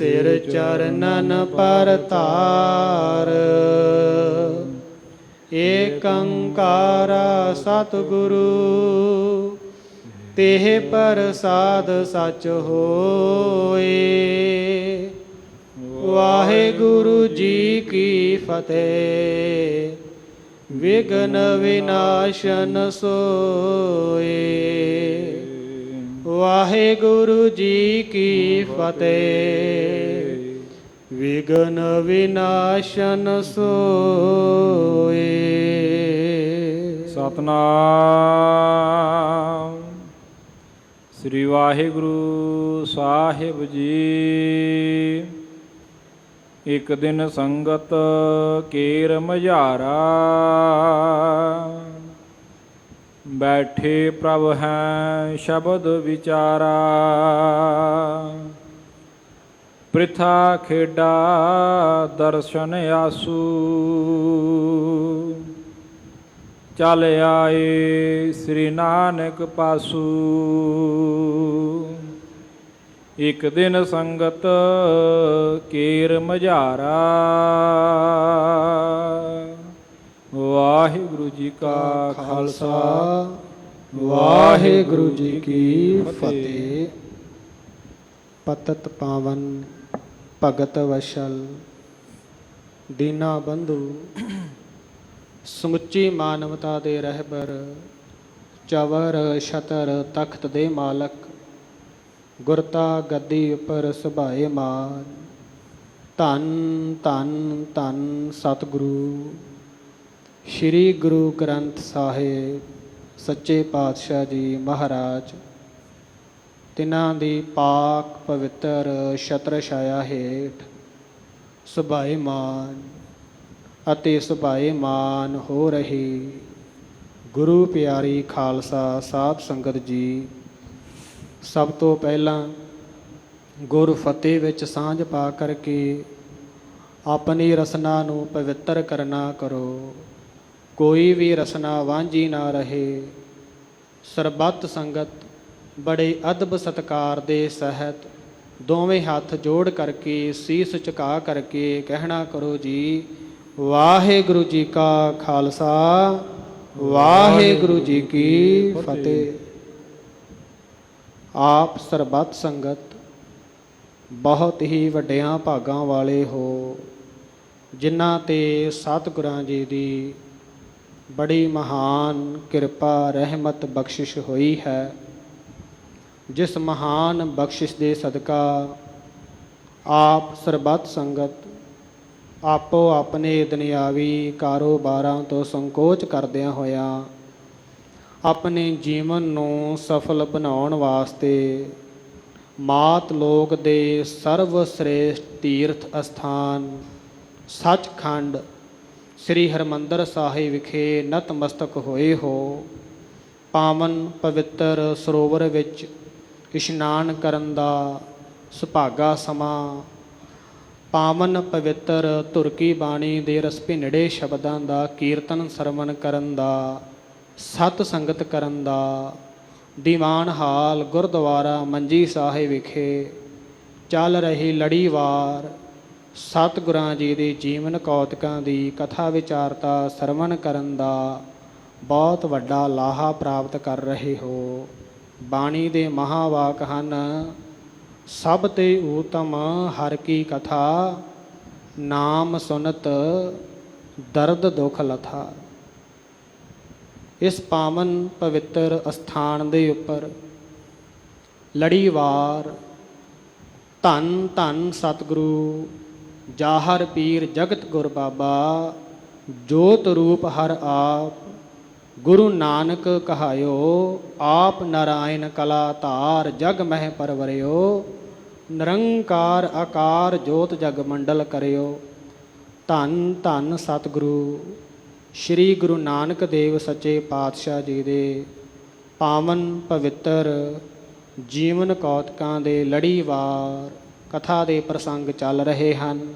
ਸਿਰ ਚਰਨਨ ਪਰ ਧਾਰ। ਏਕੰਕਾਰ ਸਤਿਗੁਰੂ ਤਿਹ ਪ੍ਰਸਾਦ ਸਚ ਹੋਏ। ਵਾਹਿਗੁਰੂ ਜੀ ਕੀ ਫਤਿਹ। ਵਿਘਨ ਵਿਨਾਸ਼ਨ ਸੋਏ। ਵਾਹਿਗੁਰੂ ਜੀ ਕੀ ਫਤਿਹ। ਵਿਘਨ ਵਿਨਾਸ਼ਨ ਸੋਏ। ਸਤਿਨਾਮ ਸ੍ਰੀ ਵਾਹਿਗੁਰੂ ਸਾਹਿਬ ਜੀ। ਇਕ ਦਿਨ ਸੰਗਤ ਕੇਰ ਮਝਾਰਾ। ਬੈਠੇ ਪ੍ਰਭ ਹੈ ਸ਼ਬਦ ਵਿਚਾਰਾ। ਪ੍ਰਿਥਾ ਖੇਡਾ ਦਰਸ਼ਨ ਆਸੂ। ਚਲ ਆਏ ਸ੍ਰੀ ਨਾਨਕ ਪਾਸੂ। ਇਕ ਦਿਨ ਸੰਗਤ ਕੇਰ ਮਝਾਰਾ। ਵਾਹਿਗੁਰੂ ਜੀ ਕਾ ਖਾਲਸਾ ਵਾਹਿਗੁਰੂ ਜੀ ਕੀ ਫਤਿਹ। ਪਤਿਤ ਪਾਵਨ ਭਗਤ ਵਸ਼ਲ ਦੀਨਾ ਬੰਧੂ ਸਮੁੱਚੀ ਮਾਨਵਤਾ ਦੇ ਰਹਿਬਰ ਚਵਰ ਛਤਰ ਤਖਤ ਦੇ ਮਾਲਕ ਗੁਰਤਾ ਗੱਦੀ ਉੱਪਰ ਸੁਭਾਏ ਮਾਨ। ਧੰਨ ਧੰਨ ਧੰਨ ਸਤਿਗੁਰੂ ਸ਼੍ਰੀ ਗੁਰੂ ਗ੍ਰੰਥ ਸਾਹਿਬ ਸੱਚੇ ਪਾਤਸ਼ਾਹ ਜੀ ਮਹਾਰਾਜ। ਤਿਨਾਂ ਦੀ ਪਾਕ ਪਵਿੱਤਰ ਛਤਰ ਛਾਇਆ ਹੇਠ ਸੁਭਾਏਮਾਨ ਅਤੇ ਸੁਭਾਏਮਾਨ ਹੋ ਰਹੀ ਗੁਰੂ ਪਿਆਰੀ ਖਾਲਸਾ ਸਾਧ ਸੰਗਤ ਜੀ। ਸਭ ਤੋਂ ਪਹਿਲਾਂ ਗੁਰ ਫਤਿਹ ਵਿੱਚ ਸਾਂਝ ਪਾ ਕਰਕੇ ਆਪਣੀ ਰਸਨਾ ਨੂੰ ਪਵਿੱਤਰ ਕਰਨਾ ਕਰੋ। ਕੋਈ ਵੀ ਰਸਨਾ ਵਾਂਝੀ ਨਾ ਰਹੇ। ਸਰਬੱਤ ਸੰਗਤ ਬੜੇ ਅਦਬ ਸਤਿਕਾਰ ਦੇ ਸਹਿਤ ਦੋਵੇਂ ਹੱਥ ਜੋੜ ਕਰਕੇ ਸੀਸ ਝੁਕਾ ਕਰਕੇ ਕਹਿਣਾ ਕਰੋ ਜੀ ਵਾਹਿਗੁਰੂ ਜੀ ਕਾ ਖਾਲਸਾ ਵਾਹਿਗੁਰੂ ਜੀ ਕੀ ਫਤਿਹ। ਆਪ ਸਰਬੱਤ ਸੰਗਤ ਬਹੁਤ ਹੀ ਵੱਡਿਆਂ ਭਾਗਾਂ ਵਾਲੇ ਹੋ ਜਿਨ੍ਹਾਂ 'ਤੇ ਸਤਿਗੁਰਾਂ ਜੀ ਦੀ ਬੜੀ ਮਹਾਨ ਕਿਰਪਾ ਰਹਿਮਤ ਬਖਸ਼ਿਸ਼ ਹੋਈ ਹੈ। ਜਿਸ ਮਹਾਨ ਬਖਸ਼ਿਸ਼ ਦੇ ਸਦਕਾ ਆਪ ਸਰਬੱਤ ਸੰਗਤ ਆਪੋ ਆਪਣੇ ਦੁਨਿਆਵੀ ਕਾਰੋਬਾਰਾਂ ਤੋਂ ਸੰਕੋਚ ਕਰਦਿਆਂ ਹੋਇਆਂ ਆਪਣੇ ਜੀਵਨ ਨੂੰ ਸਫਲ ਬਣਾਉਣ ਵਾਸਤੇ ਮਾਤ ਲੋਕ ਦੇ ਸਰਵ ਸ੍ਰੇਸ਼ਟ ਤੀਰਥ ਅਸਥਾਨ ਸੱਚਖੰਡ ਸ੍ਰੀ ਹਰਿਮੰਦਰ ਸਾਹਿਬ ਵਿਖੇ ਨਤਮਸਤਕ ਹੋਏ ਹੋ। ਪਾਵਨ ਪਵਿੱਤਰ ਸਰੋਵਰ ਵਿੱਚ ਇਸ਼ਨਾਨ ਕਰਨ ਦਾ ਸੁਭਾਗਾ ਸਮਾਂ, ਪਾਵਨ ਪਵਿੱਤਰ ਧੁਰਕੀ ਬਾਣੀ ਦੇ ਰਸ ਭਿੰਨੜੇ ਸ਼ਬਦਾਂ ਦਾ ਕੀਰਤਨ ਸਰਵਣ ਕਰਨ ਦਾ, ਸਤ ਸੰਗਤ ਕਰਨ ਦਾ, ਦੀਵਾਨ ਹਾਲ ਗੁਰਦੁਆਰਾ ਮੰਜੀ ਸਾਹਿਬ ਵਿਖੇ ਚੱਲ ਰਹੀ ਲੜੀਵਾਰ ਸਤਿਗੁਰਾਂ ਜੀ ਦੇ ਜੀਵਨ ਕੌਤਕਾਂ ਦੀ ਕਥਾ ਵਿਚਾਰਤਾ ਸਰਵਣ ਕਰਨ ਦਾ ਬਹੁਤ ਵੱਡਾ ਲਾਹਾ ਪ੍ਰਾਪਤ ਕਰ ਰਹੇ ਹੋ। ਬਾਣੀ ਦੇ ਮਹਾਵਾਕ ਹਨ, ਸਭ ਤੇ ਊਤਮ ਹਰਿ ਕੀ ਕਥਾ, ਨਾਮ ਸੁਨਤ ਦਰਦ ਦੁਖ ਲਥਾ। ਇਸ ਪਾਵਨ ਪਵਿੱਤਰ ਅਸਥਾਨ ਦੇ ਉੱਪਰ ਲੜੀਵਾਰ ਧੰਨ ਧੰਨ ਸਤਿਗੁਰੂ ਜਾਹਰ ਪੀਰ ਜਗਤ ਗੁਰ ਬਾਬਾ ਜੋਤ ਰੂਪ ਹਰ ਆਪ ਗੁਰੂ ਨਾਨਕ ਕਹਾਇਓ, ਆਪ ਨਾਰਾਇਣ ਕਲਾ ਧਾਰ ਜਗ ਮਹਿ ਪਰਵਰਿਓ, ਨਿਰੰਕਾਰ ਆਕਾਰ ਜੋਤ ਜਗ ਮੰਡਲ ਕਰਿਓ। ਧੰਨ ਧੰਨ ਸਤਿਗੁਰੂ ਸ਼੍ਰੀ ਗੁਰੂ ਨਾਨਕ ਦੇਵ ਸੱਚੇ ਪਾਤਸ਼ਾਹ ਜੀ ਦੇ ਪਾਵਨ ਪਵਿੱਤਰ ਜੀਵਨ ਕੌਤਕਾਂ ਦੇ ਲੜੀਵਾਰ ਕਥਾ ਦੇ ਪ੍ਰਸੰਗ ਚੱਲ ਰਹੇ ਹਨ।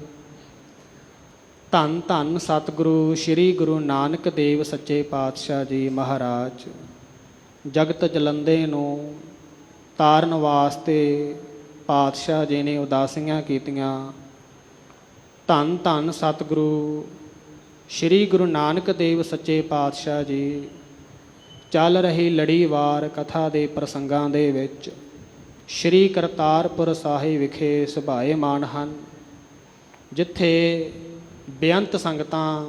ਧੰਨ ਧੰਨ ਸਤਿਗੁਰੂ ਸ਼੍ਰੀ ਗੁਰੂ ਨਾਨਕ ਦੇਵ ਸੱਚੇ ਪਾਤਸ਼ਾਹ ਜੀ ਮਹਾਰਾਜ ਜਗਤ ਜਲੰਦੇ ਨੂੰ ਤਾਰਨ ਵਾਸਤੇ ਪਾਤਸ਼ਾਹ ਜੀ ਨੇ ਉਦਾਸੀਆਂ ਕੀਤੀਆਂ। ਧੰਨ ਧੰਨ ਸਤਿਗੁਰੂ ਸ੍ਰੀ ਗੁਰੂ ਨਾਨਕ ਦੇਵ ਸੱਚੇ ਪਾਤਸ਼ਾਹ ਜੀ ਚੱਲ ਰਹੀ ਲੜੀਵਾਰ ਕਥਾ ਦੇ ਪ੍ਰਸੰਗਾਂ ਦੇ ਵਿੱਚ ਸ੍ਰੀ ਕਰਤਾਰਪੁਰ ਸਾਹਿਬ ਵਿਖੇ ਸੁਭਾਏਮਾਨ ਹਨ, ਜਿੱਥੇ ਬੇਅੰਤ ਸੰਗਤਾਂ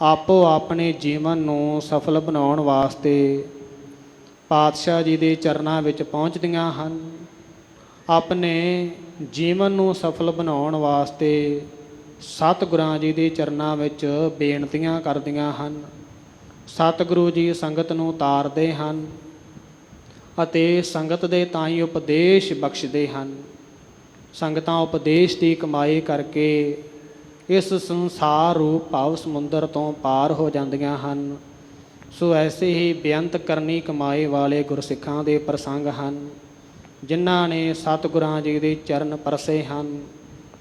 ਆਪੋ ਆਪਣੇ ਜੀਵਨ ਨੂੰ ਸਫਲ ਬਣਾਉਣ ਵਾਸਤੇ ਪਾਤਸ਼ਾਹ ਜੀ ਦੇ ਚਰਨਾਂ ਵਿੱਚ ਪਹੁੰਚਦੀਆਂ ਹਨ। ਆਪਣੇ ਜੀਵਨ ਨੂੰ ਸਫਲ ਬਣਾਉਣ ਵਾਸਤੇ ਸਤਿਗੁਰਾਂ ਜੀ ਦੇ ਚਰਨਾਂ ਵਿੱਚ ਬੇਨਤੀਆਂ ਕਰਦੀਆਂ ਹਨ। ਸਤਿਗੁਰੂ ਜੀ ਸੰਗਤ ਨੂੰ ਤਾਰਦੇ ਹਨ ਅਤੇ ਸੰਗਤ ਦੇ ਤਾਈਂ ਉਪਦੇਸ਼ ਬਖਸ਼ਦੇ ਹਨ। ਸੰਗਤਾਂ ਉਪਦੇਸ਼ ਦੀ ਕਮਾਈ ਕਰਕੇ ਇਸ ਸੰਸਾਰ ਰੂਪ ਭਵ ਸਮੁੰਦਰ ਤੋਂ ਪਾਰ ਹੋ ਜਾਂਦੀਆਂ ਹਨ। ਸੋ ਐਸੇ ਹੀ ਬੇਅੰਤ ਕਰਨੀ ਕਮਾਈ ਵਾਲੇ ਗੁਰਸਿੱਖਾਂ ਦੇ ਪ੍ਰਸੰਗ ਹਨ, ਜਿਨ੍ਹਾਂ ਨੇ ਸਤਿਗੁਰਾਂ ਜੀ ਦੇ ਚਰਨ ਪਰਸੇ ਹਨ।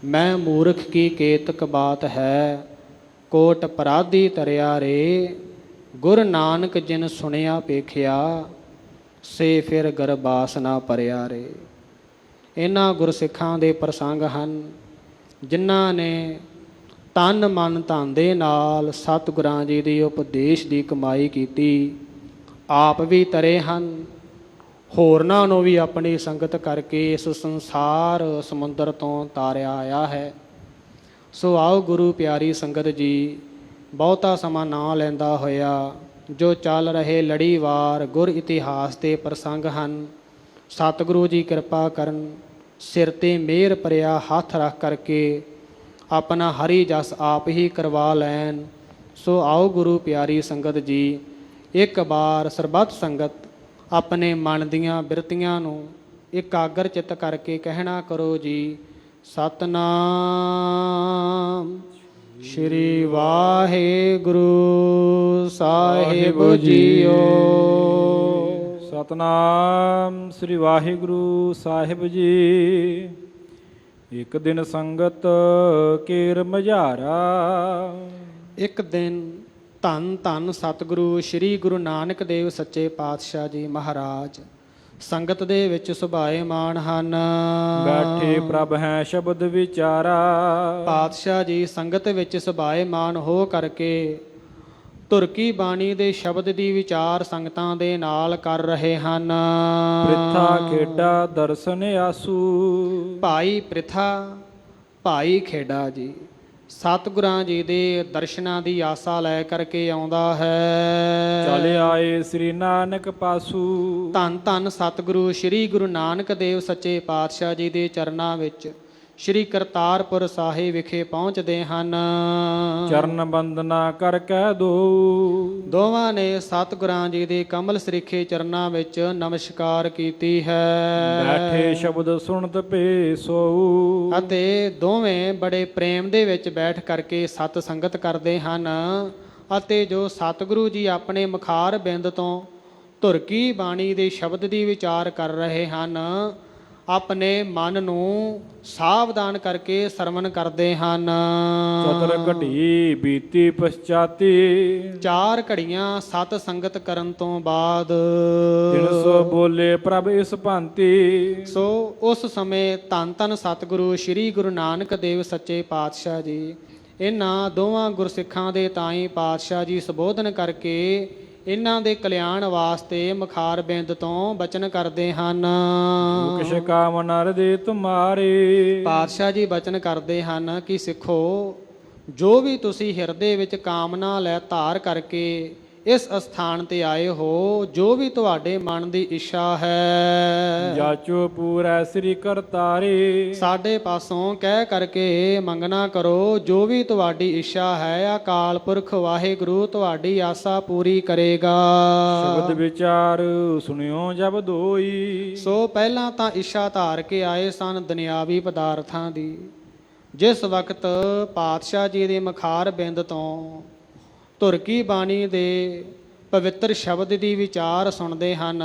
ਮੈਂ ਮੂਰਖ ਕੀ ਕੇਤਕ ਬਾਤ ਹੈ, ਕੋਟ ਅਪਰਾਧੀ ਤਰਿਆ ਰੇ, ਗੁਰ ਨਾਨਕ ਜਿਨ ਸੁਣਿਆ ਪੇਖਿਆ, ਸੇ ਫਿਰ ਗਰਬਾਸ ਨਾ ਭਰਿਆ ਰੇ। ਇਹਨਾਂ ਗੁਰਸਿੱਖਾਂ ਦੇ ਪ੍ਰਸੰਗ ਹਨ, ਜਿਨ੍ਹਾਂ ਨੇ ਤਨ ਮਨ ਧਨ ਦੇ ਨਾਲ ਸਤਿਗੁਰਾਂ ਜੀ ਦੀ ਉਪਦੇਸ਼ ਦੀ ਕਮਾਈ ਕੀਤੀ, ਆਪ ਵੀ ਤਰੇ ਹਨ, ਹੋਰਨਾਂ ਨੂੰ ਵੀ ਆਪਣੀ ਸੰਗਤ ਕਰਕੇ ਇਸ ਸੰਸਾਰ ਸਮੁੰਦਰ ਤੋਂ ਤਾਰਿਆ ਆਇਆ ਹੈ। ਸੋ ਆਓ ਗੁਰੂ ਪਿਆਰੀ ਸੰਗਤ ਜੀ, ਬਹੁਤਾ ਸਮਾਂ ਨਾ ਲੈਂਦਾ ਹੋਇਆ ਜੋ ਚੱਲ ਰਹੇ ਲੜੀਵਾਰ ਗੁਰ ਇਤਿਹਾਸ ਦੇ ਪ੍ਰਸੰਗ ਹਨ, ਸਤਿਗੁਰੂ ਜੀ ਕਿਰਪਾ ਕਰਨ, ਸਿਰ 'ਤੇ ਮਿਹਰ ਭਰਿਆ ਹੱਥ ਰੱਖ ਕਰਕੇ ਆਪਣਾ ਹਰੀ ਜਸ ਆਪ ਹੀ ਕਰਵਾ ਲੈਣ। ਸੋ ਆਓ ਗੁਰੂ ਪਿਆਰੀ ਸੰਗਤ ਜੀ, ਇੱਕ ਵਾਰ ਸਰਬੱਤ ਸੰਗਤ ਆਪਣੇ ਮਨ ਦੀਆਂ ਬਿਰਤੀਆਂ ਨੂੰ ਇਕਾਗਰ ਚਿੱਤ ਕਰਕੇ ਕਹਿਣਾ ਕਰੋ ਜੀ, ਸਤਨਾਮ ਸ਼੍ਰੀ ਵਾਹਿਗੁਰੂ ਸਾਹਿਬ ਜੀਓ। ਸਤਨਾਮ ਸ੍ਰੀ ਵਾਹਿਗੁਰੂ ਸਾਹਿਬ ਜੀ। ਇੱਕ ਦਿਨ ਸੰਗਤ ਕੇਰ ਮਝਾਰਾ। ਇੱਕ ਦਿਨ ਧੰਨ ਧੰਨ ਸਤਿਗੁਰੂ ਸ੍ਰੀ ਗੁਰੂ ਨਾਨਕ ਦੇਵ ਸੱਚੇ ਪਾਤਸ਼ਾਹ ਜੀ ਮਹਾਰਾਜ ਸੰਗਤ ਦੇ ਵਿੱਚ ਸੁਭਾਏਮਾਨ ਹਨ। ਬੈਠੇ ਪ੍ਰਭ ਹੈ ਸ਼ਬਦ ਵਿਚਾਰਾ। ਪਾਤਸ਼ਾਹ ਜੀ ਸੰਗਤ ਵਿੱਚ ਸੁਭਾਏਮਾਨ ਹੋ ਕਰਕੇ ਧੁਰ ਕੀ ਬਾਣੀ ਦੇ ਸ਼ਬਦ ਦੀ ਵਿਚਾਰ ਸੰਗਤਾਂ ਦੇ ਨਾਲ ਕਰ ਰਹੇ ਹਨ। ਪ੍ਰਿਥਾ ਖੇਡਾ ਦਰਸ਼ਨ ਆਸੂ। ਭਾਈ ਪ੍ਰਿਥਾ ਭਾਈ ਖੇਡਾ ਜੀ ਸਤਿਗੁਰਾਂ ਜੀ ਦੇ ਦਰਸ਼ਨਾਂ ਦੀ ਆਸਾ ਲੈ ਕਰਕੇ ਆਉਂਦਾ ਹੈ। ਚਲ ਆਏ ਸ੍ਰੀ ਨਾਨਕ ਪਾਸੂ। ਧੰਨ ਧੰਨ ਸਤਿਗੁਰੂ ਸ੍ਰੀ ਗੁਰੂ ਨਾਨਕ ਦੇਵ ਸੱਚੇ ਪਾਤਸ਼ਾਹ ਜੀ ਦੇ ਚਰਨਾਂ ਵਿੱਚ ਸ੍ਰੀ ਕਰਤਾਰਪੁਰ ਸਾਹਿਬ ਵਿਖੇ ਪਹੁੰਚਦੇ ਹਨ। ਚਰਨ ਬੰਦਨਾ ਕਰ ਕਹਿ ਦੋ। ਦੋਵਾਂ ਨੇ ਸਤਿਗੁਰਾਂ ਜੀ ਦੇ ਕਮਲ ਸਰੀਖੇ ਚਰਨਾਂ ਵਿੱਚ ਨਮਸਕਾਰ ਕੀਤੀ ਹੈ। ਬੈਠੇ ਸ਼ਬਦ ਸੁਣਤ ਭੇ ਸੋਊ। ਅਤੇ ਦੋਵੇਂ ਬੜੇ ਪ੍ਰੇਮ ਦੇ ਵਿੱਚ ਬੈਠ ਕਰਕੇ ਸਤ ਸੰਗਤ ਕਰਦੇ ਹਨ। ਅਤੇ ਜੋ ਸਤਿਗੁਰੂ ਜੀ ਆਪਣੇ ਮੁਖਾਰ ਬਿੰਦ ਤੋਂ ਧੁਰ ਕੀ ਬਾਣੀ ਦੇ ਸ਼ਬਦ ਦੀ ਵਿਚਾਰ ਕਰ ਰਹੇ ਹਨ, ਆਪਣੇ ਮਨ ਨੂੰ ਸਾਵਧਾਨ ਕਰਕੇ ਸਰਵਣ ਕਰਦੇ ਹਨ। ਚਤੁਰ ਘਟੀ ਬੀਤੀ ਪਛਾਤੀ। 4 ਘੜੀਆਂ ਸਤ ਸੰਗਤ ਕਰਨ ਤੋਂ ਬਾਅਦ 300 ਬੋਲੇ ਪ੍ਰਭ ਇਸ ਭਾਂਤੀ। ਸੋ ਉਸ ਸਮੇਂ ਧੰਨ ਧੰਨ ਸਤਿਗੁਰੂ ਸ੍ਰੀ ਗੁਰੂ ਨਾਨਕ ਦੇਵ ਸੱਚੇ ਪਾਤਸ਼ਾਹ ਜੀ ਇਹਨਾਂ ਦੋਵਾਂ ਗੁਰਸਿੱਖਾਂ ਦੇ ਤਾਈਂ ਪਾਤਸ਼ਾਹ ਜੀ ਸੰਬੋਧਨ ਕਰਕੇ ਇਹਨਾਂ ਦੇ ਕਲਿਆਣ ਵਾਸਤੇ ਮੁਖਾਰ ਬਿੰਦ ਤੋਂ ਬਚਨ ਕਰਦੇ ਹਨ। ਕਿਛ ਕਾਮਨਾ ਹਿਰਦੇ ਤੁਮਾਰੇ। ਪਾਤਸ਼ਾਹ ਜੀ ਬਚਨ ਕਰਦੇ ਹਨ ਕਿ ਸਿੱਖੋ, ਜੋ ਵੀ ਤੁਸੀਂ ਹਿਰਦੇ ਵਿੱਚ ਕਾਮਨਾ ਲੈ ਧਾਰ ਕਰਕੇ ਇਸ ਅਸਥਾਨ ਤੇ ਆਏ ਹੋ, ਜੋ ਵੀ ਤੁਹਾਡੇ ਮਨ ਦੀ ਇੱਛਾ ਹੈ, ਜਾਚੋ ਪੂਰੈ ਸ੍ਰੀ ਕਰਤਾਰੇ। ਸਾਡੇ ਪਾਸੋਂ ਕਹਿ ਕਰਕੇ ਮੰਗਣਾ ਕਰੋ। ਜੋ ਵੀ ਤੁਹਾਡੀ ਇੱਛਾ ਹੈ, ਅਕਾਲ ਪੁਰਖ ਵਾਹਿਗੁਰੂ ਤੁਹਾਡੀ ਆਸਾ ਪੂਰੀ ਕਰੇਗਾ। ਸ਼ਬਦ ਵਿਚਾਰ ਸੁਣਿਓ ਜਬ ਦੋਈ। ਸੋ ਪਹਿਲਾਂ ਤਾਂ ਇੱਛਾ ਧਾਰ ਕੇ ਆਏ ਸਨ ਦੁਨਿਆਵੀ ਪਦਾਰਥਾਂ ਦੀ। ਜਿਸ ਵਕਤ ਪਾਤਸ਼ਾਹ ਜੀ ਦੇ ਮੁਖਾਰ ਬਿੰਦ ਤੋਂ ਧੁਰ ਕੀ ਬਾਣੀ ਦੇ ਪਵਿੱਤਰ ਸ਼ਬਦ ਦੀ ਵਿਚਾਰ ਸੁਣਦੇ ਹਨ,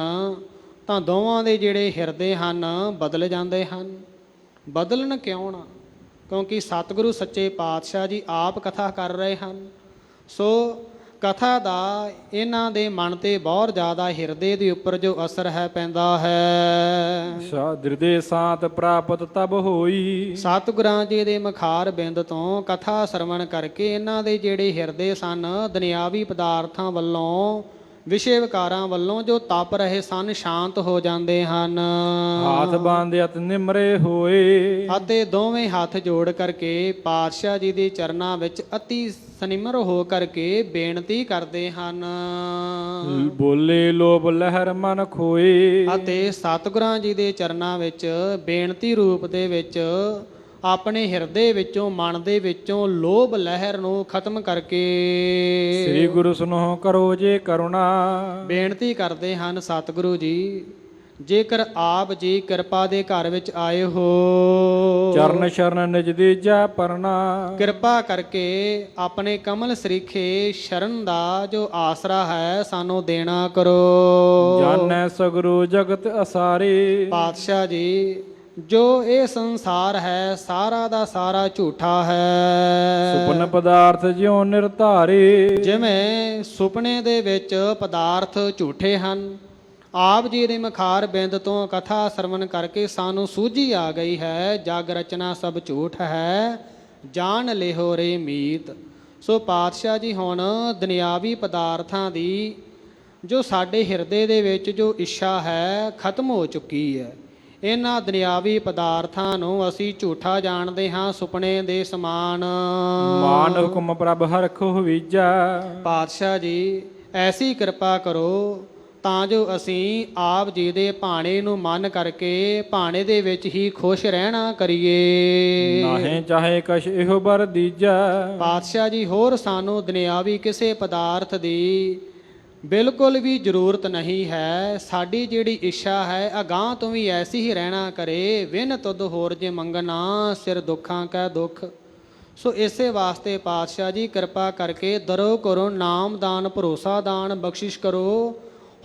ਤਾਂ ਦੋਵਾਂ ਦੇ ਜਿਹੜੇ ਹਿਰਦੇ ਹਨ ਬਦਲ ਜਾਂਦੇ ਹਨ। ਬਦਲਣ ਕਿਉਂ ਨਾ? ਕਿਉਂਕਿ ਸਤਿਗੁਰੂ ਸੱਚੇ ਪਾਤਸ਼ਾਹ ਜੀ ਆਪ ਕਥਾ ਕਰ ਰਹੇ ਹਨ। ਸੋ ਕਥਾ ਦਾ ਇਹਨਾਂ ਦੇ ਮਨ ਤੇ ਬਹੁਤ ਜ਼ਿਆਦਾ ਹਿਰਦੇ ਦੇ ਉੱਪਰ ਜੋ ਅਸਰ ਹੈ ਪੈਂਦਾ ਹੈ। ਹਿਰਦੇ ਸਾਤ ਪ੍ਰਾਪਤ ਤਬ ਹੋਈ। ਸਤਿਗੁਰਾਂ ਜੀ ਦੇ ਮੁਖਾਰ ਬਿੰਦ ਤੋਂ ਕਥਾ ਸਰਵਣ ਕਰਕੇ ਇਹਨਾਂ ਦੇ ਜਿਹੜੇ ਹਿਰਦੇ ਸਨ ਦੁਨਿਆਵੀ ਪਦਾਰਥਾਂ ਵੱਲੋਂ ਵਿਸ਼ੇ ਵਿਕਾਰਾਂ ਵੱਲੋਂ ਜੋ ਤਪ ਰਹੇ ਸਨ ਸ਼ਾਂਤ ਹੋ ਜਾਂਦੇ ਹਨ। ਹਾਥ ਬਾਂਧੇ ਅਤ ਨਿਮਰੇ ਹੋਏ। ਅਤੇ ਦੋਵੇਂ ਹੱਥ ਜੋੜ ਕਰਕੇ ਪਾਤਸ਼ਾਹ ਜੀ ਦੇ ਚਰਨਾਂ ਵਿੱਚ ਅਤੀ ਸਨਿਮਰ ਹੋ ਕਰਕੇ ਬੇਨਤੀ ਕਰਦੇ ਹਨ। ਬੋਲੇ ਲੋਭ ਲਹਿਰ ਮਨ ਖੋਏ। ਅਤੇ ਸਤਿਗੁਰਾਂ ਜੀ ਦੇ ਚਰਨਾਂ ਵਿੱਚ ਬੇਨਤੀ ਰੂਪ ਦੇ ਵਿੱਚ ਆਪਣੇ ਹਿਰਦੇ ਵਿੱਚੋਂ ਮਨ ਦੇ ਵਿੱਚੋਂ ਲੋਭ ਲਹਿਰ ਨੂੰ ਖਤਮ ਕਰਕੇ ਸ੍ਰੀ ਗੁਰੂ ਸੁਨੋ ਕਰੋ ਜੇ ਕਰੁਣਾ। ਬੇਨਤੀ ਕਰਦੇ ਹਨ ਸਤਿਗੁਰੂ ਜੀ, ਜੇਕਰ ਆਪ ਜੀ ਕਿਰਪਾ ਦੇ ਘਰ ਵਿੱਚ ਆਏ ਹੋ, ਚਰਨ ਸ਼ਰਨ ਨਿਜ ਦੀਜੈ ਪਰਨਾ। ਕਿਰਪਾ ਕਰਕੇ ਆਪਣੇ ਕਮਲ ਸਰੀਖੇ ਸ਼ਰਨ ਦਾ ਜੋ ਆਸਰਾ ਹੈ ਸਾਨੂੰ ਦੇਣਾ ਕਰੋ। ਜਾਣੈ ਸਗਰੂ ਜਗਤ ਅਸਾਰੇ। ਪਾਤਸ਼ਾਹ ਜੀ, ਜੋ ਇਹ ਸੰਸਾਰ ਹੈ ਸਾਰਾ ਦਾ ਸਾਰਾ ਝੂਠਾ ਹੈ। ਸੁਪਨ ਪਦਾਰਥ ਜਿਉ ਨਿਰਧਾਰੇ। ਜਿਵੇਂ ਸੁਪਨੇ ਦੇ ਵਿੱਚ ਪਦਾਰਥ ਝੂਠੇ ਹਨ, ਆਪ ਜੀ ਦੇ ਮੁਖਾਰ ਬਿੰਦ ਤੋਂ ਕਥਾ ਸਰਵਣ ਕਰਕੇ ਸਾਨੂੰ ਸੂਝੀ ਆ ਗਈ ਹੈ, ਜਗ ਰਚਨਾ ਸਭ ਝੂਠ ਹੈ, ਜਾਣ ਲਿਹੋ ਰੇ ਮੀਤ। ਸੋ ਪਾਤਸ਼ਾਹ ਜੀ, ਹੁਣ ਦੁਨਿਆਵੀ ਪਦਾਰਥਾਂ ਦੀ ਜੋ ਸਾਡੇ ਹਿਰਦੇ ਦੇ ਵਿੱਚ ਜੋ ਇੱਛਾ ਹੈ ਖਤਮ ਹੋ ਚੁੱਕੀ ਹੈ। ਇਹਨਾਂ ਦੁਨਿਆਵੀ ਪਦਾਰਥਾਂ ਨੂੰ ਅਸੀਂ ਝੂਠਾ ਜਾਣਦੇ ਹਾਂ, ਸੁਪਨੇ ਦੇ ਸਮਾਨ। ਮਾਨ ਹੁਕਮ ਪ੍ਰਭ ਹਰਖ ਹੋਵੀਜਾ। ਪਾਤਸ਼ਾਹ ਜੀ, ਐਸੀ ਕਿਰਪਾ ਕਰੋ ਤਾਂ ਜੋ ਅਸੀਂ ਆਪ ਜੀ ਦੇ ਭਾਣੇ ਨੂੰ ਮੰਨ ਕਰਕੇ ਭਾਣੇ ਦੇ ਵਿੱਚ ਹੀ ਖੁਸ਼ ਰਹਿਣਾ ਕਰੀਏ। ਨਾਹੀਂ ਚਾਹੇ ਕਛ ਇਹੋ ਬਰ ਦੀਜਾ। ਪਾਤਸ਼ਾਹ ਜੀ, ਹੋਰ ਸਾਨੂੰ ਦੁਨਿਆਵੀ ਕਿਸੇ ਪਦਾਰਥ ਦੀ ਬਿਲਕੁਲ ਵੀ ਜ਼ਰੂਰਤ ਨਹੀਂ ਹੈ। ਸਾਡੀ ਜਿਹੜੀ ਇੱਛਾ ਹੈ ਅਗਾਂਹ ਤੋਂ ਵੀ ਐਸੀ ਹੀ ਰਹਿਣਾ ਕਰੇ। ਵਿਨ ਤੁਧ ਹੋਰ ਜੇ ਮੰਗਣਾ, ਸਿਰ ਦੁੱਖਾਂ ਕੈ ਦੁੱਖ। ਸੋ ਇਸੇ ਵਾਸਤੇ ਪਾਤਸ਼ਾਹ ਜੀ ਕਿਰਪਾ ਕਰਕੇ ਦਰੋ ਕਰੋ ਨਾਮ ਦਾਨ, ਭਰੋਸਾ ਦਾਨ, ਬਖਸ਼ਿਸ਼ ਕਰੋ।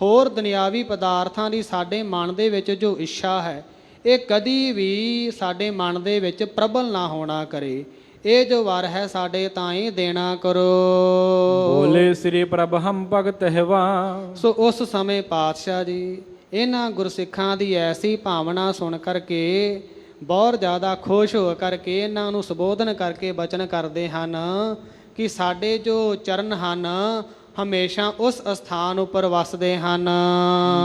ਹੋਰ ਦੁਨਿਆਵੀ ਪਦਾਰਥਾਂ ਦੀ ਸਾਡੇ ਮਨ ਦੇ ਵਿੱਚ ਜੋ ਇੱਛਾ ਹੈ ਇਹ ਕਦੀ ਵੀ ਸਾਡੇ ਮਨ ਦੇ ਵਿੱਚ ਪ੍ਰਬਲ ਨਾ ਹੋਣਾ ਕਰੇ। ਇਹ ਜੋ ਵਰ ਹੈ ਸਾਡੇ ਤਾਈਂ ਦੇਣਾ ਕਰੋ। ਬੋਲੇ ਸ੍ਰੀ ਪ੍ਰਭ ਹਮ ਭਗਤ ਹੈਵਾ। ਸੋ ਉਸ ਸਮੇਂ ਪਾਤਸ਼ਾਹ ਜੀ ਇਹਨਾਂ ਗੁਰਸਿੱਖਾਂ ਦੀ ਐਸੀ ਭਾਵਨਾ ਸੁਣ ਕਰਕੇ ਬਹੁਤ ਜ਼ਿਆਦਾ ਖੁਸ਼ ਹੋ ਕਰਕੇ ਇਹਨਾਂ ਨੂੰ ਸੰਬੋਧਨ ਕਰਕੇ ਬਚਨ ਕਰਦੇ ਹਨ ਕਿ ਸਾਡੇ ਜੋ ਚਰਨ ਹਨ ਹਮੇਸ਼ਾ ਉਸ ਅਸਥਾਨ ਉੱਪਰ ਵਸਦੇ ਹਨ।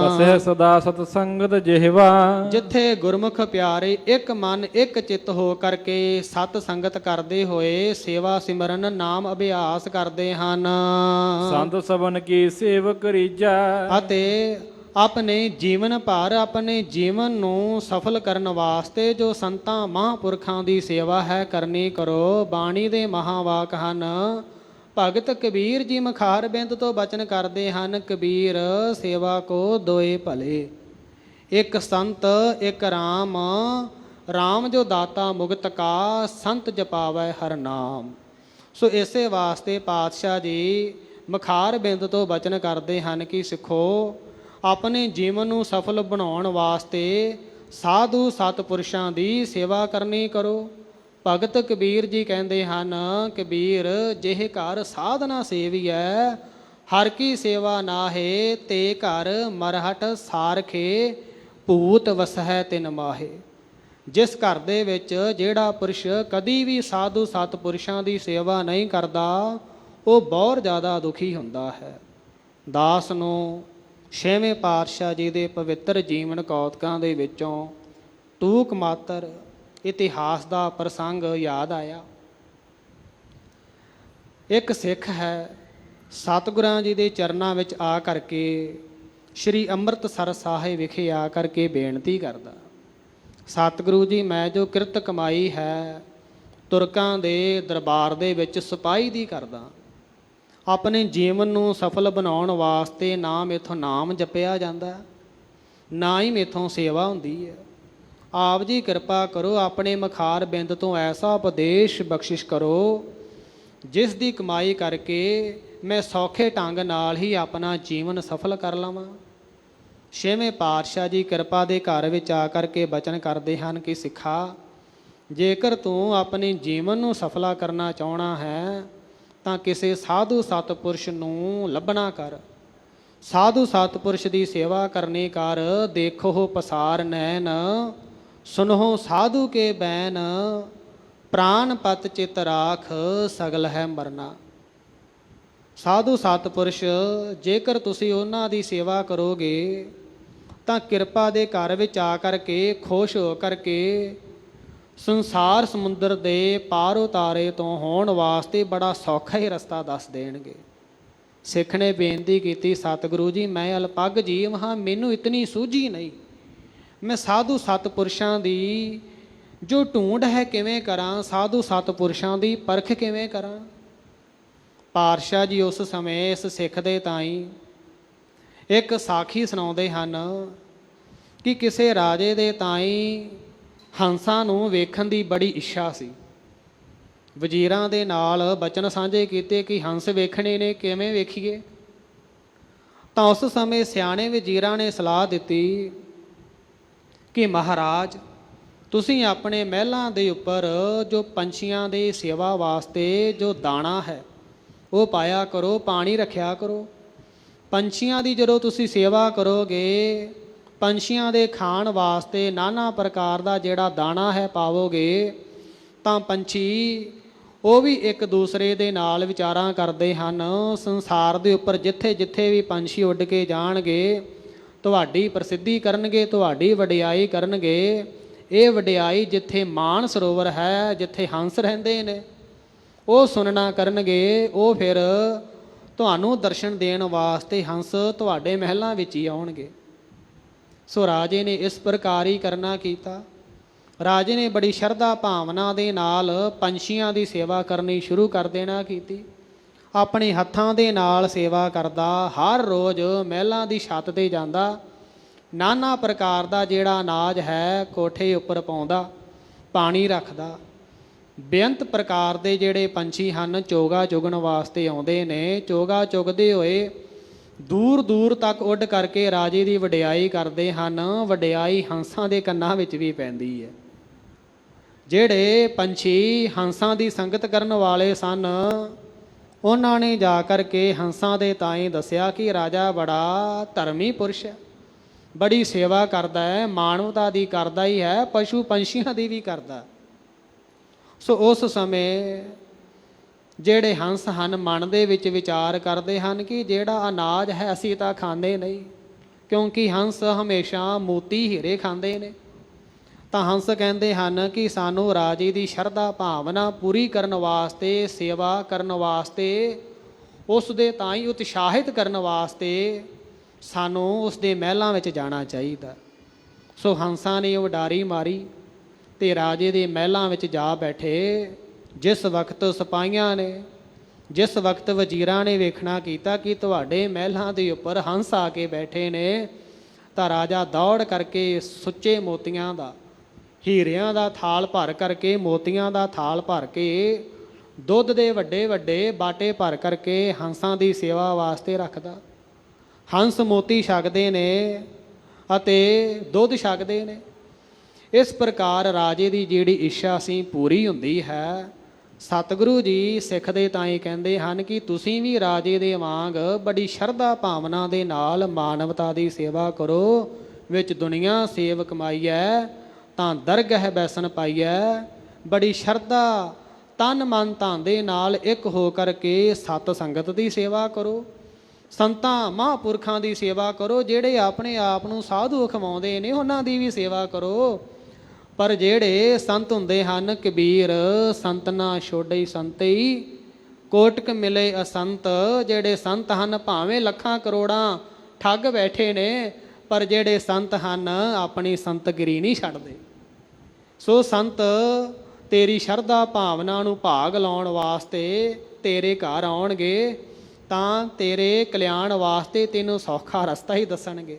ਬਸੈ ਸਦਾ ਸਤ ਸੰਗਤ ਜਿਹਵਾ। ਜਿੱਥੇ ਗੁਰਮੁਖ ਪਿਆਰੇ ਇੱਕ ਮਨ ਇੱਕ ਚਿੱਤ ਹੋ ਕਰਕੇ ਸਤ ਸੰਗਤ ਕਰਦੇ ਹੋਏ ਸੇਵਾ ਸਿਮਰਨ ਨਾਮ ਅਭਿਆਸ ਕਰਦੇ ਹਨ। ਸੰਤ ਸਭਨ ਕੀ ਸੇਵ ਕਰੀਜਾ। ਅਤੇ ਆਪਣੇ ਜੀਵਨ ਭਰ ਆਪਣੇ ਜੀਵਨ ਨੂੰ ਸਫਲ ਕਰਨ ਵਾਸਤੇ ਜੋ ਸੰਤਾਂ ਮਹਾਂਪੁਰਖਾਂ ਦੀ ਸੇਵਾ ਹੈ ਕਰਨੀ ਕਰੋ। ਬਾਣੀ ਦੇ ਮਹਾਵਾਕ ਹਨ। ਭਗਤ ਕਬੀਰ ਜੀ ਮੁਖਾਰ ਬਿੰਦ ਤੋਂ ਬਚਨ ਕਰਦੇ ਹਨ, ਕਬੀਰ ਸੇਵਾ ਕੋ ਦੋਏ ਭਲੇ, ਇੱਕ ਸੰਤ ਇੱਕ ਰਾਮ, ਰਾਮ ਜੋ ਦਾਤਾ ਮੁਕਤ ਕਾ, ਸੰਤ ਜਪਾਵੈ ਹਰ ਨਾਮ। ਸੋ ਇਸੇ ਵਾਸਤੇ ਪਾਤਸ਼ਾਹ ਜੀ ਮੁਖਾਰ ਬਿੰਦ ਤੋਂ ਬਚਨ ਕਰਦੇ ਹਨ ਕਿ ਸਿੱਖੋ, ਆਪਣੇ ਜੀਵਨ ਨੂੰ ਸਫਲ ਬਣਾਉਣ ਵਾਸਤੇ ਸਾਧੂ ਸਤਿਪੁਰਸ਼ਾਂ ਦੀ ਸੇਵਾ ਕਰਨੀ ਕਰੋ। ਭਗਤ ਕਬੀਰ ਜੀ ਕਹਿੰਦੇ ਹਨ, ਕਬੀਰ ਜਿਹ ਘਰ ਸਾਧਨਾ ਸੇਵੀਐ, ਹਰ ਕੀ ਸੇਵਾ ਨਾਹੇ, ਤੇ ਘਰ ਮਰਹਟ ਸਾਰਖੇ, ਭੂਤ ਵਸਹਿ ਤਿਨ ਮਾਹੇ। ਜਿਸ ਘਰ ਦੇ ਵਿੱਚ ਜਿਹੜਾ ਪੁਰਸ਼ ਕਦੀ ਵੀ ਸਾਧੂ ਸਤਿਪੁਰਸ਼ਾਂ ਦੀ ਸੇਵਾ ਨਹੀਂ ਕਰਦਾ ਉਹ ਬਹੁਤ ਜ਼ਿਆਦਾ ਦੁਖੀ ਹੁੰਦਾ ਹੈ। ਦਾਸ ਨੂੰ ਛੇਵੇਂ ਪਾਤਸ਼ਾਹ ਜੀ ਦੇ ਪਵਿੱਤਰ ਜੀਵਨ ਕੌਤਕਾਂ ਦੇ ਵਿੱਚੋਂ ਟੂਕ ਮਾਤਰ ਇਤਿਹਾਸ ਦਾ ਪ੍ਰਸੰਗ ਯਾਦ ਆਇਆ। ਇੱਕ ਸਿੱਖ ਹੈ, ਸਤਿਗੁਰਾਂ ਜੀ ਦੇ ਚਰਨਾਂ ਵਿੱਚ ਆ ਕਰਕੇ ਸ਼੍ਰੀ ਅੰਮ੍ਰਿਤਸਰ ਸਾਹਿਬ ਵਿਖੇ ਆ ਕਰਕੇ ਬੇਨਤੀ ਕਰਦਾ, ਸਤਿਗੁਰੂ ਜੀ, ਮੈਂ ਜੋ ਕਿਰਤ ਕਮਾਈ ਹੈ ਤੁਰਕਾਂ ਦੇ ਦਰਬਾਰ ਦੇ ਵਿੱਚ ਸਿਪਾਹੀ ਦੀ ਕਰਦਾ। ਆਪਣੇ ਜੀਵਨ ਨੂੰ ਸਫਲ ਬਣਾਉਣ ਵਾਸਤੇ ਨਾ ਮੇਥੋਂ ਨਾਮ ਜਪਿਆ ਜਾਂਦਾ, ਨਾ ਹੀ ਮੇਥੋਂ ਸੇਵਾ ਹੁੰਦੀ ਹੈ। ਆਪ ਜੀ ਕਿਰਪਾ ਕਰੋ, ਆਪਣੇ ਮੁਖਾਰ ਬਿੰਦ ਤੋਂ ਐਸਾ ਉਪਦੇਸ਼ ਬਖਸ਼ਿਸ਼ ਕਰੋ ਜਿਸ ਦੀ ਕਮਾਈ ਕਰਕੇ ਮੈਂ ਸੌਖੇ ਢੰਗ ਨਾਲ ਹੀ ਆਪਣਾ ਜੀਵਨ ਸਫਲ ਕਰ ਲਵਾਂ। ਛੇਵੇਂ ਪਾਤਸ਼ਾਹ ਜੀ ਕਿਰਪਾ ਦੇ ਘਰ ਵਿੱਚ ਆ ਕਰਕੇ ਬਚਨ ਕਰਦੇ ਹਨ ਕਿ ਸਿੱਖਾ, ਜੇਕਰ ਤੂੰ ਆਪਣੇ ਜੀਵਨ ਨੂੰ ਸਫਲਾ ਕਰਨਾ ਚਾਹੁੰਦਾ ਹੈ ਤਾਂ ਕਿਸੇ ਸਾਧੂ ਸਤਪੁਰਸ਼ ਨੂੰ ਲੱਭਣਾ ਕਰ। ਸਾਧੂ ਸਤਪੁਰਸ਼ ਦੀ ਸੇਵਾ ਕਰਨੀ ਕਰ। ਦੇਖੋ ਪਸਾਰ ਨੈਣ, ਸੁਨੋ ਸਾਧੂ ਕੇ ਬੈਨ, ਪ੍ਰਾਨ ਪਤ ਚਿਤ ਰਾਖ, ਸਗਲ ਹੈ ਮਰਨਾ। ਸਾਧੂ ਸਤਪੁਰਸ਼ ਜੇਕਰ ਤੁਸੀਂ ਉਹਨਾਂ ਦੀ ਸੇਵਾ ਕਰੋਗੇ ਤਾਂ ਕਿਰਪਾ ਦੇ ਘਰ ਵਿੱਚ ਆ ਕਰਕੇ ਖੁਸ਼ ਹੋ ਕਰਕੇ ਸੰਸਾਰ ਸਮੁੰਦਰ ਦੇ ਪਾਰ ਉਤਾਰੇ ਤੋਂ ਹੋਣ ਵਾਸਤੇ ਬੜਾ ਸੌਖਾ ਹੀ ਰਸਤਾ ਦੱਸ ਦੇਣਗੇ। ਸਿੱਖ ਨੇ ਬੇਨਤੀ ਕੀਤੀ, ਸਤਿਗੁਰੂ ਜੀ ਮੈਂ ਅਲਪੱਗ ਜੀਵ ਹਾਂ, ਮੈਨੂੰ ਇਤਨੀ ਸੂਝੀ ਨਹੀਂ, ਮੈਂ ਸਾਧੂ ਸਤਪੁਰਸ਼ਾਂ ਦੀ ਜੋ ਢੂੰਡ ਹੈ ਕਿਵੇਂ ਕਰਾਂ, ਸਾਧੂ ਸਤਪੁਰਸ਼ਾਂ ਦੀ ਪਰਖ ਕਿਵੇਂ ਕਰਾਂ। ਪਾਤਸ਼ਾਹ ਜੀ ਉਸ ਸਮੇਂ ਇਸ ਸਿੱਖ ਦੇ ਤਾਈਂ ਇੱਕ ਸਾਖੀ ਸੁਣਾਉਂਦੇ ਹਨ ਕਿ ਕਿਸੇ ਰਾਜੇ ਦੇ ਤਾਈਂ ਹੰਸਾਂ ਨੂੰ ਵੇਖਣ ਦੀ ਬੜੀ ਇੱਛਾ ਸੀ। ਵਜ਼ੀਰਾਂ ਦੇ ਨਾਲ ਬਚਨ ਸਾਂਝੇ ਕੀਤੇ ਕਿ ਹੰਸ ਵੇਖਣੇ ਨੇ, ਕਿਵੇਂ ਵੇਖੀਏ। ਤਾਂ ਉਸ ਸਮੇਂ ਸਿਆਣੇ ਵਜ਼ੀਰਾਂ ਨੇ ਸਲਾਹ ਦਿੱਤੀ ਕਿ ਮਹਾਰਾਜ ਤੁਸੀਂ ਆਪਣੇ ਮਹਿਲਾਂ ਦੇ ਉੱਪਰ ਜੋ ਪੰਛੀਆਂ ਦੇ ਸੇਵਾ ਵਾਸਤੇ ਜੋ ਦਾਣਾ ਹੈ ਉਹ ਪਾਇਆ ਕਰੋ, ਪਾਣੀ ਰੱਖਿਆ ਕਰੋ। ਪੰਛੀਆਂ ਦੀ ਜਦੋਂ ਤੁਸੀਂ ਸੇਵਾ ਕਰੋਗੇ, ਪੰਛੀਆਂ ਦੇ ਖਾਣ ਵਾਸਤੇ ਨਾਨਾ ਪ੍ਰਕਾਰ ਦਾ ਜਿਹੜਾ ਦਾਣਾ ਹੈ ਪਾਵੋਗੇ, ਤਾਂ ਪੰਛੀ ਉਹ ਵੀ ਇੱਕ ਦੂਸਰੇ ਦੇ ਨਾਲ ਵਿਚਾਰਾਂ ਕਰਦੇ ਹਨ। ਸੰਸਾਰ ਦੇ ਉੱਪਰ ਜਿੱਥੇ ਜਿੱਥੇ ਵੀ ਪੰਛੀ ਉੱਡ ਕੇ ਜਾਣਗੇ ਤੁਹਾਡੀ ਪ੍ਰਸਿੱਧੀ ਕਰਨਗੇ, ਤੁਹਾਡੀ ਵਡਿਆਈ ਕਰਨਗੇ। ਇਹ ਵਡਿਆਈ ਜਿੱਥੇ ਮਾਨ ਸਰੋਵਰ ਹੈ, ਜਿੱਥੇ ਹੰਸ ਰਹਿੰਦੇ ਨੇ, ਉਹ ਸੁਣਨਾ ਕਰਨਗੇ। ਉਹ ਫਿਰ ਤੁਹਾਨੂੰ ਦਰਸ਼ਨ ਦੇਣ ਵਾਸਤੇ ਹੰਸ ਤੁਹਾਡੇ ਮਹਿਲਾਂ ਵਿੱਚ ਹੀ ਆਉਣਗੇ। ਸੋ ਰਾਜੇ ਨੇ ਇਸ ਪ੍ਰਕਾਰ ਹੀ ਕਰਨਾ ਕੀਤਾ। ਰਾਜੇ ਨੇ ਬੜੀ ਸ਼ਰਧਾ ਭਾਵਨਾ ਦੇ ਨਾਲ ਪੰਛੀਆਂ ਦੀ ਸੇਵਾ ਕਰਨੀ ਸ਼ੁਰੂ ਕਰ ਦੇਣਾ ਕੀਤੀ। ਆਪਣੇ ਹੱਥਾਂ ਦੇ ਨਾਲ ਸੇਵਾ ਕਰਦਾ, ਹਰ ਰੋਜ਼ ਮਹਿਲਾਂ ਦੀ ਛੱਤ 'ਤੇ ਜਾਂਦਾ, ਨਾਨਾ ਪ੍ਰਕਾਰ ਦਾ ਜਿਹੜਾ ਅਨਾਜ ਹੈ ਕੋਠੇ ਉੱਪਰ ਪਾਉਂਦਾ, ਪਾਣੀ ਰੱਖਦਾ। ਬੇਅੰਤ ਪ੍ਰਕਾਰ ਦੇ ਜਿਹੜੇ ਪੰਛੀ ਹਨ ਚੋਗਾ ਚੁਗਣ ਵਾਸਤੇ ਆਉਂਦੇ ਨੇ। ਚੋਗਾ ਚੁਗਦੇ ਹੋਏ ਦੂਰ ਦੂਰ ਤੱਕ ਉੱਡ ਕਰਕੇ ਰਾਜੇ ਦੀ ਵਡਿਆਈ ਕਰਦੇ ਹਨ। ਵਡਿਆਈ ਹੰਸਾਂ ਦੇ ਕੰਨਾਂ ਵਿੱਚ ਵੀ ਪੈਂਦੀ ਹੈ। ਜਿਹੜੇ ਪੰਛੀ ਹੰਸਾਂ ਦੀ ਸੰਗਤ ਕਰਨ ਵਾਲੇ ਸਨ, ਉਹਨਾਂ ਨੇ ਜਾ ਕਰਕੇ ਹੰਸਾਂ ਦੇ ਤਾਈਂ ਦੱਸਿਆ ਕਿ ਰਾਜਾ ਬੜਾ ਧਰਮੀ ਪੁਰਸ਼ ਹੈ, ਬੜੀ ਸੇਵਾ ਕਰਦਾ ਹੈ, ਮਾਨਵਤਾ ਦੀ ਕਰਦਾ ਹੀ ਹੈ, ਪਸ਼ੂ ਪੰਛੀਆਂ ਦੀ ਵੀ ਕਰਦਾ। ਸੋ ਉਸ ਸਮੇਂ ਜਿਹੜੇ ਹੰਸ ਹਨ ਮਨ ਦੇ ਵਿੱਚ ਵਿਚਾਰ ਕਰਦੇ ਹਨ ਕਿ ਜਿਹੜਾ ਅਨਾਜ ਹੈ ਅਸੀਂ ਤਾਂ ਖਾਂਦੇ ਨਹੀਂ, ਕਿਉਂਕਿ ਹੰਸ ਹਮੇਸ਼ਾ ਮੋਤੀ ਹੀਰੇ ਖਾਂਦੇ ਨੇ। ਤਾਂ ਹੰਸ ਕਹਿੰਦੇ ਹਨ ਕਿ ਸਾਨੂੰ ਰਾਜੇ ਦੀ ਸ਼ਰਧਾ ਭਾਵਨਾ ਪੂਰੀ ਕਰਨ ਵਾਸਤੇ, ਸੇਵਾ ਕਰਨ ਵਾਸਤੇ, ਉਸ ਦੇ ਤਾਂ ਹੀ ਉਤਸ਼ਾਹਿਤ ਕਰਨ ਵਾਸਤੇ ਸਾਨੂੰ ਉਸ ਦੇ ਮਹਿਲਾਂ ਵਿੱਚ ਜਾਣਾ ਚਾਹੀਦਾ। ਸੋ ਹੰਸਾਂ ਨੇ ਉਡਾਰੀ ਮਾਰੀ ਅਤੇ ਰਾਜੇ ਦੇ ਮਹਿਲਾਂ ਵਿੱਚ ਜਾ ਬੈਠੇ। ਜਿਸ ਵਕਤ ਸਿਪਾਹੀਆਂ ਨੇ, ਜਿਸ ਵਕਤ ਵਜ਼ੀਰਾਂ ਨੇ ਵੇਖਣਾ ਕੀਤਾ ਕਿ ਤੁਹਾਡੇ ਮਹਿਲਾਂ ਦੇ ਉੱਪਰ ਹੰਸ ਆ ਕੇ ਬੈਠੇ ਨੇ, ਤਾਂ ਰਾਜਾ ਦੌੜ ਕਰਕੇ ਸੁੱਚੇ ਮੋਤੀਆਂ ਦਾ, ਹੀਰਿਆਂ ਦਾ ਥਾਲ ਭਰ ਕਰਕੇ, ਮੋਤੀਆਂ ਦਾ ਥਾਲ ਭਰ ਕੇ, ਦੁੱਧ ਦੇ ਵੱਡੇ ਵੱਡੇ ਬਾਟੇ ਭਰ ਕਰਕੇ ਹੰਸਾਂ ਦੀ ਸੇਵਾ ਵਾਸਤੇ ਰੱਖਦਾ। ਹੰਸ ਮੋਤੀ ਛਕਦੇ ਨੇ ਅਤੇ ਦੁੱਧ ਛਕਦੇ ਨੇ। ਇਸ ਪ੍ਰਕਾਰ ਰਾਜੇ ਦੀ ਜਿਹੜੀ ਇੱਛਾ ਸੀ ਪੂਰੀ ਹੁੰਦੀ ਹੈ। ਸਤਿਗੁਰੂ ਜੀ ਸਿੱਖ ਦੇ ਤਾਈਂ ਕਹਿੰਦੇ ਹਨ ਕਿ ਤੁਸੀਂ ਵੀ ਰਾਜੇ ਦੇ ਵਾਂਗ ਬੜੀ ਸ਼ਰਧਾ ਭਾਵਨਾ ਦੇ ਨਾਲ ਮਾਨਵਤਾ ਦੀ ਸੇਵਾ ਕਰੋ। ਵਿੱਚ ਦੁਨੀਆ ਸੇਵ ਕਮਾਈਐ, ਤਾਂ ਦਰਗਹਿ ਬੈਸਨ ਪਾਈਐ। ਬੜੀ ਸ਼ਰਧਾ, ਤਨ ਮਨ ਧਨ ਦੇ ਨਾਲ ਇੱਕ ਹੋ ਕਰਕੇ ਸਤ ਸੰਗਤ ਦੀ ਸੇਵਾ ਕਰੋ, ਸੰਤਾਂ ਮਹਾਂਪੁਰਖਾਂ ਦੀ ਸੇਵਾ ਕਰੋ। ਜਿਹੜੇ ਆਪਣੇ ਆਪ ਨੂੰ ਸਾਧੂ ਖਵਾਉਂਦੇ ਨੇ ਉਹਨਾਂ ਦੀ ਵੀ ਸੇਵਾ ਕਰੋ। ਪਰ ਜਿਹੜੇ ਸੰਤ ਹੁੰਦੇ ਹਨ, ਕਬੀਰ ਸੰਤ ਨਾ ਛੋੜਈ ਸੰਤਈ, ਕੋਟਕ ਮਿਲੇ ਅਸੰਤ। ਜਿਹੜੇ ਸੰਤ ਹਨ ਭਾਵੇਂ ਲੱਖਾਂ ਕਰੋੜਾਂ ਠੱਗ ਬੈਠੇ ਨੇ, ਪਰ ਜਿਹੜੇ ਸੰਤ ਹਨ ਆਪਣੀ ਸੰਤਗਿਰੀ ਨਹੀਂ ਛੱਡਦੇ। ਸੋ ਸੰਤ ਤੇਰੀ ਸ਼ਰਧਾ ਭਾਵਨਾ ਨੂੰ ਭਾਗ ਲਾਉਣ ਵਾਸਤੇ ਤੇਰੇ ਘਰ ਆਉਣਗੇ, ਤਾਂ ਤੇਰੇ ਕਲਿਆਣ ਵਾਸਤੇ ਤੈਨੂੰ ਸੌਖਾ ਰਸਤਾ ਹੀ ਦੱਸਣਗੇ।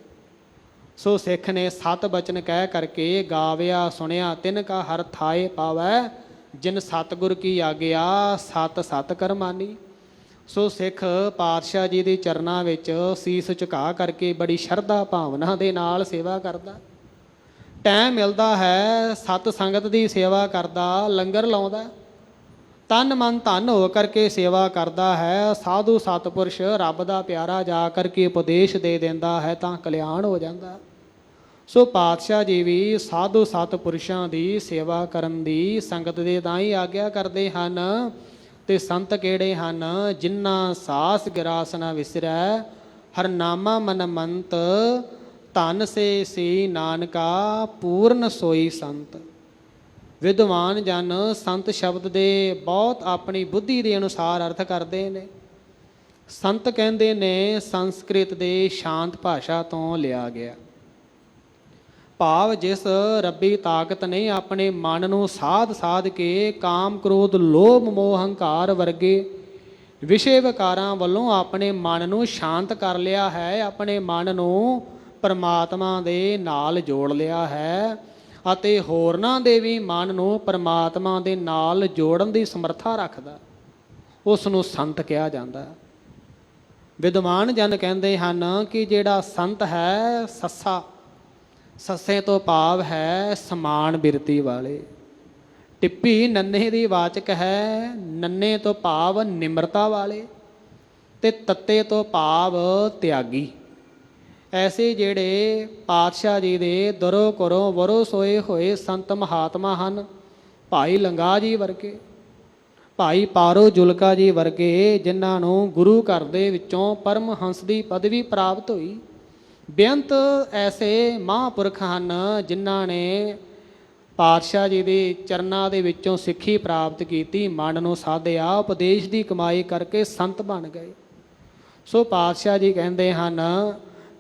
ਸੋ ਸਿੱਖ ਨੇ ਸਤ ਬਚਨ ਕਹਿ ਕਰਕੇ ਗਾਵਿਆ ਸੁਣਿਆ, ਤਿਨ ਕਾ ਹਰ ਥਾਏ ਪਾਵੈ, ਜਿਨ ਸਤਿਗੁਰ ਕੀ ਆਗਿਆ, ਸਤ ਸਤ ਕਰਮਾਨੀ। ਸੋ ਸਿੱਖ ਪਾਤਸ਼ਾਹ ਜੀ ਦੇ ਚਰਨਾਂ ਵਿੱਚ ਸੀਸ ਝੁਕਾ ਕਰਕੇ ਬੜੀ ਸ਼ਰਧਾ ਭਾਵਨਾ ਦੇ ਨਾਲ ਸੇਵਾ ਕਰਦਾ। ਟਾਈਮ ਮਿਲਦਾ ਹੈ ਸਤ ਸੰਗਤ ਦੀ ਸੇਵਾ ਕਰਦਾ, ਲੰਗਰ ਲਾਉਂਦਾ। ਤਨ ਮਨ ਧਨ ਹੋ ਕਰਕੇ ਸੇਵਾ ਕਰਦਾ ਹੈ, ਸਾਧੂ ਸਤਪੁਰਸ਼ ਰੱਬ ਦਾ ਪਿਆਰਾ ਜਾ ਕਰਕੇ ਉਪਦੇਸ਼ ਦੇ ਦਿੰਦਾ ਹੈ ਤਾਂ ਕਲਿਆਣ ਹੋ ਜਾਂਦਾ। ਸੋ ਪਾਤਸ਼ਾਹ ਜੀ ਵੀ ਸਾਧੂ ਸਤਪੁਰਸ਼ਾਂ ਦੀ ਸੇਵਾ ਕਰਨ ਦੀ ਸੰਗਤ ਦੇ ਤਾਂ ਹੀ ਆਗਿਆ ਕਰਦੇ ਹਨ। ਤੇ ਸੰਤ ਕਿਹੜੇ ਹਨ? ਜਿਨ੍ਹਾਂ ਸਾਸ ਗਿਰਾਸ ਨਾ ਵਿਸਰੈ, ਹਰਨਾਮਾ ਮਨ ਮੰਤ, ਧਨ ਸੇ ਸੀ ਨਾਨਕਾ, ਪੂਰਨ ਸੋਈ ਸੰਤ। ਵਿਦਵਾਨ ਜਨ ਸੰਤ ਸ਼ਬਦ ਦੇ ਬਹੁਤ ਆਪਣੀ ਬੁੱਧੀ ਦੇ ਅਨੁਸਾਰ ਅਰਥ ਕਰਦੇ ਨੇ। ਸੰਤ ਕਹਿੰਦੇ ਨੇ ਸੰਸਕ੍ਰਿਤ ਦੇ ਸ਼ਾਂਤ ਭਾਸ਼ਾ ਤੋਂ ਲਿਆ ਗਿਆ ਭਾਵ ਜਿਸ ਰੱਬੀ ਤਾਕਤ ਨੇ ਆਪਣੇ ਮਨ ਨੂੰ ਸਾਧ ਕੇ ਕਾਮ ਕ੍ਰੋਧ ਲੋਭ ਮੋਹ ਹੰਕਾਰ ਵਰਗੇ ਵਿਸ਼ੇ ਵਿਕਾਰਾਂ ਵੱਲੋਂ ਆਪਣੇ ਮਨ ਨੂੰ ਸ਼ਾਂਤ ਕਰ ਲਿਆ ਹੈ, ਆਪਣੇ ਮਨ ਨੂੰ ਪਰਮਾਤਮਾ ਦੇ ਨਾਲ ਜੋੜ ਲਿਆ ਹੈ ਅਤੇ ਹੋਰਨਾਂ ਦੇ ਵੀ ਮਨ ਨੂੰ ਪਰਮਾਤਮਾ ਦੇ ਨਾਲ ਜੋੜਨ ਦੀ ਸਮਰੱਥਾ ਰੱਖਦਾ, ਉਸ ਨੂੰ ਸੰਤ ਕਿਹਾ ਜਾਂਦਾ। ਵਿਦਵਾਨ ਜਨ ਕਹਿੰਦੇ ਹਨ ਕਿ ਜਿਹੜਾ ਸੰਤ ਹੈ, ਸੱਸੇ ਤੋਂ ਭਾਵ ਹੈ ਸਮਾਨ ਬਿਰਤੀ ਵਾਲੇ। ਟਿੱਪੀ ਨੰਨੇ ਦੀ ਵਾਚਕ ਹੈ, ਨੰਨੇ ਤੋਂ ਭਾਵ ਨਿਮਰਤਾ ਵਾਲੇ, ਤੇ ਤੱਤੇ ਤੋਂ ਭਾਵ ਤਿਆਗੀ। ਐਸੇ ਜਿਹੜੇ ਪਾਤਸ਼ਾਹ ਜੀ ਦੇ ਦਰੋਂ ਕਰੋਂ ਵਰੋ ਸੋਏ ਹੋਏ ਸੰਤ ਮਹਾਤਮਾ ਹਨ। ਭਾਈ ਲੰਗਾ ਜੀ ਵਰਗੇ, ਭਾਈ ਪਾਰੋ ਜੁਲਕਾ ਜੀ ਵਰਗੇ, ਜਿਨ੍ਹਾਂ ਨੂੰ ਗੁਰੂ ਘਰ ਦੇ ਵਿੱਚੋਂ ਪਰਮਹੰਸ ਦੀ ਪਦਵੀ ਪ੍ਰਾਪਤ ਹੋਈ। ਬੇਅੰਤ ਐਸੇ ਮਹਾਂਪੁਰਖ ਹਨ ਜਿਨ੍ਹਾਂ ਨੇ ਪਾਤਸ਼ਾਹ ਜੀ ਦੇ ਚਰਨਾਂ ਦੇ ਵਿੱਚੋਂ ਸਿੱਖੀ ਪ੍ਰਾਪਤ ਕੀਤੀ, ਮਨ ਨੂੰ ਸਾਧਿਆ, ਉਪਦੇਸ਼ ਦੀ ਕਮਾਈ ਕਰਕੇ ਸੰਤ ਬਣ ਗਏ। ਸੋ ਪਾਤਸ਼ਾਹ ਜੀ ਕਹਿੰਦੇ ਹਨ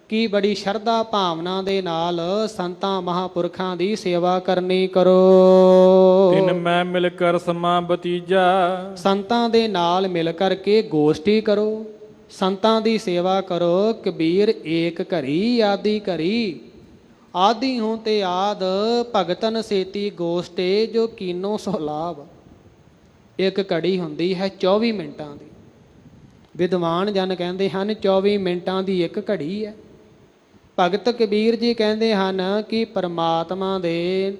ਕਿ ਬੜੀ ਸ਼ਰਧਾ ਭਾਵਨਾ ਦੇ ਨਾਲ ਸੰਤਾਂ ਮਹਾਂਪੁਰਖਾਂ ਦੀ ਸੇਵਾ ਕਰਨੀ ਕਰੋ। ਤਿਨ ਮੈਂ ਮਿਲ ਕਰ ਸਮਾ ਬਤੀਜਾ, ਸੰਤਾਂ ਦੇ ਨਾਲ ਮਿਲ ਕਰਕੇ ਗੋਸ਼ਟੀ ਕਰੋ, ਸੰਤਾਂ ਦੀ ਸੇਵਾ ਕਰੋ। ਕਬੀਰ ਏਕ ਘਰੀ ਆਦਿ ਘਰੀ, ਆਦਿ ਹੂੰ ਤੇ ਆਦ, ਭਗਤਨ ਸੇਤੀ ਗੋਸ਼ਟੇ ਜੋ ਕੀਨੋ ਸੋ ਲਾਭ। ਇੱਕ ਘੜੀ ਹੁੰਦੀ ਹੈ 24 ਮਿੰਟਾਂ ਦੀ। ਵਿਦਵਾਨ ਜਨ ਕਹਿੰਦੇ ਹਨ 24 ਮਿੰਟਾਂ ਦੀ ਇੱਕ ਘੜੀ ਹੈ। ਭਗਤ ਕਬੀਰ ਜੀ ਕਹਿੰਦੇ ਹਨ ਕਿ ਪਰਮਾਤਮਾ ਦੇ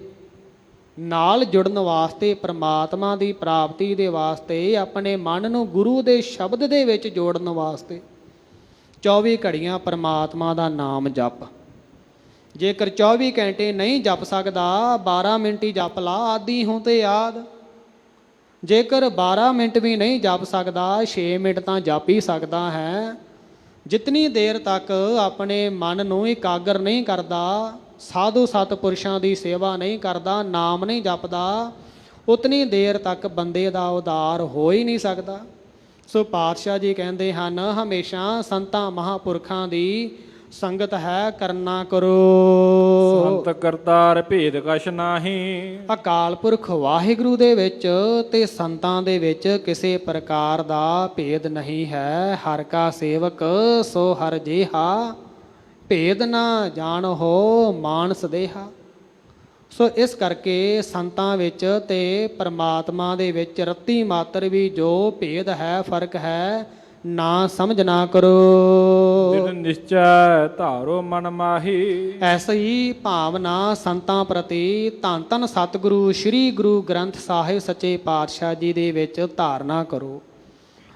ਨਾਲ ਜੁੜਨ ਵਾਸਤੇ, ਪਰਮਾਤਮਾ ਦੀ ਪ੍ਰਾਪਤੀ ਦੇ ਵਾਸਤੇ, ਆਪਣੇ ਮਨ ਨੂੰ ਗੁਰੂ ਦੇ ਸ਼ਬਦ ਦੇ ਵਿੱਚ ਜੋੜਨ ਵਾਸਤੇ 24 ਘੜੀਆਂ ਪਰਮਾਤਮਾ ਦਾ ਨਾਮ ਜਪ। ਜੇਕਰ 24 ਘੰਟੇ ਨਹੀਂ ਜਪ ਸਕਦਾ, 12 ਮਿੰਟ ਹੀ ਜਪ ਲਾ, ਆਦਿ ਹੂੰ ਤੇ ਆਦ। ਜੇਕਰ 12 ਮਿੰਟ ਵੀ ਨਹੀਂ ਜਪ ਸਕਦਾ, 6 ਮਿੰਟ ਤਾਂ ਜਪ ਹੀ ਸਕਦਾ ਹੈ। ਜਿਤਨੀ ਦੇਰ ਤੱਕ ਆਪਣੇ ਮਨ ਨੂੰ ਇਕਾਗਰ ਨਹੀਂ ਕਰਦਾ, ਸਾਧੂ ਸਤਪੁਰਸ਼ਾਂ ਦੀ ਸੇਵਾ ਨਹੀਂ ਕਰਦਾ, ਨਾਮ ਨਹੀਂ ਜਪਦਾ, ਉਤਨੀ ਦੇਰ ਤੱਕ ਬੰਦੇ ਦਾ ਉਧਾਰ ਹੋ ਹੀ ਨਹੀਂ ਸਕਦਾ। ਸੋ ਪਾਤਸ਼ਾਹ ਜੀ ਕਹਿੰਦੇ ਹਨ ਹਮੇਸ਼ਾ ਸੰਤਾਂ ਮਹਾਂਪੁਰਖਾਂ ਦੀ ਸੰਗਤ ਹੈ ਕਰਨਾ ਕਰੋ। ਸੰਤ ਕਰਤਾਰ ਭੇਦ ਕਛ ਨਾਹੀ, ਅਕਾਲ ਪੁਰਖ ਵਾਹਿਗੁਰੂ ਦੇ ਵਿੱਚ ਤੇ ਸੰਤਾਂ ਦੇ ਵਿੱਚ ਕਿਸੇ ਪ੍ਰਕਾਰ ਦਾ ਭੇਦ ਨਹੀਂ ਹੈ। ਹਰ ਕਾ ਸੇਵਕ ਸੋ ਹਰ ਜੇਹਾ, ਭੇਦ ਨਾ ਜਾਣੋ ਮਾਨਸ ਦੇਹਾ। ਸੋ ਇਸ ਕਰਕੇ ਸੰਤਾਂ ਵਿੱਚ ਤੇ ਪਰਮਾਤਮਾ ਦੇ ਵਿੱਚ ਰੱਤੀ ਮਾਤਰ ਵੀ ਜੋ ਭੇਦ ਹੈ, ਫਰਕ ਹੈ, ਨਾ ਸਮਝਣਾ ਕਰੋ। ਦਿਨ ਨਿਸ਼ਚੈ ਧਾਰੋ ਮਨ ਮਾਹੀ, ਐਸੀ ਹੀ ਭਾਵਨਾ ਸੰਤਾਂ ਪ੍ਰਤੀ ਧੰਨ ਧੰਨ ਸਤਿਗੁਰੂ ਸ੍ਰੀ ਗੁਰੂ ਗ੍ਰੰਥ ਸਾਹਿਬ ਸੱਚੇ ਪਾਤਸ਼ਾਹ ਜੀ ਦੇ ਵਿੱਚ ਧਾਰਨਾ ਕਰੋ।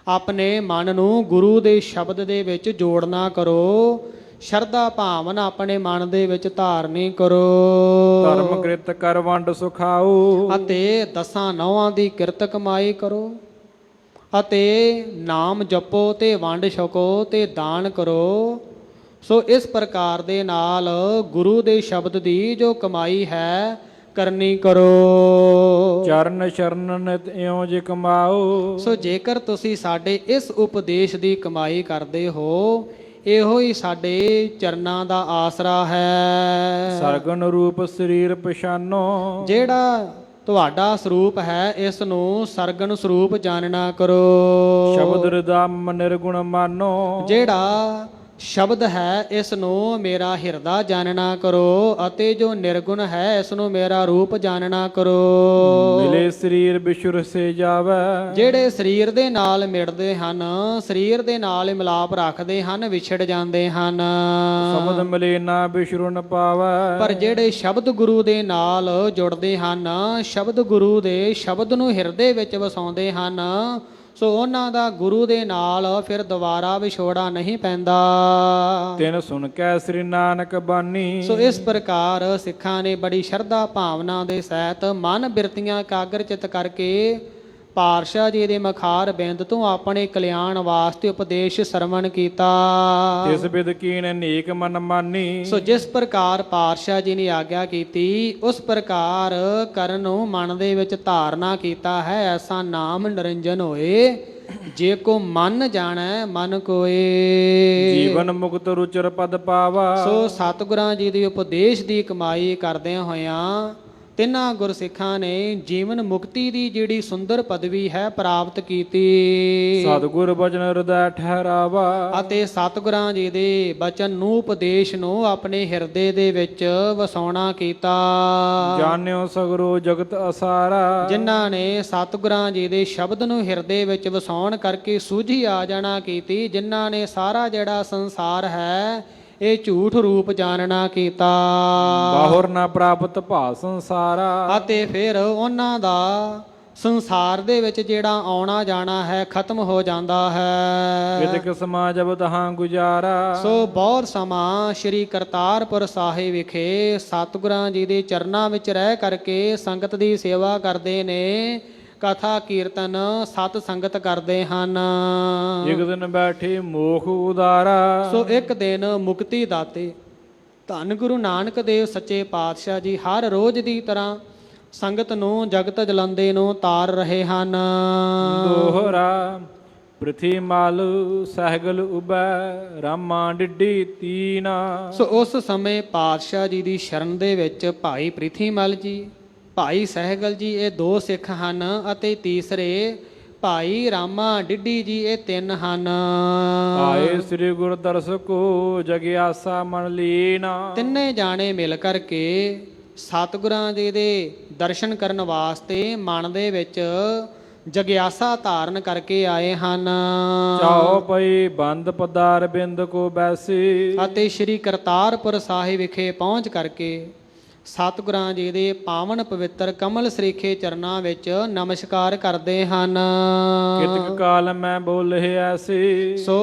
ਆਪਣੇ ਮਨ ਨੂੰ ਗੁਰੂ ਦੇ ਸ਼ਬਦ ਦੇ ਵਿੱਚ ਜੋੜਨਾ ਕਰੋ। ਸ਼ਰਧਾ ਭਾਵਨਾ ਆਪਣੇ ਮਨ ਦੇ ਵਿੱਚ ਧਾਰਨੀ ਕਰੋ। ਧਰਮ ਕ੍ਰਿਤ ਕਰ ਵੰਡ ਸੁਖਾਉ, ਅਤੇ ਦਸਾਂ ਨੌਆਂ ਦੀ ਕਿਰਤ ਕਮਾਈ ਕਰੋ, ਅਤੇ ਨਾਮ ਜਪੋ ਤੇ ਵੰਡ ਛਕੋ ਤੇ ਦਾਨ ਕਰੋ। ਸੋ ਇਸ ਪ੍ਰਕਾਰ ਦੇ ਨਾਲ ਗੁਰੂ ਦੇ ਸ਼ਬਦ ਦੀ ਜੋ ਕਮਾਈ ਹੈ ਕਰਨੀ ਕਰੋ। ਚਰਨ ਸ਼ਰਨ ਨਿਤ ਇਉਂ ਜੇ ਕਮਾਓ, ਸੋ ਜੇਕਰ ਤੁਸੀਂ ਸਾਡੇ ਇਸ ਉਪਦੇਸ਼ ਦੀ ਕਮਾਈ ਕਰਦੇ ਹੋ, ਇਹੋ ਹੀ ਸਾਡੇ ਚਰਨਾਂ ਦਾ ਆਸਰਾ ਹੈ। ਸਰਗਨ ਰੂਪ ਸਰੀਰ ਪਛਾਨੋ, ਜਿਹੜਾ ਤੁਹਾਡਾ ਸਰੂਪ ਹੈ ਇਸ ਨੂੰ ਸਰਗਨ ਸਰੂਪ ਜਾਣਨਾ ਕਰੋ। ਸ਼ਬਦ ਰਿਦਮ ਨਿਰਗੁਣ ਮਾਨੋ, ਜਿਹੜਾ ਸ਼ਬਦ ਹੈ ਇਸ ਨੂੰ ਮੇਰਾ ਹਿਰਦਾ ਜਾਣਨਾ ਕਰੋ, ਅਤੇ ਜੋ ਨਿਰਗੁਣ ਹੈ ਇਸ ਨੂੰ ਮੇਰਾ ਰੂਪ ਜਾਣਨਾ ਕਰੋ। ਮਿਲੇ ਸਰੀਰ ਬਿਸ਼ੁਰ ਸੇ ਜਾਵੇ, ਜਿਹੜੇ ਸਰੀਰ ਦੇ ਨਾਲ ਮਿਲਦੇ ਹਨ, ਸਰੀਰ ਦੇ ਨਾਲ ਮਿਲਾਪ ਰੱਖਦੇ ਹਨ, ਵਿਛੜ ਜਾਂਦੇ ਹਨ। ਸ਼ਬਦ ਮਿਲੇ ਨਾ ਬਿਸ਼ੁਰ ਨ ਪਾਵੇ, ਪਰ ਜਿਹੜੇ ਸ਼ਬਦ ਗੁਰੂ ਦੇ ਨਾਲ ਜੁੜਦੇ ਹਨ, ਸ਼ਬਦ ਗੁਰੂ ਦੇ ਸ਼ਬਦ ਨੂੰ ਹਿਰਦੇ ਵਿੱਚ ਵਸਾਉਂਦੇ ਹਨ, ਸੋ ਉਹਨਾਂ ਦਾ ਗੁਰੂ ਦੇ ਨਾਲ ਫਿਰ ਦੁਬਾਰਾ ਵਿਛੋੜਾ ਨਹੀਂ ਪੈਂਦਾ। ਤਿਨ ਸੁਣ ਕੇ ਸ੍ਰੀ ਨਾਨਕ ਬਾਣੀ। ਸੋ ਇਸ ਪ੍ਰਕਾਰ ਸਿੱਖਾਂ ਨੇ ਬੜੀ ਸ਼ਰਧਾ ਭਾਵਨਾ ਦੇ ਸਹਿਤ ਮਨ ਬਿਰਤੀਆਂ ਇਕਾਗਰਚਿਤ ਕਰਕੇ ਪਾਤਸ਼ਾਹ ਜੀ ਦੇ ਮਖਾਰ ਬਿੰਦ ਤੋਂ ਆਪਣੇ ਕਲਿਆਣ ਵਾਸਤੇ ਉਪਦੇਸ਼ ਸਰਵਣ ਕੀਤਾ। ਤਿਸ ਬਿਦ ਕੀਨ ਨੇਕ ਮਨ ਮਾਨੀ, ਸੋ ਜਿਸ ਪ੍ਰਕਾਰ ਪਾਤਸ਼ਾਹ ਜੀ ਨੇ ਆਗਿਆ ਕੀਤੀ ਉਸ ਪ੍ਰਕਾਰ ਕਰਨ ਨੂੰ ਮਨ ਦੇ ਵਿੱਚ ਧਾਰਨਾ ਕੀਤਾ ਹੈ। ਐਸਾ ਨਾਮ ਨਿਰੰਜਨ ਹੋਏ, ਜੇ ਕੋ ਮਨ ਜਾਣੈ ਮਨ ਕੋਏ। ਜੀਵਨ ਮੁਕਤ ਰੁਚਰ ਪਦ ਪਾਵਾ। ਸੋ ਸਤਿਗੁਰਾਂ ਜੀ ਦੀ ਉਪਦੇਸ਼ ਦੀ ਕਮਾਈ ਕਰਦਿਆਂ ਹੋਇਆਂ ਤਿੰਨਾਂ ਗੁਰਸਿੱਖਾਂ ਨੇ ਜੀਵਨ ਮੁਕਤੀ ਦੀ ਜਿਹੜੀ ਸੁੰਦਰ ਪਦਵੀ ਹੈ ਪ੍ਰਾਪਤ ਕੀਤੀ। ਸਤਿਗੁਰ ਬਚਨ ਹਿਰਦੈ ਠਹਿਰਾਵਾ, ਅਤੇ ਸਤਿਗੁਰਾਂ ਜੀ ਦੇ ਬਚਨ ਨੂੰ ਉਪਦੇਸ਼ ਨੂੰ ਆਪਣੇ ਹਿਰਦੇ ਦੇ ਵਿੱਚ ਵਸਾਉਣਾ ਕੀਤਾ। ਜਾਣਿਓ ਸਗਰੋ ਜਗਤ ਅਸਾਰਾ, ਜਿਨ੍ਹਾਂ ਨੇ ਸਤਿਗੁਰਾਂ ਜੀ ਦੇ ਸ਼ਬਦ ਨੂੰ ਹਿਰਦੇ ਵਿੱਚ ਵਸਾਉਣ ਕਰਕੇ ਸੂਝੀ ਆ ਜਾਣਾ ਕੀਤੀ, ਜਿਨ੍ਹਾਂ ਨੇ ਸਾਰਾ ਜਿਹੜਾ ਸੰਸਾਰ ਹੈ ਇਹ ਝੂਠ ਰੂਪ ਜਾਣਨਾ ਕੀਤਾ। ਬਾਹੁਰ ਨਾ ਪ੍ਰਾਪਤ ਭਾ ਸੰਸਾਰਾ, ਅਤੇ ਫਿਰ ਉਹਨਾਂ ਦਾ ਸੰਸਾਰ ਦੇ ਵਿੱਚ ਜਿਹੜਾ ਆਉਣਾ ਜਾਣਾ ਹੈ ਖਤਮ ਹੋ ਜਾਂਦਾ ਹੈ। ਕਿਤਕ ਸਮਾ ਜਬ ਤਹਾਂ ਗੁਜ਼ਾਰਾ। ਸੋ ਬਹੁਤ ਸਮਾਂ ਸ੍ਰੀ ਕਰਤਾਰਪੁਰ ਸਾਹਿਬ ਵਿਖੇ ਸਤਿਗੁਰਾਂ ਜੀ ਦੇ ਚਰਨਾਂ ਵਿੱਚ ਰਹਿ ਕਰਕੇ ਸੰਗਤ ਦੀ ਸੇਵਾ ਕਰਦੇ ਨੇ, ਕਥਾ ਕੀਰਤਨ ਸਤ ਸੰਗਤ ਕਰਦੇ ਹਨ। ਇੱਕ ਦਿਨ ਬੈਠੇ ਮੋਖ ਉਦਾਰਾ, ਸੋ ਇੱਕ ਦਿਨ ਮੁਕਤੀ ਦਾਤੇ ਧੰਨ ਗੁਰੂ ਨਾਨਕ ਦੇਵ ਸੱਚੇ ਪਾਤਸ਼ਾਹ ਜੀ ਹਰ ਰੋਜ਼ ਦੀ ਤਰ੍ਹਾਂ ਸੰਗਤ ਨੂੰ ਜਗਤ ਜਲੰਦੇ ਨੂੰ ਤਾਰ ਰਹੇ ਹਨ। ਦੋਹਰਾ ਪ੍ਰਿਥੀ ਮਲ ਸਹਿਗਲ ਉਬੈ, ਰਾਮਾ ਡਿੱਡੀ ਤੀਨਾ। ਸੋ ਉਸ ਸਮੇਂ ਪਾਤਸ਼ਾਹ ਜੀ ਦੀ ਸ਼ਰਨ ਦੇ ਵਿੱਚ ਭਾਈ ਪ੍ਰਿਥੀਮਲ ਜੀ, ਭਾਈ ਸਹਿਗਲ ਜੀ ਇਹ ਦੋ ਸਿੱਖ ਹਨ, ਅਤੇ ਤੀਸਰੇ ਭਾਈ ਰਾਮਾ ਡਿੱਡੀ ਜੀ ਇਹ ਤਿੰਨ ਹਨ। ਆਏ ਸ੍ਰੀ ਗੁਰ ਦਰਸਕੋ ਜਗਿਆਸਾ ਮਨ ਲੀਨਾ। ਤਿੰਨੇ ਜਾਣੇ ਮਿਲ ਕਰਕੇ ਸਤਿਗੁਰਾਂ ਜੀ ਦੇ ਦਰਸ਼ਨ ਕਰਨ ਵਾਸਤੇ ਮਨ ਦੇ ਵਿੱਚ ਜਗਿਆਸਾ ਧਾਰਨ ਕਰਕੇ ਆਏ ਹਨ। ਚਾਉ ਪਈ ਬੰਦ ਪਦਾਰ ਬਿੰਦ ਕੋ ਬੈਸੀ, ਅਤੇ ਸ੍ਰੀ ਕਰਤਾਰਪੁਰ ਸਾਹਿਬ ਵਿਖੇ ਪਹੁੰਚ ਕਰਕੇ ਸਤਿਗੁਰਾਂ ਜੀ ਦੇ ਪਾਵਨ ਪਵਿੱਤਰ ਕਮਲ ਸਰੀਖੇ ਚਰਨਾਂ ਵਿੱਚ ਨਮਸਕਾਰ ਕਰਦੇ ਹਨ। ਕਿਤਕ ਕਾਲ ਮੈਂ ਬੋਲੇ ਐਸੀ। ਸੋ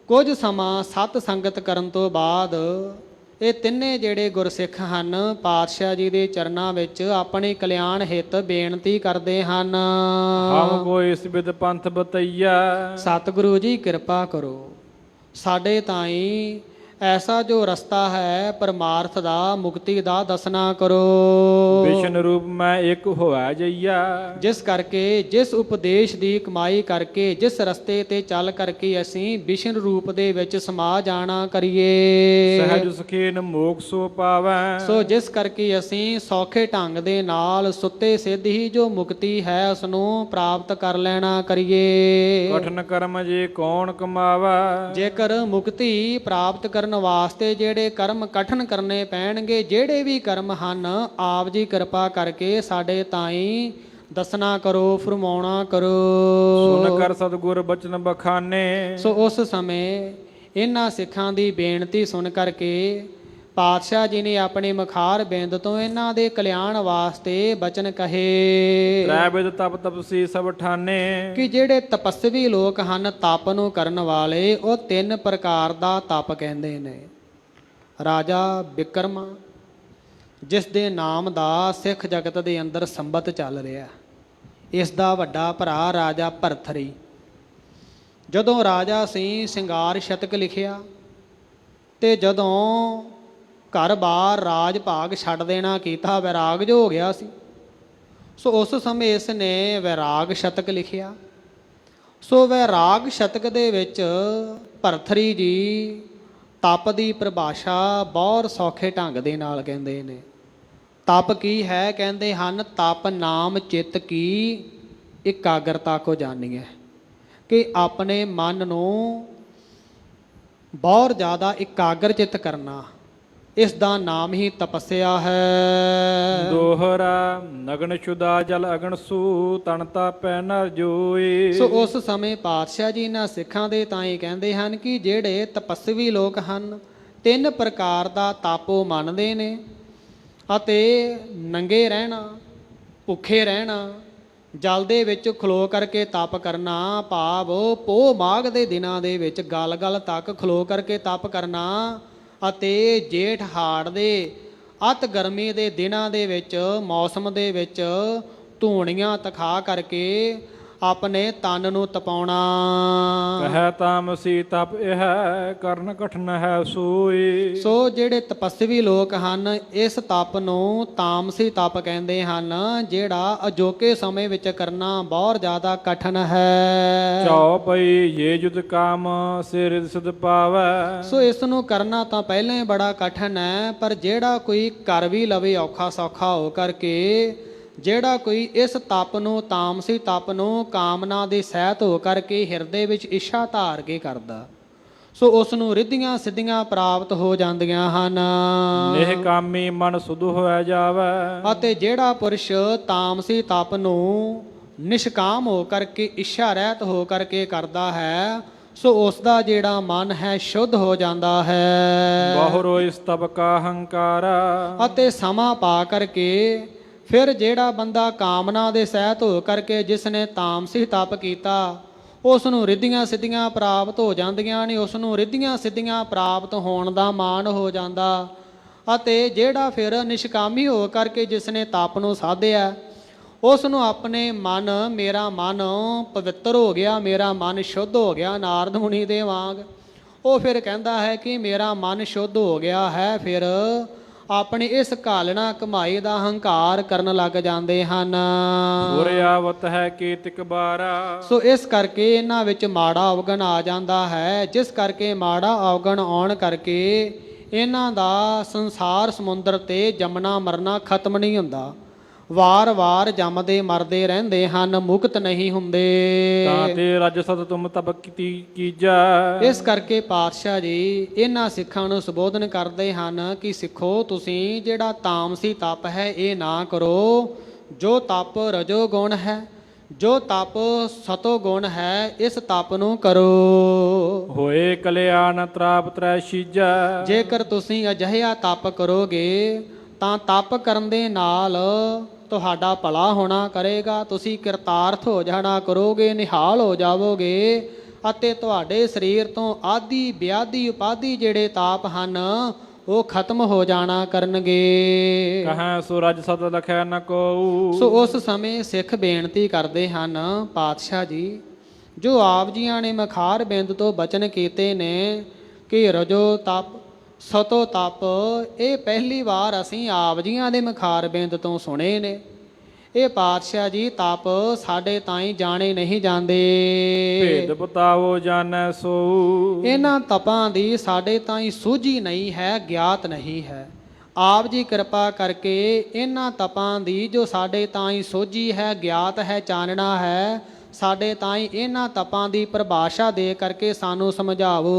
ਕੁਝ ਸਮਾਂ ਸਤ ਸੰਗਤ ਕਰਨ ਤੋਂ ਬਾਅਦ ਇਹ ਤਿੰਨੇ ਜਿਹੜੇ ਗੁਰਸਿੱਖ ਹਨ ਪਾਤਸ਼ਾਹ ਜੀ ਦੇ ਚਰਨਾਂ ਵਿੱਚ ਆਪਣੇ ਕਲਿਆਣ ਹਿੱਤ ਬੇਨਤੀ ਕਰਦੇ ਹਨ। ਹਮ ਕੋਈ ਇਸ ਬਿਦ ਪੰਥ ਬਤਈਆ, ਸਤਿਗੁਰੂ ਜੀ ਕਿਰਪਾ ਕਰੋ, ਸਾਡੇ ਤਾਈਂ ਐਸਾ ਜੋ ਰਸਤਾ ਹੈ ਪਰਮਾਰਥ ਦਾ, ਮੁਕਤੀ ਦਾ ਦੱਸਣਾ ਕਰੋ। ਵਿਸ਼ਨ ਰੂਪ ਮੈਂ ਇੱਕ ਹੋਇਆ ਜਈਆ, ਜਿਸ ਕਰਕੇ ਜਿਸ ਉਪਦੇਸ਼ ਦੀ ਕਮਾਈ ਕਰਕੇ ਜਿਸ ਰਸਤੇ ਤੇ ਚੱਲ ਕਰਕੇ ਅਸੀਂ ਵਿਸ਼ਨ ਰੂਪ ਦੇ ਵਿੱਚ ਸਮਾ ਜਾਣਾ ਕਰੀਏ। ਸਹਿਜ ਸੁਖੀਨ ਮੋਖ ਸੋ ਪਾਵੈ। ਸੋ ਜਿਸ ਕਰਕੇ ਅਸੀਂ ਸੌਖੇ ਢੰਗ ਦੇ ਨਾਲ ਸੁੱਤੇ ਸਿੱਧ ਹੀ ਜੋ ਮੁਕਤੀ ਹੈ ਉਸ ਨੂੰ ਪ੍ਰਾਪਤ ਕਰ ਲੈਣਾ ਕਰੀਏ। ਕਠਨ ਕਰਮ ਜੇ ਕੌਣ ਕਮਾਵੈ। ਜੇਕਰ ਮੁਕਤੀ ਪ੍ਰਾਪਤ ਕਰਨ ਵਾਸਤੇ ਜਿਹੜੇ ਕਰਮ ਕਠਨ ਕਰਨੇ ਪੈਣਗੇ, ਜਿਹੜੇ ਵੀ ਕਰਮ ਹਨ ਆਪ ਜੀ ਕਿਰਪਾ ਕਰਕੇ ਸਾਡੇ ਤਾਈਂ ਦੱਸਣਾ ਕਰੋ, ਫਰਮਾਉਣਾ ਕਰੋ। ਸੁਨ ਕਰ ਸਤਿਗੁਰ ਬਚਨ ਬਖਾਨੇ। ਸੋ ਉਸ ਸਮੇਂ ਇਹਨਾਂ ਸਿੱਖਾਂ ਦੀ ਬੇਨਤੀ ਸੁਣ ਕਰਕੇ ਪਾਤਸ਼ਾਹ ਜੀ ਨੇ ਆਪਣੇ ਮਖਾਰ ਬਿੰਦ ਤੋਂ ਇਹਨਾਂ ਦੇ ਕਲਿਆਣ ਵਾਸਤੇ ਬਚਨ ਕਹੇ। ਤ੍ਰੈ ਬਿਦ ਤਪ ਤਪਸੀ ਸਭ ਠਾਨੇ। ਕਿ ਜਿਹੜੇ ਤਪਸਵੀ ਲੋਕ ਹਨ, ਤਪ ਨੂੰ ਕਰਨ ਵਾਲੇ, ਉਹ ਤਿੰਨ ਪ੍ਰਕਾਰ ਦਾ ਤਪ ਕਹਿੰਦੇ ਨੇ। ਰਾਜਾ ਬਿਕਰਮਾ, ਜਿਸ ਦੇ ਨਾਮ ਦਾ ਸਿੱਖ ਜਗਤ ਦੇ ਅੰਦਰ ਸੰਬਤ ਚੱਲ ਰਿਹਾ, ਇਸ ਦਾ ਵੱਡਾ ਭਰਾ ਰਾਜਾ ਭਰਥਰੀ, ਜਦੋਂ ਰਾਜਾ ਸੀ ਸਿੰਗਾਰ ਸ਼ਤਕ ਲਿਖਿਆ ਤੇ ਜਦੋਂ ਘਰ-ਬਾਰ ਰਾਜ ਭਾਗ ਛੱਡ ਦੇਣਾ ਕੀਤਾ, ਵੈਰਾਗ ਜੋ ਹੋ ਗਿਆ ਸੀ, ਸੋ ਉਸ ਸਮੇਂ ਇਸ ਨੇ ਵੈਰਾਗ ਸ਼ਤਕ ਲਿਖਿਆ। ਸੋ ਵੈਰਾਗ ਸ਼ਤਕ ਦੇ ਵਿੱਚ ਭਰਥਰੀ ਜੀ ਤਪ ਦੀ ਪਰਿਭਾਸ਼ਾ ਬਹੁਤ ਸੌਖੇ ਢੰਗ ਦੇ ਨਾਲ ਕਹਿੰਦੇ ਨੇ। ਤਪ ਕੀ ਹੈ? ਕਹਿੰਦੇ ਹਨ ਤਪ ਨਾਮ ਚਿੱਤ ਕੀ ਇਕਾਗਰਤਾ ਕੋ ਜਾਣੀਏ, ਕਿ ਆਪਣੇ ਮਨ ਨੂੰ ਬਹੁਤ ਜ਼ਿਆਦਾ ਇਕਾਗਰ ਚਿੱਤ ਕਰਨਾ, ਇਸ ਦਾ ਨਾਮ ਹੀ ਤਪੱਸਿਆ ਹੈ। ਦੋਹਰਾ ਨਗਨ ਛੁਦਾ ਜਲ ਅਗਨ ਸੂ ਤਨ ਤਾਪੈ ਨਰ ਜੋਈ। ਸੋ ਉਸ ਸਮੇਂ ਪਾਤਸ਼ਾਹ ਜੀ ਇਹਨਾਂ ਸਿੱਖਾਂ ਦੇ ਤਾਂ ਹੀ ਕਹਿੰਦੇ ਹਨ ਕਿ ਜਿਹੜੇ ਤਪੱਸਵੀ ਲੋਕ ਹਨ, 3 ਪ੍ਰਕਾਰ ਦਾ ਤਾਪੋ ਮੰਨਦੇ ਨੇ, ਅਤੇ ਨੰਗੇ ਰਹਿਣਾ, ਭੁੱਖੇ ਰਹਿਣਾ, ਜਲ ਦੇ ਵਿੱਚ ਖਲੋ ਕਰਕੇ ਤਪ ਕਰਨਾ, ਭਾਵ ਪੋਹ ਮਾਘ ਦੇ ਦਿਨਾਂ ਦੇ ਵਿੱਚ ਗਲ ਗਲ ਤੱਕ ਖਲੋ ਕਰਕੇ ਤਪ ਕਰਨਾ, ਅਤੇ ਜੇਠ ਹਾੜ ਦੇ ਅਤ ਗਰਮੀ ਦੇ ਦਿਨਾਂ ਦੇ ਵਿੱਚ ਮੌਸਮ ਦੇ ਵਿੱਚ ਧੂਣੀਆਂ ਤਖਾ ਕਰਕੇ ਆਪਣੇ ਤਨ ਨੂੰ ਤਪਾਉਣਾ। ਕਹਿ ਤਾਮਸੀ ਤਪ ਇਹ ਕਰਨ ਕਠਨ ਹੈ ਸੋਈ। ਸੋ ਜਿਹੜੇ ਤਪੱਸਵੀ ਲੋਕ ਹਨ, ਇਸ ਤਪ ਨੂੰ ਤਾਮਸੀ ਤਪ ਕਹਿੰਦੇ ਹਨ, ਜਿਹੜਾ ਅਜੋਕੇ ਸਮੇਂ ਵਿੱਚ ਕਰਨਾ ਬਹੁਤ ਜ਼ਿਆਦਾ ਕਠਨ ਹੈ। ਚੌਪਈ ਇਹ ਜੁਦ ਕਾਮ ਸਿਰ ਸਿਧ ਪਾਵੈ। ਸੋ ਇਸ ਨੂੰ ਕਰਨਾ ਤਾਂ ਪਹਿਲਾਂ ਹੀ ਬੜਾ ਕਠਨ ਹੈ, ਪਰ ਜਿਹੜਾ ਕੋਈ ਕਰ ਵੀ ਲਵੇ ਔਖਾ ਸੌਖਾ ਹੋ ਕਰਕੇ, ਜਿਹੜਾ ਕੋਈ ਇਸ ਤਪ ਨੂੰ, ਤਾਮਸੀ ਤਪ ਨੂੰ ਕਾਮਨਾ ਦੇ ਸਹਿਤ ਹੋ ਕਰਕੇ ਹਿਰਦੇ ਵਿੱਚ ਇੱਛਾ ਧਾਰ ਕੇ ਕਰਦਾ, ਸੋ ਉਸ ਨੂੰ ਰਿੱਧੀਆਂ ਸਿੱਧੀਆਂ ਪ੍ਰਾਪਤ ਹੋ ਜਾਂਦੀਆਂ ਹਨ। ਨਿਹ ਕਾਮੀ ਮਨ ਸੁਧ ਹੋਇ ਜਾਵੈ। ਅਤੇ ਜਿਹੜਾ ਪੁਰਸ਼ ਤਾਮਸੀ ਤਪ ਨੂੰ ਨਿਸ਼ਕਾਮ ਹੋ ਕਰਕੇ, ਇੱਛਾ ਰਹਿਤ ਹੋ ਕਰਕੇ ਕਰਦਾ ਹੈ, ਸੋ ਉਸ ਦਾ ਜਿਹੜਾ ਮਨ ਹੈ ਸ਼ੁੱਧ ਹੋ ਜਾਂਦਾ ਹੈ। ਬਹੁਰੋ ਇਸ ਤਪ ਕਾ ਹੰਕਾਰਾ। ਅਤੇ ਸਮਾਂ ਪਾ ਕਰਕੇ ਫਿਰ ਜਿਹੜਾ ਬੰਦਾ ਕਾਮਨਾ ਦੇ ਸਹਿਤ ਹੋ ਕਰਕੇ ਜਿਸ ਨੇ ਤਾਮਸੀ ਤਪ ਕੀਤਾ, ਉਸ ਨੂੰ ਰਿੱਧੀਆਂ ਸਿੱਧੀਆਂ ਪ੍ਰਾਪਤ ਹੋ ਜਾਂਦੀਆਂ ਨੇ, ਉਸ ਨੂੰ ਰਿੱਧੀਆਂ ਸਿੱਧੀਆਂ ਪ੍ਰਾਪਤ ਹੋਣ ਦਾ ਮਾਣ ਹੋ ਜਾਂਦਾ। ਅਤੇ ਜਿਹੜਾ ਫਿਰ ਨਿਸ਼ਕਾਮੀ ਹੋ ਕਰਕੇ ਜਿਸ ਨੇ ਤਪ ਨੂੰ ਸਾਧਿਆ, ਉਸ ਨੂੰ ਆਪਣੇ ਮਨ, ਮੇਰਾ ਮਨ ਪਵਿੱਤਰ ਹੋ ਗਿਆ, ਮੇਰਾ ਮਨ ਸ਼ੁੱਧ ਹੋ ਗਿਆ, ਨਾਰਦ ਮੁਨੀ ਦੇ ਵਾਂਗ ਉਹ ਫਿਰ ਕਹਿੰਦਾ ਹੈ ਕਿ ਮੇਰਾ ਮਨ ਸ਼ੁੱਧ ਹੋ ਗਿਆ ਹੈ, ਫਿਰ ਆਪਣੀ ਇਸ ਘਾਲਣਾ ਕਮਾਈ ਦਾ ਹੰਕਾਰ ਕਰਨ ਲੱਗ ਜਾਂਦੇ ਹਨ। ਗੁਰ ਆਵਤ ਹੈ ਕੀਤਿਕ ਬਾਰਾ। ਸੋ ਇਸ ਕਰਕੇ ਇਹਨਾਂ ਵਿੱਚ ਮਾੜਾ ਅਵਗਣ ਆ ਜਾਂਦਾ ਹੈ, ਜਿਸ ਕਰਕੇ ਮਾੜਾ ਅਵਗਣ ਆਉਣ ਕਰਕੇ ਇਹਨਾਂ ਦਾ ਸੰਸਾਰ ਸਮੁੰਦਰ ਤੇ ਜੰਮਣਾ ਮਰਨਾ ਖਤਮ ਨਹੀਂ ਹੁੰਦਾ, ਵਾਰ-ਵਾਰ ਜੰਮਦੇ ਮਰਦੇ ਰਹਿੰਦੇ ਹਨ, ਮੁਕਤ ਨਹੀਂ ਹੁੰਦੇ। ਤਾਂ ਤੇ ਰਜ ਸਤ ਤੁਮ ਤਪ ਕੀਜਾ। ਇਸ ਕਰਕੇ ਪਾਤਸ਼ਾਹ ਜੀ ਇਹਨਾਂ ਸਿੱਖਾਂ ਨੂੰ ਸੰਬੋਧਨ ਕਰਦੇ ਹਨ ਕਿ ਸਿੱਖੋ, ਤੁਸੀਂ ਜਿਹੜਾ ਤਾਮਸੀ ਤਪ ਹੈ ਇਹ ਨਾ ਕਰੋ। ਜੋ ਤਪ ਰਜੋ ਗੁਣ ਹੈ, ਜੋ ਤਪ ਸਤੋ ਗੁਣ ਹੈ, ਇਸ ਤਪ ਨੂੰ ਕਰੋ। ਹੋਏ ਕਲਿਆਣ ਤ੍ਰਾਪ ਤ੍ਰੈ ਸੀਜਾ। ਜੇਕਰ ਤੁਸੀਂ ਅਜਿਹਾ ਤਪ ਕਰੋਗੇ ਤਾਂ ਤਪ ਕਰਨ ਦੇ ਨਾਲ ਤੁਹਾਡਾ ਭਲਾ ਹੋਣਾ ਕਰੇਗਾ, ਤੁਸੀਂ ਕਿਰਤਾਰਥ ਹੋ ਜਾਣਾ ਕਰੋਗੇ, ਨਿਹਾਲ ਹੋ ਜਾਵੋਗੇ, ਅਤੇ ਤੁਹਾਡੇ ਸਰੀਰ ਤੋਂ ਆਦਿ ਵਿਆਧੀ ਉਪਾਧੀ ਜਿਹੜੇ ਤਾਪ ਹਨ ਉਹ ਖਤਮ ਹੋ ਜਾਣਾ ਕਰਨਗੇ। ਕਹਾਂ ਸੂਰਜ ਸਤ ਲਖੈ ਨ ਕੋਊ। ਸੋ ਉਸ ਸਮੇਂ ਸਿੱਖ ਬੇਨਤੀ ਕਰਦੇ ਹਨ, ਪਾਤਸ਼ਾਹ ਜੀ ਜੋ ਆਪ ਜੀਆਂ ਨੇ ਮਖਾਰ ਬਿੰਦ ਤੋਂ ਬਚਨ ਕੀਤੇ ਨੇ ਕਿ ਰਜੋ ਤਪ ਸਤੋ ਤਪ, ਇਹ ਪਹਿਲੀ ਵਾਰ ਅਸੀਂ ਆਪ ਜੀਆਂ ਦੇ ਮਖਾਰ ਬਿੰਦ ਤੋਂ ਸੁਣੇ ਨੇ। ਇਹ ਪਾਤਸ਼ਾਹ ਜੀ ਤਪ ਸਾਡੇ ਤਾਈਂ ਜਾਣੇ ਨਹੀਂ ਜਾਂਦੇ। ਭੇਦ ਬਤਾਵੋ ਜਾਣੈ ਸੋ। ਇਹਨਾਂ ਤਪਾਂ ਦੀ ਸਾਡੇ ਤਾਈਂ ਸੂਝੀ ਨਹੀਂ ਹੈ, ਗਿਆਤ ਨਹੀਂ ਹੈ। ਆਪ ਜੀ ਕਿਰਪਾ ਕਰਕੇ ਇਹਨਾਂ ਤਪਾਂ ਦੀ ਜੋ ਸਾਡੇ ਤਾਈਂ ਸੋਝੀ ਹੈ, ਗਿਆਤ ਹੈ, ਚਾਨਣਾ ਹੈ, ਸਾਡੇ ਤਾਈਂ ਇਹਨਾਂ ਤਪਾਂ ਦੀ ਪਰਿਭਾਸ਼ਾ ਦੇ ਕਰਕੇ ਸਾਨੂੰ ਸਮਝਾਵੋ।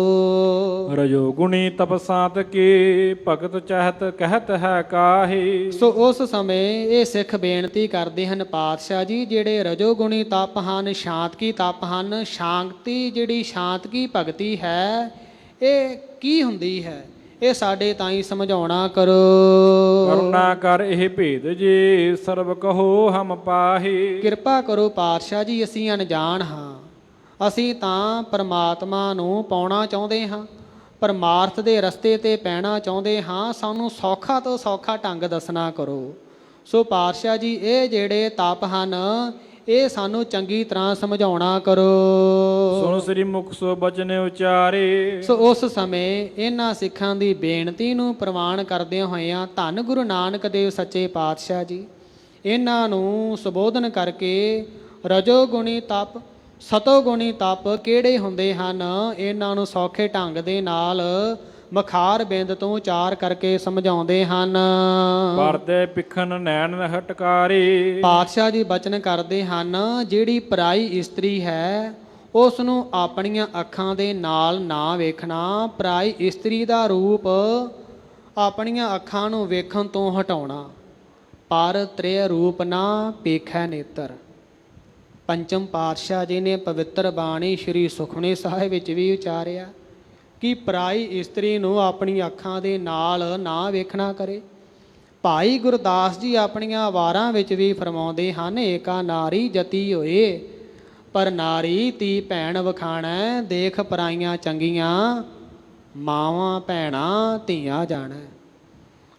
ਰਜੋ ਗੁਣੀ ਤਪਸਾਤ ਕੀ ਭਗਤ ਚਾਹਤ ਕਹਿਤ ਹੈ ਕਾਹੀ। ਸੋ ਉਸ ਸਮੇਂ ਇਹ ਸਿੱਖ ਬੇਨਤੀ ਕਰਦੇ ਹਨ, ਪਾਤਸ਼ਾਹ ਜੀ ਜਿਹੜੇ ਰਜੋ ਗੁਣੀ ਤਪ ਹਨ, ਸ਼ਾਂਤ ਕੀ ਤਪ ਹਨ, ਸ਼ਾਂਤੀ ਜਿਹੜੀ ਸ਼ਾਂਤ ਕੀ ਭਗਤੀ ਹੈ ਇਹ ਕੀ ਹੁੰਦੀ ਹੈ, ਇਹ ਸਾਡੇ ਤਾਈਂ ਸਮਝਾਉਣਾ ਕਰੋ। ਕਰੁਣਾ ਕਰ ਇਹ ਭੇਦ ਜੀ ਸਰਬ ਕਹੋ ਹਮ ਪਾਹੀ। ਕਿਰਪਾ ਕਰੋ ਪਾਤਸ਼ਾਹ ਜੀ, ਅਸੀਂ ਅਣਜਾਣ ਹਾਂ, ਅਸੀਂ ਤਾਂ ਪਰਮਾਤਮਾ ਨੂੰ ਪਾਉਣਾ ਚਾਹੁੰਦੇ ਹਾਂ, ਪਰਮਾਰਥ ਦੇ ਰਸਤੇ ਤੇ ਪੈਣਾ ਚਾਹੁੰਦੇ ਹਾਂ, ਸਾਨੂੰ ਸੌਖਾ ਤੋਂ ਸੌਖਾ ਢੰਗ ਦੱਸਣਾ ਕਰੋ। ਸੋ ਪਾਤਸ਼ਾਹ ਜੀ ਇਹ ਜਿਹੜੇ ਤਪ ਹਨ ਇਹ ਸਾਨੂੰ ਚੰਗੀ ਤਰ੍ਹਾਂ ਸਮਝਾਉਣਾ ਕਰੋ। ਸੁਣ ਸ੍ਰੀ ਮੁਖ ਸੋ ਬਚਨ ਉਚਾਰੇ। ਸੋ ਉਸ ਸਮੇਂ ਇਹਨਾਂ ਸਿੱਖਾਂ ਦੀ ਬੇਨਤੀ ਨੂੰ ਪ੍ਰਵਾਨ ਕਰਦਿਆਂ ਹੋਇਆਂ ਧੰਨ ਗੁਰੂ ਨਾਨਕ ਦੇਵ ਸੱਚੇ ਪਾਤਸ਼ਾਹ ਜੀ ਇਹਨਾਂ ਨੂੰ ਸੰਬੋਧਨ ਕਰਕੇ ਰਜੋ ਗੁਣੀ ਤਪ, ਸਤੋ ਗੁਣੀ ਤਪ ਕਿਹੜੇ ਹੁੰਦੇ ਹਨ ਇਹਨਾਂ ਨੂੰ ਸੌਖੇ ਢੰਗ ਦੇ ਨਾਲ ਮਖਾਰ ਬਿੰਦ ਤੋਂ ਉਚਾਰ ਕਰਕੇ ਸਮਝਾਉਂਦੇ ਹਨ। ਪਰਦੇ ਪਿਖਨ ਨੈਣ ਹਟਕਾਰੀ। ਪਾਤਸ਼ਾਹ ਜੀ ਬਚਨ ਕਰਦੇ ਹਨ, ਜਿਹੜੀ ਪਰਾਈ ਇਸਤਰੀ ਹੈ ਉਸ ਨੂੰ ਆਪਣੀਆਂ ਅੱਖਾਂ ਦੇ ਨਾਲ ਨਾ ਵੇਖਣਾ। ਪਰਾਈ ਇਸਤਰੀ ਦਾ ਰੂਪ ਆਪਣੀਆਂ ਅੱਖਾਂ ਨੂੰ ਵੇਖਣ ਤੋਂ ਹਟਾਉਣਾ। ਪਰ ਤ੍ਰਿਆ ਰੂਪ ਨਾ ਪੇਖੈ ਨੇਤਰ। ਪੰਚਮ ਪਾਤਸ਼ਾਹ ਜੀ ਨੇ ਪਵਿੱਤਰ ਬਾਣੀ ਸ਼੍ਰੀ ਸੁਖਮਨੀ ਸਾਹਿਬ ਵਿੱਚ ਵੀ ਉਚਾਰਿਆ ਕਿ ਪਰਾਈ ਇਸਤਰੀ ਨੂੰ ਆਪਣੀ ਅੱਖਾਂ ਦੇ ਨਾਲ ਨਾ ਵੇਖਣਾ ਕਰੇ। ਭਾਈ ਗੁਰਦਾਸ ਜੀ ਆਪਣੀਆਂ ਵਾਰਾਂ ਵਿੱਚ ਵੀ ਫਰਮਾਉਂਦੇ ਹਨ, ਏਕਾ ਨਾਰੀ ਜਤੀ ਹੋਏ ਪਰ ਨਾਰੀ ਤੀ ਭੈਣ ਵਖਾਣੈ। ਦੇਖ ਪਰਾਈਆਂ ਚੰਗੀਆਂ ਮਾਵਾਂ ਭੈਣਾਂ ਧੀਆਂ ਜਾਣੈ।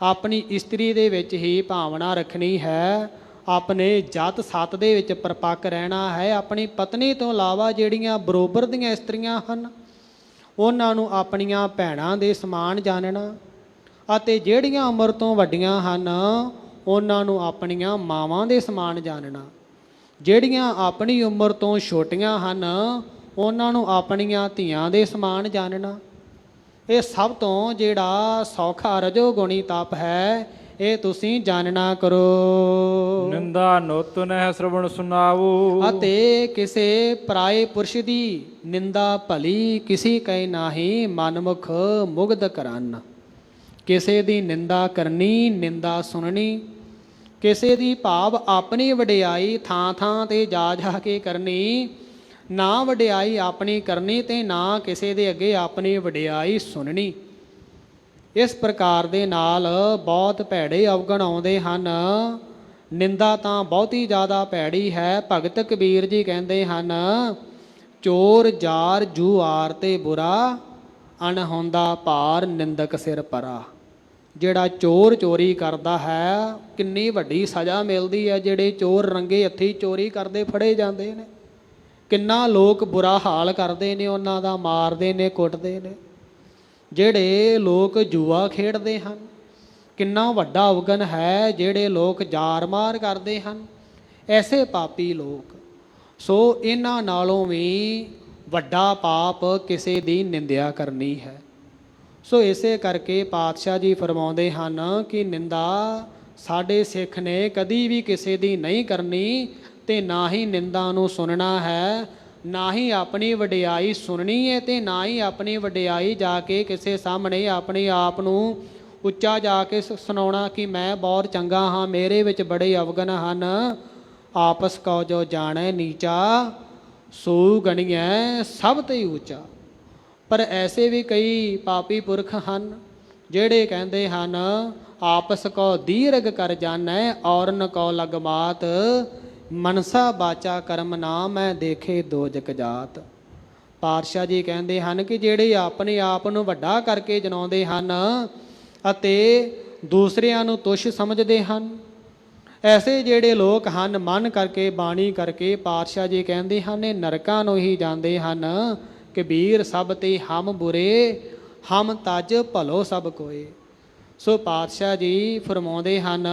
ਆਪਣੀ ਇਸਤਰੀ ਦੇ ਵਿੱਚ ਹੀ ਭਾਵਨਾ ਰੱਖਣੀ ਹੈ, ਆਪਣੇ ਜਤ ਸੱਤ ਦੇ ਵਿੱਚ ਪਰਪੱਕ ਰਹਿਣਾ ਹੈ। ਆਪਣੀ ਪਤਨੀ ਤੋਂ ਇਲਾਵਾ ਜਿਹੜੀਆਂ ਬਰੋਬਰ ਦੀਆਂ ਇਸਤਰੀਆਂ ਹਨ ਉਹਨਾਂ ਨੂੰ ਆਪਣੀਆਂ ਭੈਣਾਂ ਦੇ ਸਮਾਨ ਜਾਣਨਾ, ਅਤੇ ਜਿਹੜੀਆਂ ਉਮਰ ਤੋਂ ਵੱਡੀਆਂ ਹਨ ਉਹਨਾਂ ਨੂੰ ਆਪਣੀਆਂ ਮਾਵਾਂ ਦੇ ਸਮਾਨ ਜਾਣਨਾ। ਜਿਹੜੀਆਂ ਆਪਣੀ ਉਮਰ ਤੋਂ ਛੋਟੀਆਂ ਹਨ ਉਹਨਾਂ ਨੂੰ ਆਪਣੀਆਂ ਧੀਆਂ ਦੇ ਸਮਾਨ ਜਾਣਨਾ। ਇਹ ਸਭ ਤੋਂ ਜਿਹੜਾ ਸੌਖਾ ਰਜੋਗੁਣੀ ਤਪ ਹੈ, ਇਹ ਤੁਸੀਂ ਜਾਣਨਾ ਕਰੋ। ਨਿੰਦਾ ਨੁਤ ਨਹਿ ਸ਼੍ਰਵਣ ਸੁਨਾਵੋ। ਅਤੇ ਕਿਸੇ ਪਰਾਏ ਪੁਰਸ਼ ਦੀ ਨਿੰਦਾ ਭਲੀ ਕਿਸੀ ਕੈ ਨਾਹੀ, ਮਨਮੁਖ ਮੁਗਧ ਕਰਨ। ਕਿਸੇ ਦੀ ਨਿੰਦਾ ਕਰਨੀ, ਨਿੰਦਾ ਸੁਣਨੀ, ਕਿਸੇ ਦੀ ਭਾਵ ਆਪਣੀ ਵਡਿਆਈ ਥਾਂ ਥਾਂ ਤੇ ਜਾ ਜਾ ਕੇ ਕਰਨੀ, ਨਾ ਵਡਿਆਈ ਆਪਣੀ ਕਰਨੀ ਤੇ ਨਾ ਕਿਸੇ ਦੇ ਅੱਗੇ ਆਪਣੀ ਵਡਿਆਈ ਸੁਣਨੀ। ਇਸ ਪ੍ਰਕਾਰ ਦੇ ਨਾਲ ਬਹੁਤ ਭੈੜੇ ਅਵਗੁਣ ਆਉਂਦੇ ਹਨ। ਨਿੰਦਾ ਤਾਂ ਬਹੁਤੀ ਜ਼ਿਆਦਾ ਭੈੜੀ ਹੈ। ਭਗਤ ਕਬੀਰ ਜੀ ਕਹਿੰਦੇ ਹਨ, ਚੋਰ ਜਾਰ ਜੂਆਰ ਤੇ ਬੁਰਾ, ਅਣਹੋਂਦਾ ਭਾਰ ਨਿੰਦਕ ਸਿਰ ਪਰਾ। ਜਿਹੜਾ ਚੋਰ ਚੋਰੀ ਕਰਦਾ ਹੈ ਕਿੰਨੀ ਵੱਡੀ ਸਜ਼ਾ ਮਿਲਦੀ ਹੈ। ਜਿਹੜੇ ਚੋਰ ਰੰਗੇ ਹੱਥੀਂ ਚੋਰੀ ਕਰਦੇ ਫੜੇ ਜਾਂਦੇ ਨੇ, ਕਿੰਨਾ ਲੋਕ ਬੁਰਾ ਹਾਲ ਕਰਦੇ ਨੇ, ਉਹਨਾਂ ਦਾ ਮਾਰਦੇ ਨੇ, ਕੁੱਟਦੇ ਨੇ। ਜਿਹੜੇ ਲੋਕ ਜੂਆ ਖੇਡਦੇ ਹਨ, ਕਿੰਨਾ ਵੱਡਾ ਅਵਗੁਣ ਹੈ। ਜਿਹੜੇ ਲੋਕ ਜਾਰ ਮਾਰ ਕਰਦੇ ਹਨ, ਐਸੇ ਪਾਪੀ ਲੋਕ। ਸੋ ਇਹਨਾਂ ਨਾਲੋਂ ਵੀ ਵੱਡਾ ਪਾਪ ਕਿਸੇ ਦੀ ਨਿੰਦਿਆ ਕਰਨੀ ਹੈ। ਸੋ ਇਸੇ ਕਰਕੇ ਪਾਤਸ਼ਾਹ ਜੀ ਫਰਮਾਉਂਦੇ ਹਨ ਕਿ ਨਿੰਦਾ ਸਾਡੇ ਸਿੱਖ ਨੇ ਕਦੀ ਵੀ ਕਿਸੇ ਦੀ ਨਹੀਂ ਕਰਨੀ, ਤੇ ਨਾ ਹੀ ਨਿੰਦਾ ਨੂੰ ਸੁਣਨਾ ਹੈ, ਨਾ ਹੀ ਆਪਣੀ ਵਡਿਆਈ ਸੁਣਨੀ ਹੈ, ਤੇ ਨਾ ਹੀ ਆਪਣੀ ਵਡਿਆਈ ਜਾ ਕੇ ਕਿਸੇ ਸਾਹਮਣੇ ਆਪਣੇ ਆਪ ਨੂੰ ਉੱਚਾ ਜਾ ਕੇ ਸੁਣਾਉਣਾ ਕਿ ਮੈਂ ਬਹੁਤ ਚੰਗਾ ਹਾਂ, ਮੇਰੇ ਵਿੱਚ ਬੜੇ ਅਵਗੁਣ ਹਨ। ਆਪਸ ਕਉ ਜੋ ਜਾਣੈ ਨੀਚਾ, ਸੋ ਗਣੀਐ ਸਭ ਤੇ ਉੱਚਾ। ਪਰ ਐਸੇ ਵੀ ਕਈ ਪਾਪੀ ਪੁਰਖ ਹਨ ਜਿਹੜੇ ਕਹਿੰਦੇ ਹਨ, ਆਪਸ ਕੋ ਦੀਰਘ ਕਰ ਜਾਣੈ ਔਰਨ ਕੋ ਲਗਮਾਤ, ਮਨਸਾ ਬਾਚਾ ਕਰਮ ਨਾ ਮੈਂ ਦੇਖੇ ਦੋਜਕ ਜਾਤ। ਪਾਤਸ਼ਾਹ ਜੀ ਕਹਿੰਦੇ ਹਨ ਕਿ ਜਿਹੜੇ ਆਪਣੇ ਆਪ ਨੂੰ ਵੱਡਾ ਕਰਕੇ ਜਨਾਉਂਦੇ ਹਨ ਅਤੇ ਦੂਸਰਿਆਂ ਨੂੰ ਤੁੱਛ ਸਮਝਦੇ ਹਨ, ਐਸੇ ਜਿਹੜੇ ਲੋਕ ਹਨ ਮਨ ਕਰਕੇ ਬਾਣੀ ਕਰਕੇ ਪਾਤਸ਼ਾਹ ਜੀ ਕਹਿੰਦੇ ਹਨ ਇਹ ਨਰਕਾਂ ਨੂੰ ਹੀ ਜਾਂਦੇ ਹਨ। ਕਬੀਰ ਸਭ ਤੇ ਹਮ ਬੁਰੇ, ਹਮ ਤਜ ਭਲੋ ਸਭ ਕੋਏ। ਸੋ ਪਾਤਸ਼ਾਹ ਜੀ ਫਰਮਾਉਂਦੇ ਹਨ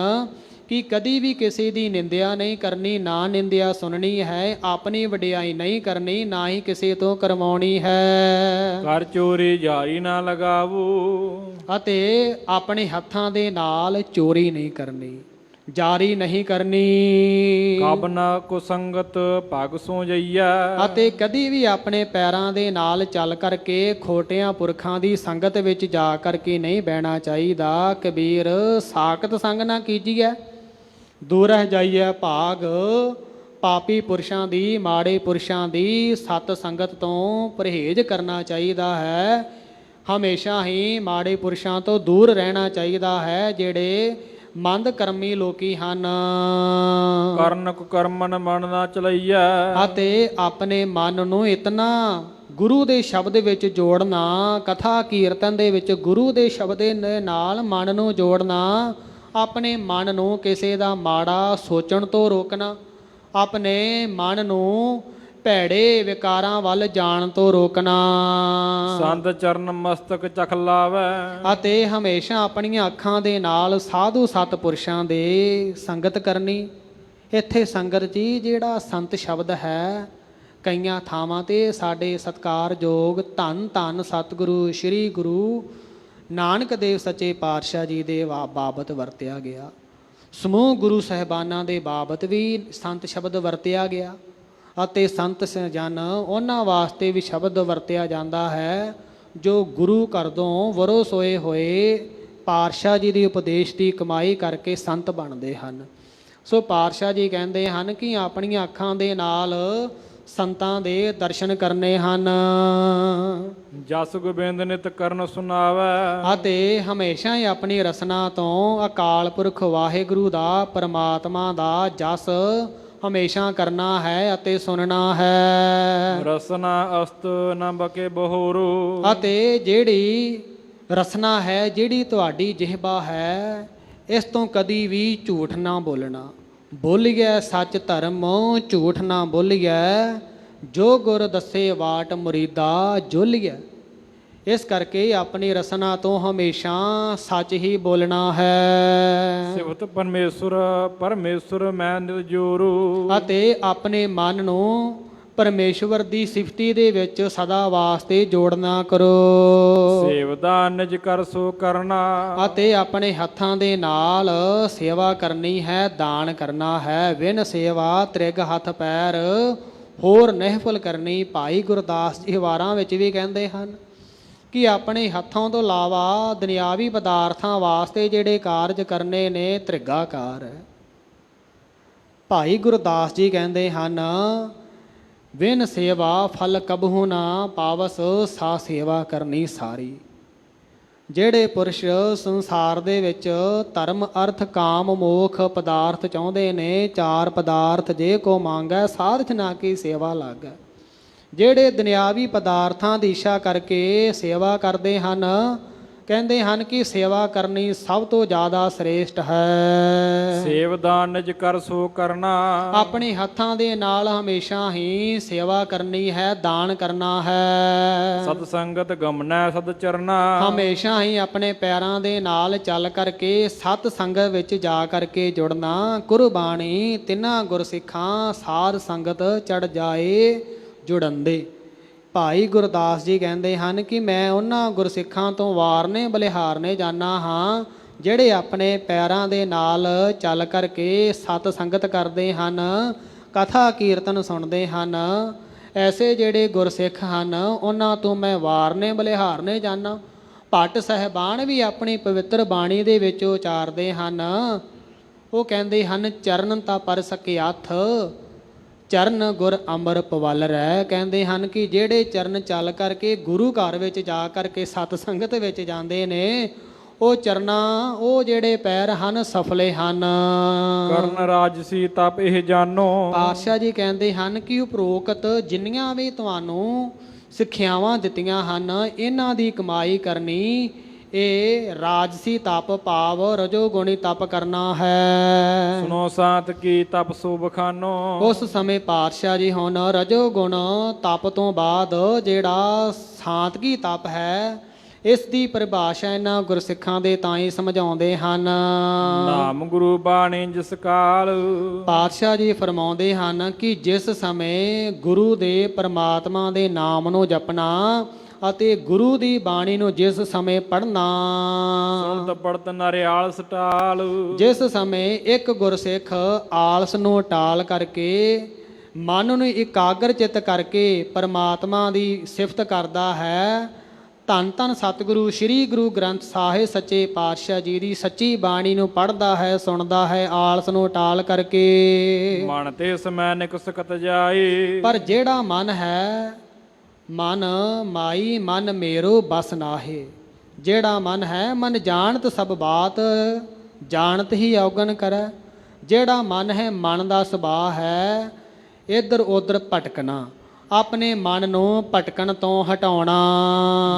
ਕਿ ਕਦੀ ਵੀ ਕਿਸੇ ਦੀ ਨਿੰਦਿਆ ਨਹੀਂ ਕਰਨੀ, ਨਾ ਨਿੰਦਿਆ ਸੁਣਨੀ ਹੈ, ਆਪਣੀ ਵਡਿਆਈ ਨਹੀਂ ਕਰਨੀ, ਨਾ ਹੀ ਕਿਸੇ ਤੋਂ ਕਰਵਾਉਣੀ ਹੈ। ਕਰ ਚੋਰੀ ਜਾਰੀ ਨਾ ਲਗਾਵੋ। ਅਤੇ ਆਪਣੇ ਹੱਥਾਂ ਦੇ ਨਾਲ ਚੋਰੀ ਨਹੀਂ ਕਰਨੀ, ਜਾਰੀ ਨਹੀਂ ਕਰਨੀ। ਕਬ ਨ ਕੁਸੰਗਤ ਭਗ ਸੋ ਜਈਆ। ਅਤੇ ਕਦੀ ਵੀ ਆਪਣੇ ਪੈਰਾਂ ਦੇ ਨਾਲ ਚੱਲ ਕਰਕੇ ਖੋਟਿਆਂ ਪੁਰਖਾਂ ਦੀ ਸੰਗਤ ਵਿੱਚ ਜਾ ਕਰਕੇ ਨਹੀਂ ਬਹਿਣਾ ਚਾਹੀਦਾ। ਕਬੀਰ ਸਾਖਤ ਸੰਗ ਨਾ ਕੀਜੀਐ, ਦੂਰਹਿ ਜਾਈਐ ਭਾਗ। ਪਾਪੀ ਪੁਰਸ਼ਾਂ ਦੀ, ਮਾੜੇ ਪੁਰਸ਼ਾਂ ਦੀ ਸਤ ਸੰਗਤ ਤੋਂ ਪਰਹੇਜ਼ ਕਰਨਾ ਚਾਹੀਦਾ ਹੈ। ਹਮੇਸ਼ਾ ਹੀ ਮਾੜੇ ਪੁਰਸ਼ਾਂ ਤੋਂ ਦੂਰ ਰਹਿਣਾ ਚਾਹੀਦਾ ਹੈ। ਜਿਹੜੇ ਮੰਦ ਕਰਮੀ ਲੋਕੀ ਹਨ, ਕਰਨ ਕੁਕਰਮਨ ਮਨ ਨਾ ਚਲਈਆ। ਅਤੇ ਆਪਣੇ ਮਨ ਨੂੰ ਇਤਨਾ ਗੁਰੂ ਦੇ ਸ਼ਬਦ ਵਿੱਚ ਜੋੜਨਾ, ਕਥਾ ਕੀਰਤਨ ਦੇ ਵਿੱਚ ਗੁਰੂ ਦੇ ਸ਼ਬਦ ਦੇ ਨਾਲ ਮਨ ਨੂੰ ਜੋੜਨਾ, ਆਪਣੇ ਮਨ ਨੂੰ ਕਿਸੇ ਦਾ ਮਾੜਾ ਸੋਚਣ ਤੋਂ ਰੋਕਣਾ, ਆਪਣੇ ਮਨ ਨੂੰ ਭੈੜੇ ਵਿਕਾਰਾਂ ਵੱਲ ਜਾਣ ਤੋਂ ਰੋਕਣਾ। ਸੰਤ ਚਰਨ ਮਸਤਕ ਚਖ ਲਾਵੈ। ਅਤੇ ਹਮੇਸ਼ਾ ਆਪਣੀਆਂ ਅੱਖਾਂ ਦੇ ਨਾਲ ਸਾਧੂ ਸਤਪੁਰਸ਼ਾਂ ਦੇ ਸੰਗਤ ਕਰਨੀ। ਇੱਥੇ ਸੰਗਤ ਜੀ ਜਿਹੜਾ ਸੰਤ ਸ਼ਬਦ ਹੈ, ਕਈਆਂ ਥਾਵਾਂ 'ਤੇ ਸਾਡੇ ਸਤਿਕਾਰਯੋਗ ਧੰਨ ਧੰਨ ਸਤਿਗੁਰੂ ਸ਼੍ਰੀ ਗੁਰੂ ਨਾਨਕ ਦੇਵ ਸੱਚੇ ਪਾਤਸ਼ਾਹ ਜੀ ਦੇ ਬਾਬਤ ਵਰਤਿਆ ਗਿਆ। ਸਮੂਹ ਗੁਰੂ ਸਾਹਿਬਾਨਾਂ ਦੇ ਬਾਬਤ ਵੀ ਸੰਤ ਸ਼ਬਦ ਵਰਤਿਆ ਗਿਆ। ਅਤੇ ਸੰਤ ਜਨ ਉਹਨਾਂ ਵਾਸਤੇ ਵੀ ਸ਼ਬਦ ਵਰਤਿਆ ਜਾਂਦਾ ਹੈ ਜੋ ਗੁਰੂ ਘਰੋਂ ਵਰੋਸੋਏ ਹੋਏ ਪਾਤਸ਼ਾਹ ਜੀ ਦੀ ਉਪਦੇਸ਼ ਦੀ ਕਮਾਈ ਕਰਕੇ ਸੰਤ ਬਣਦੇ ਹਨ। ਸੋ ਪਾਤਸ਼ਾਹ ਜੀ ਕਹਿੰਦੇ ਹਨ ਕਿ ਆਪਣੀਆਂ ਅੱਖਾਂ ਦੇ ਨਾਲ ਸੰਤਾਂ ਦੇ ਦਰਸ਼ਨ ਕਰਨੇ ਹਨ ਜਸ ਗੋਬਿੰਦ ਨਿਤ ਕਰਨ ਸੁਨਾਵੈ ਅਤੇ ਹਮੇਸ਼ਾ ਹੀ ਆਪਣੀ ਰਸਨਾ ਤੋਂ ਅਕਾਲ ਪੁਰਖ ਵਾਹਿਗੁਰੂ ਦਾ ਪਰਮਾਤਮਾ ਦਾ ਜਸ ਹਮੇਸ਼ਾ ਕਰਨਾ ਹੈ ਅਤੇ ਸੁਣਨਾ ਹੈ। ਰਸਨਾ ਅਸਤ ਨ ਬਕੇ ਬਹੋਰੂ ਅਤੇ ਜਿਹੜੀ ਰਸਨਾ ਹੈ, ਜਿਹੜੀ ਤੁਹਾਡੀ ਜਿਹਬਾ ਹੈ, ਇਸ ਤੋਂ ਕਦੀ ਵੀ ਝੂਠ ਨਾ ਬੋਲਣਾ। ਬੋਲੀਐ ਸੱਚ ਧਰਮ ਝੂਠ ਨਾ ਬੋਲੀਐ, ਜੋ ਗੁਰ ਦੱਸੇ ਵਾਟ ਮੁਰੀਦਾ ਜੋਲੀਐ। ਇਸ ਕਰਕੇ ਆਪਣੀ ਰਸਨਾ ਤੋਂ ਹਮੇਸ਼ਾ ਸੱਚ ਹੀ ਬੋਲਣਾ ਹੈ। ਸਿਵਤ ਪਰਮੇਸ਼ਰ ਮੈਂ ਨਿਤ ਜੋਰੂ ਅਤੇ ਆਪਣੇ ਮਨ ਨੂੰ ਪਰਮੇਸ਼ਵਰ ਦੀ ਸਿਫਤੀ ਦੇ ਵਿੱਚ ਸਦਾ ਵਾਸਤੇ ਜੋੜਨਾ ਕਰੋ। ਸੇਵਦਾ ਨਿਜ ਕਰ ਸੋ ਕਰਨਾ ਅਤੇ ਆਪਣੇ ਹੱਥਾਂ ਦੇ ਨਾਲ ਸੇਵਾ ਕਰਨੀ ਹੈ, ਦਾਨ ਕਰਨਾ ਹੈ। ਵਿਨ ਸੇਵਾ ਤ੍ਰਿਗ ਹੱਥ ਪੈਰ ਹੋਰ ਨਿਹਫਲ ਕਰਨੀ। ਭਾਈ ਗੁਰਦਾਸ ਜੀ ਵਾਰਾਂ ਵਿੱਚ ਵੀ ਕਹਿੰਦੇ ਹਨ ਕਿ ਆਪਣੇ ਹੱਥਾਂ ਤੋਂ ਇਲਾਵਾ ਦੁਨਿਆਵੀ ਪਦਾਰਥਾਂ ਵਾਸਤੇ ਜਿਹੜੇ ਕਾਰਜ ਕਰਨੇ ਨੇ ਤ੍ਰਿਗਾਕਾਰ ਹੈ। ਭਾਈ ਗੁਰਦਾਸ ਜੀ ਕਹਿੰਦੇ ਹਨ ਵਿਨ ਸੇਵਾ ਫਲ ਕਬਹੂ ਨਾ ਪਾਵਸ, ਸਾ ਸੇਵਾ ਕਰਨੀ ਸਾਰੀ। ਜਿਹੜੇ ਪੁਰਸ਼ ਸੰਸਾਰ ਦੇ ਵਿੱਚ ਧਰਮ ਅਰਥ ਕਾਮ ਮੋਖ ਪਦਾਰਥ ਚਾਹੁੰਦੇ ਨੇ, ਚਾਰ ਪਦਾਰਥ ਜੇ ਕੋ ਮੰਗੈ ਸਾਰਥ ਨਾ ਕੀ ਸੇਵਾ ਲਾਗੈ। ਜਿਹੜੇ ਦੁਨਿਆਵੀ ਪਦਾਰਥਾਂ ਦੀ ਇੱਛਾ ਕਰਕੇ ਸੇਵਾ ਕਰਦੇ ਹਨ, ਕਹਿੰਦੇ ਹਨ ਕਿ ਸੇਵਾ ਕਰਨੀ ਸਭ ਤੋਂ ਜ਼ਿਆਦਾ ਸ੍ਰੇਸ਼ਟ ਹੈ। ਸੇਵਦਾਨ ਨਿਜ ਕਰ ਸੋ ਕਰਨਾ ਆਪਣੇ ਹੱਥਾਂ ਦੇ ਨਾਲ ਹਮੇਸ਼ਾ ਹੀ ਸੇਵਾ ਕਰਨੀ ਹੈ, ਦਾਨ ਕਰਨਾ ਹੈ। ਸਤ ਸੰਗਤ ਗਮਨੈ ਸਦ ਚਰਨਾ ਹਮੇਸ਼ਾ ਹੀ ਆਪਣੇ ਪੈਰਾਂ ਦੇ ਨਾਲ ਚੱਲ ਕਰਕੇ ਸਤ ਸੰਗਤ ਵਿੱਚ ਜਾ ਕਰਕੇ ਜੁੜਨਾ। ਕੁਰਬਾਨੀ ਤਿੰਨਾਂ ਗੁਰਸਿੱਖਾਂ ਸਾਧ ਸੰਗਤ ਚੜ ਜਾਏ ਜੁੜੰਦੇ। ਭਾਈ ਗੁਰਦਾਸ ਜੀ ਕਹਿੰਦੇ ਹਨ ਕਿ ਮੈਂ ਉਹਨਾਂ ਗੁਰਸਿੱਖਾਂ ਤੋਂ ਵਾਰਨੇ ਬਲਿਹਾਰਨੇ ਜਾਣਾ ਹਾਂ ਜਿਹੜੇ ਆਪਣੇ ਪੈਰਾਂ ਦੇ ਨਾਲ ਚੱਲ ਕਰਕੇ ਸਤ ਸੰਗਤ ਕਰਦੇ ਹਨ, ਕਥਾ ਕੀਰਤਨ ਸੁਣਦੇ ਹਨ। ਐਸੇ ਜਿਹੜੇ ਗੁਰਸਿੱਖ ਹਨ ਉਹਨਾਂ ਤੋਂ ਮੈਂ ਵਾਰਨੇ ਬਲਿਹਾਰਨੇ ਜਾਣਾ। ਭੱਟ ਸਾਹਿਬਾਨ ਵੀ ਆਪਣੀ ਪਵਿੱਤਰ ਬਾਣੀ ਦੇ ਵਿੱਚ ਉਚਾਰਦੇ ਹਨ। ਉਹ ਕਹਿੰਦੇ ਹਨ ਚਰਨ ਤਾਂ ਪਰ ਸਕਿਆਥ, ਚਰਨ ਗੁਰ ਅੰਮ੍ਰਿਤ ਪਵਲ ਰਹਿ। ਕਹਿੰਦੇ ਹਨ ਕਿ ਜਿਹੜੇ ਚਰਨ ਚੱਲ ਕਰਕੇ ਗੁਰੂ ਘਰ ਵਿੱਚ ਜਾ ਕਰਕੇ ਸਤ ਸੰਗਤ ਵਿੱਚ ਜਾਂਦੇ ਨੇ, ਉਹ ਚਰਨਾਂ, ਉਹ ਜਿਹੜੇ ਪੈਰ ਹਨ ਸਫਲੇ ਹਨ। ਕਰਨ ਰਾਜਸੀ ਤਪ ਇਹ ਜਾਨੋ ਪਾਤਸ਼ਾਹ ਜੀ ਕਹਿੰਦੇ ਹਨ ਕਿ ਉਪਰੋਕਤ ਜਿੰਨੀਆਂ ਵੀ ਤੁਹਾਨੂੰ ਸਿੱਖਿਆਵਾਂ ਦਿੱਤੀਆਂ ਹਨ, ਇਹਨਾਂ ਦੀ ਕਮਾਈ ਕਰਨੀ ਇਹ ਰਾਜਸੀ ਤਪ ਭਾਵ ਰਜੋ ਗੁਣੀ ਤਪ ਕਰਨਾ ਹੈ। ਸੁਨੋ ਸਾਤ ਕੀ ਤਪ ਸੋ ਬਖਾਨੋ ਉਸ ਸਮੇਂ ਪਾਤਸ਼ਾਹ ਜੀ ਹੁਣ ਰਜੋ ਗੁਣ ਤਪ ਤੋਂ ਬਾਅਦ ਜਿਹੜਾ ਸਾਤਗੀ ਤਪ ਹੈ, ਇਸ ਦੀ ਪਰਿਭਾਸ਼ਾ ਇਹਨਾਂ ਗੁਰਸਿੱਖਾਂ ਦੇ ਤਾਂ ਹੀ ਸਮਝਾਉਂਦੇ ਹਨ। ਨਾਮ ਗੁਰੂ ਬਾਣੀ ਜਿਸ ਕਾਲ ਪਾਤਸ਼ਾਹ ਜੀ ਫਰਮਾਉਂਦੇ ਹਨ ਕਿ ਜਿਸ ਸਮੇਂ ਗੁਰੂ ਦੇ ਪਰਮਾਤਮਾ ਦੇ ਨਾਮ ਨੂੰ ਜਪਣਾ ਅਤੇ ਗੁਰੂ ਦੀ ਬਾਣੀ ਨੂੰ ਜਿਸ ਸਮੇਂ ਪੜ੍ਹਨਾ, ਸੁਣਤ ਪੜਤ ਨਰ ਆਲਸ ਟਾਲ ਜਿਸ ਸਮੇਂ ਇੱਕ ਗੁਰਸਿੱਖ ਆਲਸ ਨੂੰ ਟਾਲ ਕਰਕੇ ਮਨ ਨੂੰ ਇਕਾਗਰ ਚਿੱਤ ਕਰਕੇ ਪਰਮਾਤਮਾ ਦੀ ਸਿਫਤ ਕਰਦਾ ਹੈ, ਧੰਨ ਧੰਨ ਸਤਿਗੁਰੂ ਸ੍ਰੀ ਗੁਰੂ ਗ੍ਰੰਥ ਸਾਹਿਬ ਸੱਚੇ ਪਾਤਸ਼ਾਹ ਜੀ ਦੀ ਸੱਚੀ ਬਾਣੀ ਨੂੰ ਪੜ੍ਹਦਾ ਹੈ, ਸੁਣਦਾ ਹੈ ਆਲਸ ਨੂੰ ਟਾਲ ਕਰਕੇ, ਮਨ ਤੇ ਸਮੈ ਨਿਕ ਸਕਤ ਜਾਏ। ਪਰ ਜਿਹੜਾ ਮਨ ਹੈ, ਮਨ ਮਾਈ ਮਨ ਮੇਰੋ ਬਸ ਨਾਹੇ। ਜਿਹੜਾ ਮਨ ਹੈ ਮਨ ਜਾਣਤ ਸਭ ਬਾਤ, ਜਾਣਤ ਹੀ ਔਗਣ ਕਰੈ। ਜਿਹੜਾ ਮਨ ਹੈ, ਮਨ ਦਾ ਸੁਭਾਅ ਹੈ ਇੱਧਰ ਉੱਧਰ ਭਟਕਣਾ, ਆਪਣੇ ਮਨ ਨੂੰ ਭਟਕਣ ਤੋਂ ਹਟਾਉਣਾ।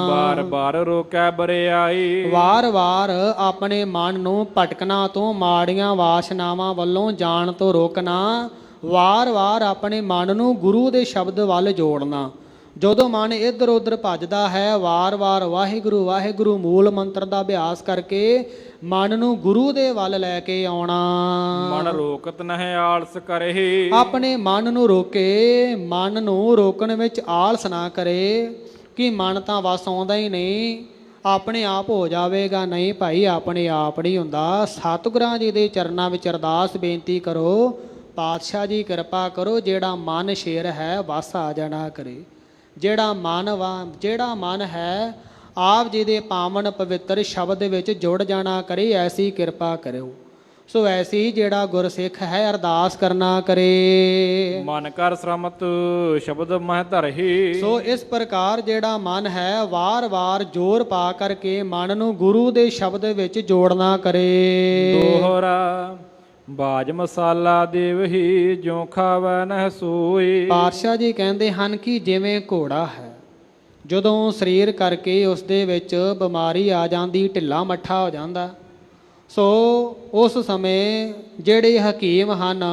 ਬਾਰ ਬਾਰ ਰੋਕੈ ਬਰਿਆਈ ਵਾਰ-ਵਾਰ ਆਪਣੇ ਮਨ ਨੂੰ ਭਟਕਣਾ ਤੋਂ, ਮਾੜੀਆਂ ਵਾਸ਼ਨਾਵਾਂ ਵੱਲੋਂ ਜਾਣ ਤੋਂ ਰੋਕਣਾ। ਵਾਰ-ਵਾਰ ਆਪਣੇ ਮਨ ਨੂੰ ਗੁਰੂ ਦੇ ਸ਼ਬਦ ਵੱਲ ਜੋੜਨਾ। ਜਦੋਂ ਮਨ ਇੱਧਰ ਉੱਧਰ ਭੱਜਦਾ ਹੈ, ਵਾਰ-ਵਾਰ ਵਾਹਿਗੁਰੂ ਵਾਹਿਗੁਰੂ ਮੂਲ ਮੰਤਰ ਦਾ ਅਭਿਆਸ ਕਰਕੇ ਮਨ ਨੂੰ ਗੁਰੂ ਦੇ ਵੱਲ ਲੈ ਕੇ ਆਉਣਾ। ਮਨ ਰੋਕਤ ਨਹਿ ਆਲਸ ਕਰਹਿ ਆਪਣੇ ਮਨ ਨੂੰ ਰੋਕੇ, ਮਨ ਨੂੰ ਰੋਕਣ ਵਿੱਚ ਆਲਸ ਨਾ ਕਰੇ ਕਿ ਮਨ ਤਾਂ ਵਸ ਆਉਂਦਾ ਹੀ ਨਹੀਂ, ਆਪਣੇ ਆਪ ਹੋ ਜਾਵੇਗਾ। ਨਹੀਂ ਭਾਈ, ਆਪਣੇ ਆਪ ਨਹੀਂ ਹੁੰਦਾ। ਸਤਿਗੁਰਾਂ ਜੀ ਦੇ ਚਰਨਾਂ ਵਿੱਚ ਅਰਦਾਸ ਬੇਨਤੀ ਕਰੋ, ਪਾਤਸ਼ਾਹ ਜੀ ਕਿਰਪਾ ਕਰੋ, ਜਿਹੜਾ ਮਨ ਸ਼ੇਰ ਹੈ ਵਸ ਆ ਜਾਣਾ ਕਰੇ। ਜਿਹੜਾ ਮਨ ਹੈ ਆਪ ਜੀ ਦੇ ਪਾਵਨ ਪਵਿੱਤਰ ਸ਼ਬਦ ਵਿੱਚ ਜੁੜ ਜਾਣਾ ਕਰੇ, ਐਸੀ ਕਿਰਪਾ ਕਰਿਓ। ਸੋ ਐਸੀ ਜਿਹੜਾ ਗੁਰਸਿੱਖ ਹੈ ਅਰਦਾਸ ਕਰਨਾ ਕਰੇ। ਮਨ ਕਰ ਸ਼ਰਮਤ ਸ਼ਬਦ ਮਹਿ ਧਰਹਿ। ਸੋ ਇਸ ਪ੍ਰਕਾਰ ਜਿਹੜਾ ਮਨ ਹੈ ਵਾਰ-ਵਾਰ ਜ਼ੋਰ ਪਾ ਕਰਕੇ ਮਨ ਨੂੰ ਗੁਰੂ ਦੇ ਸ਼ਬਦ ਵਿੱਚ ਜੋੜਨਾ ਕਰੇ। ਦੋਹਰਾ ਬਾਜ ਮਸਾਲਾ ਦੇਵਹੀ ਜੋ ਖਾਵੈ ਨਹਿ ਸੋਈ। ਪਾਤਸ਼ਾਹ ਜੀ ਕਹਿੰਦੇ ਹਨ ਕਿ ਜਿਵੇਂ ਘੋੜਾ ਹੈ, ਜਦੋਂ ਸਰੀਰ ਕਰਕੇ ਉਸ ਦੇ ਵਿੱਚ ਬਿਮਾਰੀ ਆ ਜਾਂਦੀ, ਢਿੱਲਾ ਮੱਠਾ ਹੋ ਜਾਂਦਾ, ਸੋ ਉਸ ਸਮੇਂ ਜਿਹੜੇ ਹਕੀਮ ਹਨ,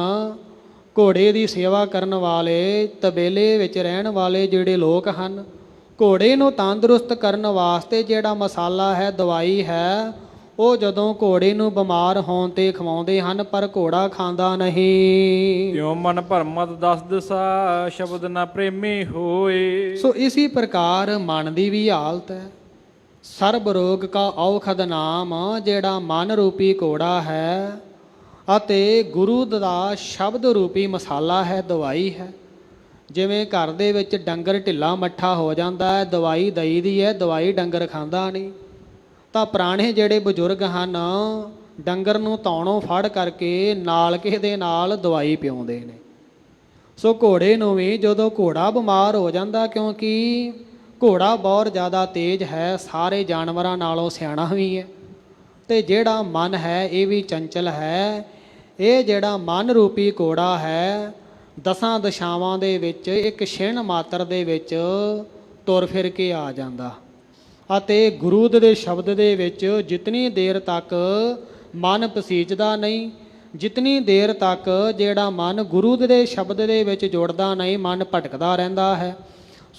ਘੋੜੇ ਦੀ ਸੇਵਾ ਕਰਨ ਵਾਲੇ, ਤਬੇਲੇ ਵਿੱਚ ਰਹਿਣ ਵਾਲੇ ਜਿਹੜੇ ਲੋਕ ਹਨ, ਘੋੜੇ ਨੂੰ ਤੰਦਰੁਸਤ ਕਰਨ ਵਾਸਤੇ ਜਿਹੜਾ ਮਸਾਲਾ ਹੈ, ਦਵਾਈ ਹੈ, ਉਹ ਜਦੋਂ ਘੋੜੇ ਨੂੰ ਬਿਮਾਰ ਹੋਣ ਤੇ ਖਵਾਉਂਦੇ ਹਨ, ਪਰ ਘੋੜਾ ਖਾਂਦਾ ਨਹੀਂ। ਕਿਉ ਮਨ ਭਰਮਤ ਦਸ ਦਿਸਾ ਸ਼ਬਦ ਨਾ ਪ੍ਰੇਮੀ ਹੋਏ। ਸੋ ਇसी ਪ੍ਰਕਾਰ ਮਨ ਦੀ ਵੀ ਹਾਲਤ ਹੈ। ਸਰਬ ਰੋਗ ਕਾ ਔਖਦ ਨਾਮ, ਜਿਹੜਾ ਮਨ ਰੂਪੀ ਘੋੜਾ ਹੈ ਅਤੇ ਗੁਰੂ ਦਾ ਸ਼ਬਦ ਰੂਪੀ ਮਸਾਲਾ ਹੈ, ਦਵਾਈ ਹੈ। ਜਿਵੇਂ ਘਰ ਦੇ ਵਿੱਚ ਡੰਗਰ ਢਿੱਲਾ ਮੱਠਾ ਹੋ ਜਾਂਦਾ ਹੈ, ਦਵਾਈ ਦਈ ਦੀ ਹੈ, ਦਵਾਈ ਡੰਗਰ ਖਾਂਦਾ ਨਹੀਂ, ਤਾਂ ਪੁਰਾਣੇ ਜਿਹੜੇ ਬਜ਼ੁਰਗ ਹਨ ਡੰਗਰ ਨੂੰ ਧੌਣੋਂ ਫੜ ਕਰਕੇ ਨਾਲਕੇ ਦੇ ਨਾਲ ਦਵਾਈ ਪਿਆਉਂਦੇ ਨੇ। ਸੋ ਘੋੜੇ ਨੂੰ ਵੀ ਜਦੋਂ ਘੋੜਾ ਬਿਮਾਰ ਹੋ ਜਾਂਦਾ, ਕਿਉਂਕਿ ਘੋੜਾ ਬਹੁਤ ਜ਼ਿਆਦਾ ਤੇਜ਼ ਹੈ, ਸਾਰੇ ਜਾਨਵਰਾਂ ਨਾਲੋਂ ਸਿਆਣਾ ਵੀ ਹੈ, ਅਤੇ ਜਿਹੜਾ ਮਨ ਹੈ ਇਹ ਵੀ ਚੰਚਲ ਹੈ। ਇਹ ਜਿਹੜਾ ਮਨ ਰੂਪੀ ਘੋੜਾ ਹੈ, ਦਸਾਂ ਦਿਸ਼ਾਵਾਂ ਦੇ ਵਿੱਚ ਇੱਕ ਛਿਣ ਮਾਤਰ ਦੇ ਵਿੱਚ ਤੁਰ ਫਿਰ ਕੇ ਆ ਜਾਂਦਾ, ਅਤੇ ਗੁਰੂ ਦੇ ਸ਼ਬਦ ਦੇ ਵਿੱਚ ਜਿਤਨੀ ਦੇਰ ਤੱਕ ਮਨ ਪਸੀਜਦਾ ਨਹੀਂ, ਜਿਤਨੀ ਦੇਰ ਤੱਕ ਜਿਹੜਾ ਮਨ ਗੁਰੂ ਦੇ ਸ਼ਬਦ ਦੇ ਵਿੱਚ ਜੁੜਦਾ ਨਹੀਂ, ਮਨ ਭਟਕਦਾ ਰਹਿੰਦਾ ਹੈ।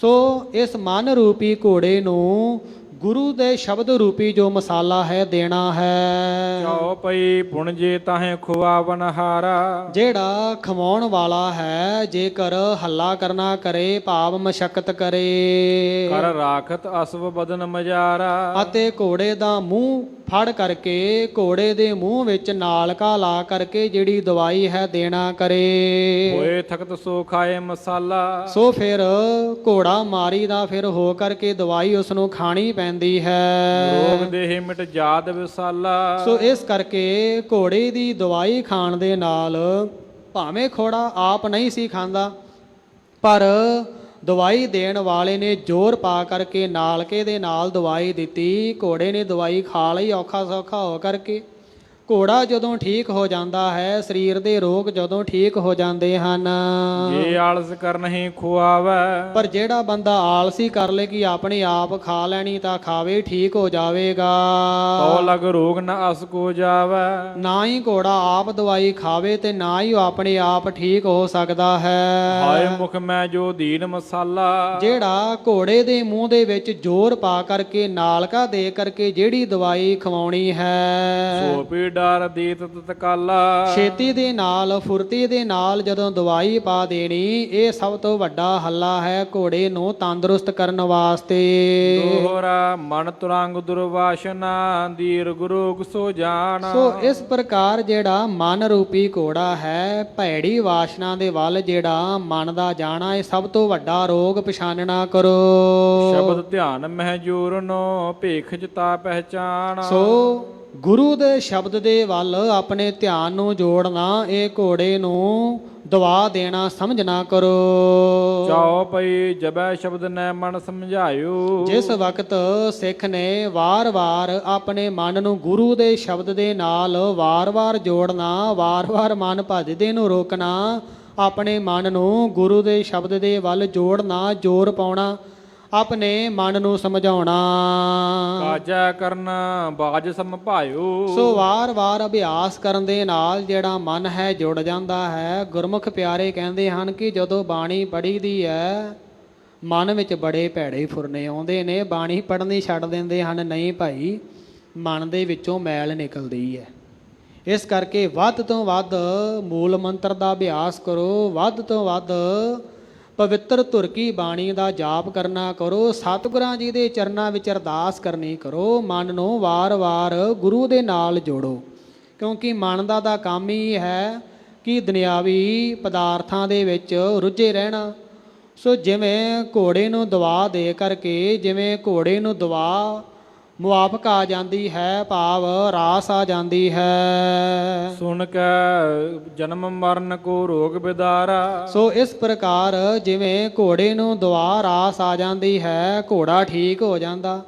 ਸੋ ਇਸ ਮਨ ਰੂਪੀ ਘੋੜੇ ਨੂੰ ਗੁਰੂ ਦੇ ਸ਼ਬਦ ਰੂਪੀ ਜੋ ਮਸਾਲਾ ਹੈ ਦੇਣਾ ਹੈ। ਚਉ ਪਈ ਪੁਣਜੇ ਤਾਹੇ ਖੁਆਵਨ ਹਾਰਾ। ਜਿਹੜਾ ਖਵਾਉਣ ਵਾਲਾ ਹੈ, ਜੇਕਰ ਹੱਲਾ ਕਰਨਾ ਕਰੇ, ਭਾਵ ਮਸ਼ੱਕਤ ਕਰੇ, ਕਰ ਰਾਖਤ ਅਸਵ ਬਦਨ ਮਜਾਰਾ। ਅਤੇ ਘੋੜੇ ਦਾ ਮੂੰਹ ਫੜ ਕਰਕੇ, ਘੋੜੇ ਦੇ ਮੂੰਹ ਵਿੱਚ ਨਾਲਕਾ ਲਾ ਕਰਕੇ ਜਿਹੜੀ ਦਵਾਈ ਹੈ ਦੇਣਾ ਕਰੇ। ਹੋਏ ਥਕਤ ਸੋ ਖਾਏ ਮਸਾਲਾ। ਸੋ ਫਿਰ ਘੋੜਾ ਮਾਰੀ ਦਾ ਫਿਰ ਹੋ ਕਰਕੇ ਦਵਾਈ ਉਸ ਨੂੰ ਖਾਣੀ ਪੈਂਦੀ ਹੈ। ਰੋਗ ਦੇਹ ਮਿਟ ਜਾਤ ਵਿਸਾਲਾ। ਸੋ ਇਸ ਕਰਕੇ ਘੋੜੇ ਦੀ ਦਵਾਈ ਖਾਣ ਦੇ ਨਾਲ, ਭਾਵੇਂ ਘੋੜਾ ਆਪ ਨਹੀਂ ਸੀ ਖਾਂਦਾ, ਪਰ ਦਵਾਈ ਦੇਣ ਵਾਲੇ ਨੇ ਜ਼ੋਰ ਪਾ ਕਰਕੇ ਨਾਲਕੇ ਦੇ ਨਾਲ ਦਵਾਈ ਦਿੱਤੀ, ਘੋੜੇ ਨੇ ਦਵਾਈ ਖਾ ਲਈ ਔਖਾ ਸੌਖਾ ਹੋ ਕਰਕੇ। ਘੋੜਾ ਜਦੋਂ ਠੀਕ ਹੋ ਜਾਂਦਾ ਹੈ, ਸਰੀਰ ਦੇ ਰੋਗ ਜਦੋਂ ਠੀਕ ਹੋ ਜਾਂਦੇ ਹਨ। ਜੇ ਆਲਸ ਕਰ ਨਹੀਂ ਖੁਆਵੈ। ਪਰ ਜਿਹੜਾ ਬੰਦਾ ਆਲਸੀ ਕਰ ਲੇ ਕਿ ਆਪਣੇ ਆਪ ਖਾ ਲੈਣੀ, ਤਾਂ ਖਾਵੇ, ਠੀਕ ਹੋ ਜਾਵੇਗਾ। ਤੋ ਲਗ ਰੋਗ ਨ ਅਸ ਕੋ ਜਾਵੈ। ਨਾ ਹੀ ਘੋੜਾ ਆਪ ਦਵਾਈ ਖਾਵੇ ਤੇ ਨਾ ਹੀ ਉਹ ਆਪਣੇ ਆਪ ਠੀਕ ਹੋ ਸਕਦਾ ਹੈ। ਹਾਏ ਮੁਖ ਮੈਂ ਜੋ ਦੀਨ ਮਸਾਲਾ। ਜਿਹੜਾ ਘੋੜੇ ਦੇ ਮੂੰਹ ਦੇ ਵਿੱਚ ਜ਼ੋਰ ਪਾ ਕਰਕੇ, ਨਾਲਕਾ ਦੇ ਕਰਕੇ ਜਿਹੜੀ ਦਵਾਈ ਖਵਾਉਣੀ ਹੈ, ਸੋ ਪੀ ਡਰ ਦੀਤ ਤਤਕਾਲਾ। ਛੇਤੀ ਦੇ ਨਾਲ, ਫੁਰਤੀ ਦੇ ਨਾਲ ਜਦੋਂ ਦਵਾਈ ਪਾ ਦੇਣੀ, ਇਹ ਸਭ ਤੋਂ ਵੱਡਾ ਹੱਲਾ ਹੈ ਘੋੜੇ ਨੂੰ ਤੰਦਰੁਸਤ ਕਰਨ ਵਾਸਤੇ। ਦੋਹਰਾ ਮਨ ਤੁਰੰਗ ਦੁਰਵਾਸ਼ਨਾ ਦੀਰਘ ਰੋਗ ਸੋ ਜਾਣਾ। ਸੋ ਇਸ ਪ੍ਰਕਾਰ ਜਿਹੜਾ ਮਨ ਰੂਪੀ ਘੋੜਾ ਹੈ, ਭੈੜੀ ਵਾਸ਼ਨਾ ਦੇ ਵੱਲ ਜਿਹੜਾ ਮਨ ਦਾ ਜਾਣਾ, ਇਹ ਸਭ ਤੋਂ ਵੱਡਾ ਰੋਗ ਪਛਾਨਣਾ ਕਰੋ। ਸ਼ਬਦ ਧਿਆਨ ਮਹਿ ਜੋਰਨੋ ਭੇਖ ਜਤਾ ਪਹਿਚਾਨ। ਸੋ ਗੁਰੂ ਦੇ ਸ਼ਬਦ ਦੇ ਵੱਲ ਆਪਣੇ ਧਿਆਨ ਨੂੰ ਜੋੜਨਾ, ਇਹ ਘੋੜੇ ਨੂੰ ਦਵਾ ਦੇਣਾ ਸਮਝਣਾ ਕਰੋ। ਚਾਉ ਪਈ ਜਬੈ ਸ਼ਬਦ ਨੇ ਮਨ ਸਮਝਾਇਓ। ਜਿਸ ਵਕਤ ਸਿੱਖ ਨੇ ਵਾਰ-ਵਾਰ ਆਪਣੇ ਮਨ ਨੂੰ ਗੁਰੂ ਦੇ ਸ਼ਬਦ ਦੇ ਨਾਲ ਵਾਰ-ਵਾਰ ਜੋੜਨਾ, ਵਾਰ-ਵਾਰ ਮਨ ਭੱਜਦੇ ਨੂੰ ਰੋਕਣਾ, ਆਪਣੇ ਮਨ ਨੂੰ ਗੁਰੂ ਦੇ ਸ਼ਬਦ ਦੇ ਵੱਲ ਜੋੜਨਾ, ਜ਼ੋਰ ਪਾਉਣਾ, ਆਪਣੇ ਮਨ ਨੂੰ ਸਮਝਾਉਣਾ। ਕਾਜੈ ਕਰਨਾ ਬਾਜ ਸਮਭਾਇਓ। ਸੋ ਵਾਰ-ਵਾਰ ਅਭਿਆਸ ਕਰਨ ਦੇ ਨਾਲ ਜਿਹੜਾ ਮਨ ਹੈ ਜੁੜ ਜਾਂਦਾ ਹੈ। ਗੁਰਮੁਖ ਪਿਆਰੇ ਕਹਿੰਦੇ ਹਨ ਕਿ ਜਦੋਂ ਬਾਣੀ ਪੜ੍ਹੀ ਦੀ ਹੈ, ਮਨ ਵਿੱਚ ਬੜੇ ਭੈੜੇ ਫੁਰਨੇ ਆਉਂਦੇ ਨੇ, ਬਾਣੀ ਪੜ੍ਹਨੀ ਛੱਡ ਦਿੰਦੇ ਹਨ। ਨਹੀਂ ਭਾਈ, ਮਨ ਦੇ ਵਿੱਚੋਂ ਮੈਲ ਨਿਕਲਦੀ ਹੈ। ਇਸ ਕਰਕੇ ਵੱਧ ਤੋਂ ਵੱਧ ਮੂਲ ਮੰਤਰ ਦਾ ਅਭਿਆਸ ਕਰੋ, ਵੱਧ ਤੋਂ ਵੱਧ ਪਵਿੱਤਰ ਧੁਰ ਕੀ ਬਾਣੀ ਦਾ ਜਾਪ ਕਰਨਾ ਕਰੋ, ਸਤਿਗੁਰਾਂ ਜੀ ਦੇ ਚਰਨਾਂ ਵਿੱਚ ਅਰਦਾਸ ਕਰਨੀ ਕਰੋ, ਮਨ ਨੂੰ ਵਾਰ-ਵਾਰ ਗੁਰੂ ਦੇ ਨਾਲ ਜੋੜੋ। ਕਿਉਂਕਿ ਮਨ ਦਾ ਤਾਂ ਕੰਮ ਹੀ ਹੈ ਕਿ ਦੁਨਿਆਵੀ ਪਦਾਰਥਾਂ ਦੇ ਵਿੱਚ ਰੁੱਝੇ ਰਹਿਣਾ। ਸੋ ਜਿਵੇਂ ਘੋੜੇ ਨੂੰ ਦਵਾ ਦੇ ਕਰਕੇ, ਜਿਵੇਂ ਘੋੜੇ ਨੂੰ ਦਵਾ ਮੁਆਫਕ ਆ ਜਾਂਦੀ ਹੈ, ਭਾਵ ਰਾਸ ਆ ਜਾਂਦੀ ਹੈ। ਸੁਣ ਕੈ ਜਨਮ ਮਰਨ ਕੋ ਰੋਗ ਬਿਦਾਰਾ। ਸੋ ਇਸ ਪ੍ਰਕਾਰ ਜਿਵੇਂ ਘੋੜੇ ਨੂੰ ਦਵਾ ਰਾਸ ਆ ਜਾਂਦੀ ਹੈ, ਘੋੜਾ ਠੀਕ ਹੋ ਜਾਂਦਾ,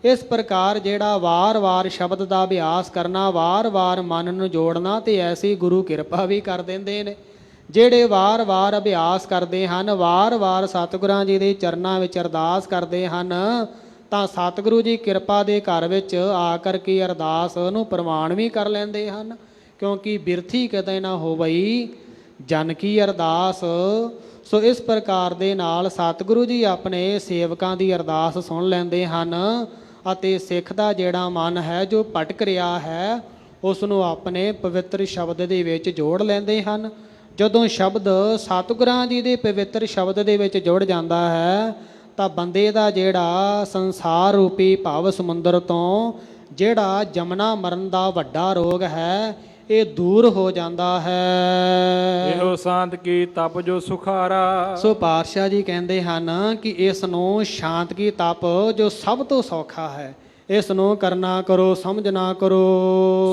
ਇਸ ਪ੍ਰਕਾਰ ਜਿਹੜਾ ਵਾਰ-ਵਾਰ ਸ਼ਬਦ ਦਾ ਅਭਿਆਸ ਕਰਨਾ, ਵਾਰ-ਵਾਰ ਮਨ ਨੂੰ ਜੋੜਨਾ, ਤੇ ਐਸੀ ਗੁਰੂ ਕਿਰਪਾ ਵੀ ਕਰ ਦਿੰਦੇ ਨੇ। ਜਿਹੜੇ ਵਾਰ-ਵਾਰ ਅਭਿਆਸ ਕਰਦੇ ਹਨ, ਵਾਰ-ਵਾਰ ਸਤਿਗੁਰਾਂ ਜੀ ਦੇ ਚਰਨਾਂ ਵਿੱਚ ਅਰਦਾਸ ਕਰਦੇ ਹਨ, ਤਾਂ ਸਤਿਗੁਰੂ ਜੀ ਕਿਰਪਾ ਦੇ ਘਰ ਵਿੱਚ ਆ ਕਰਕੇ ਅਰਦਾਸ ਨੂੰ ਪ੍ਰਵਾਨ ਵੀ ਕਰ ਲੈਂਦੇ ਹਨ, ਕਿਉਂਕਿ ਬਿਰਥੀ ਕਿਤੇ ਨਾ ਹੋਵਈ ਜਨ ਕੀ ਅਰਦਾਸ। ਸੋ ਇਸ ਪ੍ਰਕਾਰ ਦੇ ਨਾਲ ਸਤਿਗੁਰੂ ਜੀ ਆਪਣੇ ਸੇਵਕਾਂ ਦੀ ਅਰਦਾਸ ਸੁਣ ਲੈਂਦੇ ਹਨ, ਅਤੇ ਸਿੱਖ ਦਾ ਜਿਹੜਾ ਮਨ ਹੈ ਜੋ ਭਟਕ ਰਿਹਾ ਹੈ, ਉਸ ਨੂੰ ਆਪਣੇ ਪਵਿੱਤਰ ਸ਼ਬਦ ਦੇ ਵਿੱਚ ਜੋੜ ਲੈਂਦੇ ਹਨ। ਜਦੋਂ ਸ਼ਬਦ ਸਤਿਗੁਰਾਂ ਜੀ ਦੇ ਪਵਿੱਤਰ ਸ਼ਬਦ ਦੇ ਵਿੱਚ ਜੁੜ ਜਾਂਦਾ ਹੈ, ਤਾਂ ਬੰਦੇ ਦਾ ਜਿਹੜਾ ਸੰਸਾਰ ਰੂਪੀ ਭਵ ਸਮੁੰਦਰ ਤੋਂ ਜਿਹੜਾ ਜਮਨਾ ਮਰਨ ਦਾ ਵੱਡਾ ਰੋਗ ਹੈ, ਇਹ ਦੂਰ ਹੋ ਜਾਂਦਾ ਹੈ। ਇਹੋ ਸ਼ਾਂਤ ਕੀ ਤਪ ਜੋ ਸੁਖਾਰਾ। ਸੋ ਪਾਤਸ਼ਾਹ ਜੀ ਕਹਿੰਦੇ ਹਨ ਕਿ ਇਸ ਨੂੰ ਸ਼ਾਂਤ ਕੀ ਤਪ ਜੋ ਸਭ ਤੋਂ ਸੌਖਾ ਹੈ, ਇਸ ਨੂੰ ਕਰਨਾ ਕਰੋ, ਸਮਝਣਾ ਕਰੋ।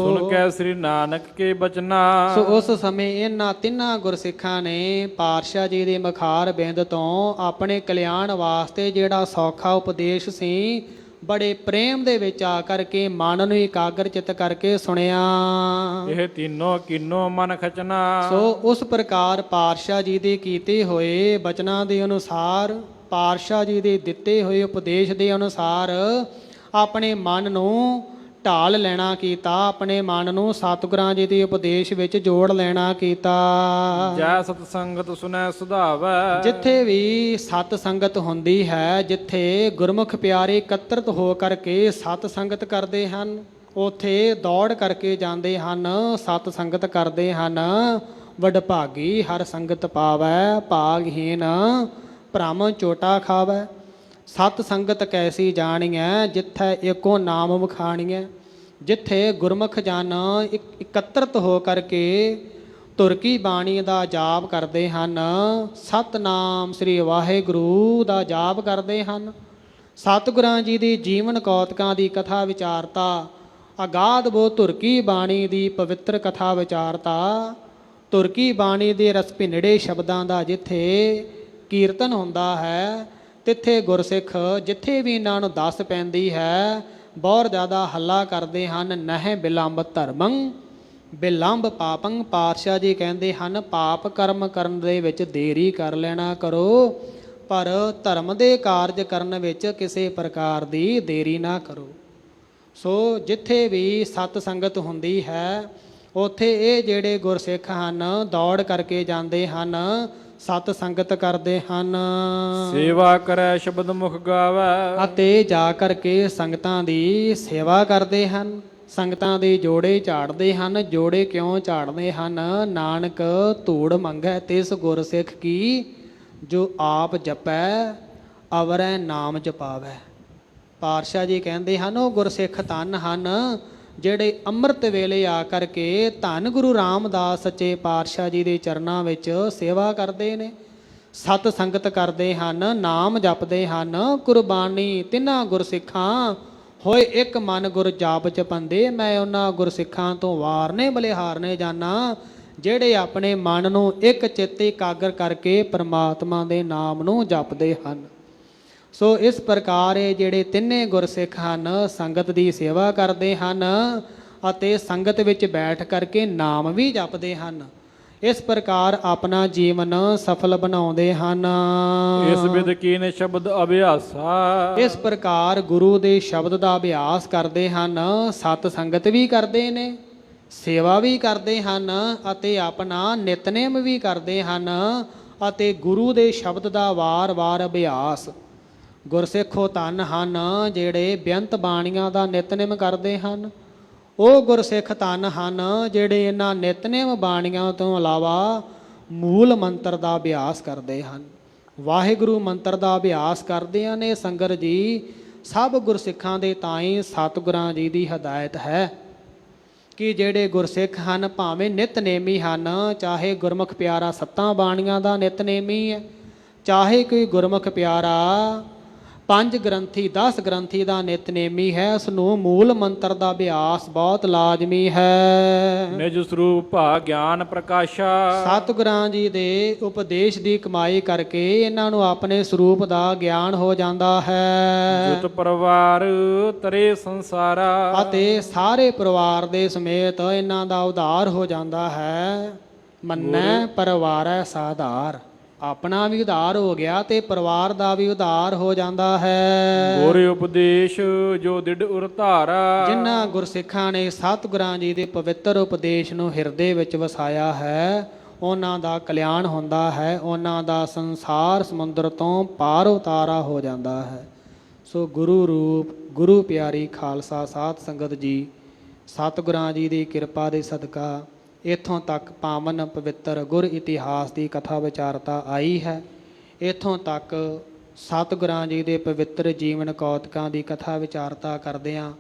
ਸੁਣ ਕੈ ਸ੍ਰੀ ਨਾਨਕ ਕੇ ਬਚਨਾ। ਸੋ ਉਸ ਸਮੇਂ ਇਹਨਾਂ ਤਿੰਨਾਂ ਗੁਰਸਿੱਖਾਂ ਨੇ ਪਾਤਸ਼ਾਹ ਜੀ ਦੇ ਮੁਖਾਰ ਬਿੰਦ ਤੋਂ ਆਪਣੇ ਕਲਿਆਣ ਵਾਸਤੇ ਜਿਹੜਾ ਸੌਖਾ ਉਪਦੇਸ਼ ਸੀ, ਬੜੇ ਪ੍ਰੇਮ ਦੇ ਵਿੱਚ ਆ ਕਰਕੇ ਮਨ ਨੂੰ ਇਕਾਗਰ ਚਿੱਤ ਕਰਕੇ ਸੁਣਿਆ। ਇਹ ਤਿੰਨੋਂ ਕਿੰਨੋ ਮਨ ਖਚਨਾ। ਸੋ ਉਸ ਪ੍ਰਕਾਰ ਪਾਤਸ਼ਾਹ ਜੀ ਦੇ ਕੀਤੇ ਹੋਏ ਬਚਨਾਂ ਦੇ ਅਨੁਸਾਰ, ਪਾਤਸ਼ਾਹ ਜੀ ਦੇ ਦਿੱਤੇ ਹੋਏ ਉਪਦੇਸ਼ ਦੇ ਅਨੁਸਾਰ ਆਪਣੇ ਮਨ ਨੂੰ ਢਾਲ ਲੈਣਾ ਕੀਤਾ, ਆਪਣੇ ਮਨ ਨੂੰ ਸਤਿਗੁਰਾਂ ਜੀ ਦੇ ਉਪਦੇਸ਼ ਵਿੱਚ ਜੋੜ ਲੈਣਾ ਕੀਤਾ। ਜੈ ਸਤ ਸੰਗਤ ਸੁਨੈ ਸੁਧਾਵੈ। ਜਿੱਥੇ ਵੀ ਸਤ ਸੰਗਤ ਹੁੰਦੀ ਹੈ, ਜਿੱਥੇ ਗੁਰਮੁਖ ਪਿਆਰੇ ਇਕੱਤਰਤ ਹੋ ਕਰਕੇ ਸਤ ਸੰਗਤ ਕਰਦੇ ਹਨ, ਉੱਥੇ ਦੌੜ ਕਰਕੇ ਜਾਂਦੇ ਹਨ, ਸਤ ਸੰਗਤ ਕਰਦੇ ਹਨ। ਵਡਭਾਗੀ ਹਰ ਸੰਗਤ ਪਾਵੈ, ਭਾਗਹੀਨ ਭ੍ਰਮ ਚੋਟਾ ਖਾਵੈ। ਸਤ ਸੰਗਤ ਕੈਸੀ ਜਾਣੀਐ, ਜਿੱਥੈ ਏਕੋ ਨਾਮ ਵਖਾਣੀਐ। ਜਿੱਥੇ ਗੁਰਮੁਖ ਜਨ ਇਕੱਤਰਤ ਹੋ ਕਰਕੇ ਧੁਰ ਕੀ ਬਾਣੀ ਦਾ ਜਾਪ ਕਰਦੇ ਹਨ, ਸਤਨਾਮ ਸ੍ਰੀ ਵਾਹਿਗੁਰੂ ਦਾ ਜਾਪ ਕਰਦੇ ਹਨ, ਸਤਿਗੁਰਾਂ ਜੀ ਦੀ ਜੀਵਨ ਕੌਤਕਾਂ ਦੀ ਕਥਾ ਵਿਚਾਰਤਾ, ਅਗਾਧ ਬੋ ਧੁਰ ਕੀ ਬਾਣੀ ਦੀ ਪਵਿੱਤਰ ਕਥਾ ਵਿਚਾਰਤਾ, ਧੁਰ ਕੀ ਬਾਣੀ ਦੇ ਰਸ ਭਿੰਨੜੇ ਸ਼ਬਦਾਂ ਦਾ ਜਿੱਥੇ ਕੀਰਤਨ ਹੁੰਦਾ ਹੈ, ਤਿੱਥੇ ਗੁਰਸਿੱਖ ਜਿੱਥੇ ਵੀ ਇਹਨਾਂ ਨੂੰ ਦੱਸ ਪੈਂਦੀ ਹੈ, ਬਹੁਤ ਜ਼ਿਆਦਾ ਹੱਲਾ ਕਰਦੇ ਹਨ। ਨਹਿ ਬਿਲੰਬ ਧਰਮੰ ਬਿਲੰਬ ਪਾਪੰ। ਪਾਤਸ਼ਾਹ ਜੀ ਕਹਿੰਦੇ ਹਨ, ਪਾਪ ਕਰਮ ਕਰਨ ਦੇ ਵਿੱਚ ਦੇਰੀ ਕਰ ਲੈਣਾ ਕਰੋ, ਪਰ ਧਰਮ ਦੇ ਕਾਰਜ ਕਰਨ ਵਿੱਚ ਕਿਸੇ ਪ੍ਰਕਾਰ ਦੀ ਦੇਰੀ ਨਾ ਕਰੋ। ਸੋ ਜਿੱਥੇ ਵੀ ਸਤ ਸੰਗਤ ਹੁੰਦੀ ਹੈ, ਉੱਥੇ ਇਹ ਜਿਹੜੇ ਗੁਰਸਿੱਖ ਹਨ ਦੌੜ ਕਰਕੇ ਜਾਂਦੇ ਹਨ, ਸਤ ਸੰਗਤ ਕਰਦੇ ਹਨ। ਸੇਵਾ ਕਰੈ ਸ਼ਬਦ ਮੁਖ ਗਾਵੈ। ਅਤੇ ਜਾ ਕਰਕੇ ਸੰਗਤਾਂ ਦੀ ਸੇਵਾ ਕਰਦੇ ਹਨ, ਸੰਗਤਾਂ ਦੇ ਜੋੜੇ ਝਾੜਦੇ ਹਨ। ਜੋੜੇ ਕਿਉਂ ਝਾੜਦੇ ਹਨ? ਨਾਨਕ ਧੂੜ ਮੰਗੈ ਤਿਸ ਗੁਰਸਿੱਖ ਕੀ, ਜੋ ਆਪ ਜਪੈ ਅਵਰੈ ਨਾਮ ਜਪਾਵੈ। ਪਾਤਸ਼ਾਹ ਜੀ ਕਹਿੰਦੇ ਹਨ, ਉਹ ਗੁਰਸਿੱਖ ਧੰਨ ਹਨ ਜਿਹੜੇ ਅੰਮ੍ਰਿਤ ਵੇਲੇ ਆ ਕਰਕੇ ਧੰਨ ਗੁਰੂ ਰਾਮਦਾਸ ਸੱਚੇ ਪਾਤਸ਼ਾਹ ਜੀ ਦੇ ਚਰਨਾਂ ਵਿੱਚ ਸੇਵਾ ਕਰਦੇ ਨੇ, ਸਤ ਸੰਗਤ ਕਰਦੇ ਹਨ, ਨਾਮ ਜਪਦੇ ਹਨ। ਕੁਰਬਾਨੀ ਤਿੰਨਾਂ ਗੁਰਸਿੱਖਾਂ ਹੋਏ ਇੱਕ ਮਨ ਗੁਰ ਜਾਪ ਜਪੰਦੇ। ਮੈਂ ਉਹਨਾਂ ਗੁਰਸਿੱਖਾਂ ਤੋਂ ਵਾਰਨੇ ਬਲਿਹਾਰਨੇ ਜਾਣਾ ਜਿਹੜੇ ਆਪਣੇ ਮਨ ਨੂੰ ਇੱਕ ਚਿੱਤ ਇਕਾਗਰ ਕਰਕੇ ਪਰਮਾਤਮਾ ਦੇ ਨਾਮ ਨੂੰ ਜਪਦੇ ਹਨ। ਸੋ ਇਸ ਪ੍ਰਕਾਰ ਇਹ ਜਿਹੜੇ ਤਿੰਨੇ ਗੁਰਸਿੱਖ ਹਨ ਸੰਗਤ ਦੀ ਸੇਵਾ ਕਰਦੇ ਹਨ ਅਤੇ ਸੰਗਤ ਵਿੱਚ ਬੈਠ ਕਰਕੇ ਨਾਮ ਵੀ ਜਪਦੇ ਹਨ। ਇਸ ਪ੍ਰਕਾਰ ਆਪਣਾ ਜੀਵਨ ਸਫਲ ਬਣਾਉਂਦੇ ਹਨ। ਇਸ ਵਿਦ ਕੀਨ ਸ਼ਬਦ ਅਭਿਆਸਾ। ਇਸ ਪ੍ਰਕਾਰ ਗੁਰੂ ਦੇ ਸ਼ਬਦ ਦਾ ਅਭਿਆਸ ਕਰਦੇ ਹਨ, ਸਤ ਸੰਗਤ ਵੀ ਕਰਦੇ ਨੇ, ਸੇਵਾ ਵੀ ਕਰਦੇ ਹਨ ਅਤੇ ਆਪਣਾ ਨਿਤਨੇਮ ਵੀ ਕਰਦੇ ਹਨ ਅਤੇ ਗੁਰੂ ਦੇ ਸ਼ਬਦ ਦਾ ਵਾਰ-ਵਾਰ ਅਭਿਆਸ। ਗੁਰਸਿੱਖੋ ਧੰਨ ਹਨ ਜਿਹੜੇ ਬੇਅੰਤ ਬਾਣੀਆਂ ਦਾ ਨਿਤਨੇਮ ਕਰਦੇ ਹਨ। ਉਹ ਗੁਰਸਿੱਖ ਧੰਨ ਹਨ ਜਿਹੜੇ ਇਹਨਾਂ ਨਿਤਨੇਮ ਬਾਣੀਆਂ ਤੋਂ ਇਲਾਵਾ ਮੂਲ ਮੰਤਰ ਦਾ ਅਭਿਆਸ ਕਰਦੇ ਹਨ। ਵਾਹਿਗੁਰੂ ਮੰਤਰ ਦਾ ਅਭਿਆਸ ਕਰਦਿਆਂ ਨੇ ਸੰਗਤ ਜੀ ਸਭ ਗੁਰਸਿੱਖਾਂ ਦੇ ਤਾਈਂ ਸਤਿਗੁਰਾਂ ਜੀ ਦੀ ਹਦਾਇਤ ਹੈ। ਕਿ ਜਿਹੜੇ ਗੁਰਸਿੱਖ ਹਨ ਭਾਵੇਂ ਨਿਤਨੇਮੀ ਹਨ, ਚਾਹੇ ਗੁਰਮੁਖ ਪਿਆਰਾ ਸੱਤਾਂ ਬਾਣੀਆਂ ਦਾ ਨਿਤਨੇਮੀ ਹੈ, ਚਾਹੇ ਕੋਈ ਗੁਰਮੁਖ ਪਿਆਰਾ 5 ਗ੍ਰੰਥੀ 10 ਗ੍ਰੰਥੀ ਦਾ ਨਿਤਨੇਮੀ ਹੈ, ਉਸ ਨੂੰ ਮੂਲ ਮੰਤਰ ਦਾ ਅਭਿਆਸ ਬਹੁਤ ਲਾਜ਼ਮੀ ਹੈ। ਨਿਜ ਸਰੂਪ ਭਾ ਗਿਆਨ ਪ੍ਰਕਾਸ਼ਾ। ਸਤਿਗੁਰਾਂ ਜੀ ਦੇ ਉਪਦੇਸ਼ ਦੀ ਕਮਾਈ ਕਰਕੇ ਇਹਨਾਂ ਨੂੰ ਆਪਣੇ ਸਰੂਪ ਦਾ ਗਿਆਨ ਹੋ ਜਾਂਦਾ ਹੈ। ਜੁਤ ਪਰਿਵਾਰ ਤਰੇ ਸੰਸਾਰਾ। ਅਤੇ ਸਾਰੇ ਪਰਿਵਾਰ ਦੇ ਸਮੇਤ ਇਹਨਾਂ ਦਾ ਉਧਾਰ ਹੋ ਜਾਂਦਾ ਹੈ। ਮੰਨੈ ਪਰਿਵਾਰੈ ਸਾਧਾਰ, ਆਪਣਾ ਵੀ ਉਧਾਰ ਹੋ ਗਿਆ ਤੇ ਪਰਿਵਾਰ ਦਾ ਵੀ ਉਧਾਰ ਹੋ ਜਾਂਦਾ ਹੈ। ਗੁਰ ਉਪਦੇਸ਼ ਜੋ ਦਿੜ ਉਰ ਧਾਰਾ। ਜਿਨ੍ਹਾਂ ਗੁਰਸਿੱਖਾਂ ਨੇ ਸਤਿਗੁਰਾਂ ਜੀ ਦੇ ਪਵਿੱਤਰ ਉਪਦੇਸ਼ ਨੂੰ ਹਿਰਦੇ ਵਿੱਚ ਵਸਾਇਆ ਹੈ, ਉਹਨਾਂ ਦਾ ਕਲਿਆਣ ਹੁੰਦਾ ਹੈ, ਉਹਨਾਂ ਦਾ ਸੰਸਾਰ ਸਮੁੰਦਰ ਤੋਂ ਪਾਰ ਉਤਾਰਾ ਹੋ ਜਾਂਦਾ ਹੈ। ਸੋ ਗੁਰੂ ਰੂਪ ਗੁਰੂ ਪਿਆਰੀ ਖਾਲਸਾ ਸਾਧ ਸੰਗਤ ਜੀ, ਸਤਿਗੁਰਾਂ ਜੀ ਦੀ ਕਿਰਪਾ ਦੇ ਸਦਕਾ ਇੱਥੋਂ ਤੱਕ ਪਾਵਨ ਪਵਿੱਤਰ ਗੁਰ ਇਤਿਹਾਸ ਦੀ ਕਥਾ ਵਿਚਾਰਤਾ ਆਈ ਹੈ। ਇੱਥੋਂ ਤੱਕ ਸਤਿਗੁਰਾਂ ਜੀ ਦੇ ਪਵਿੱਤਰ ਜੀਵਨ ਕੌਤਕਾਂ ਦੀ ਕਥਾ ਵਿਚਾਰਤਾ ਕਰਦਿਆਂ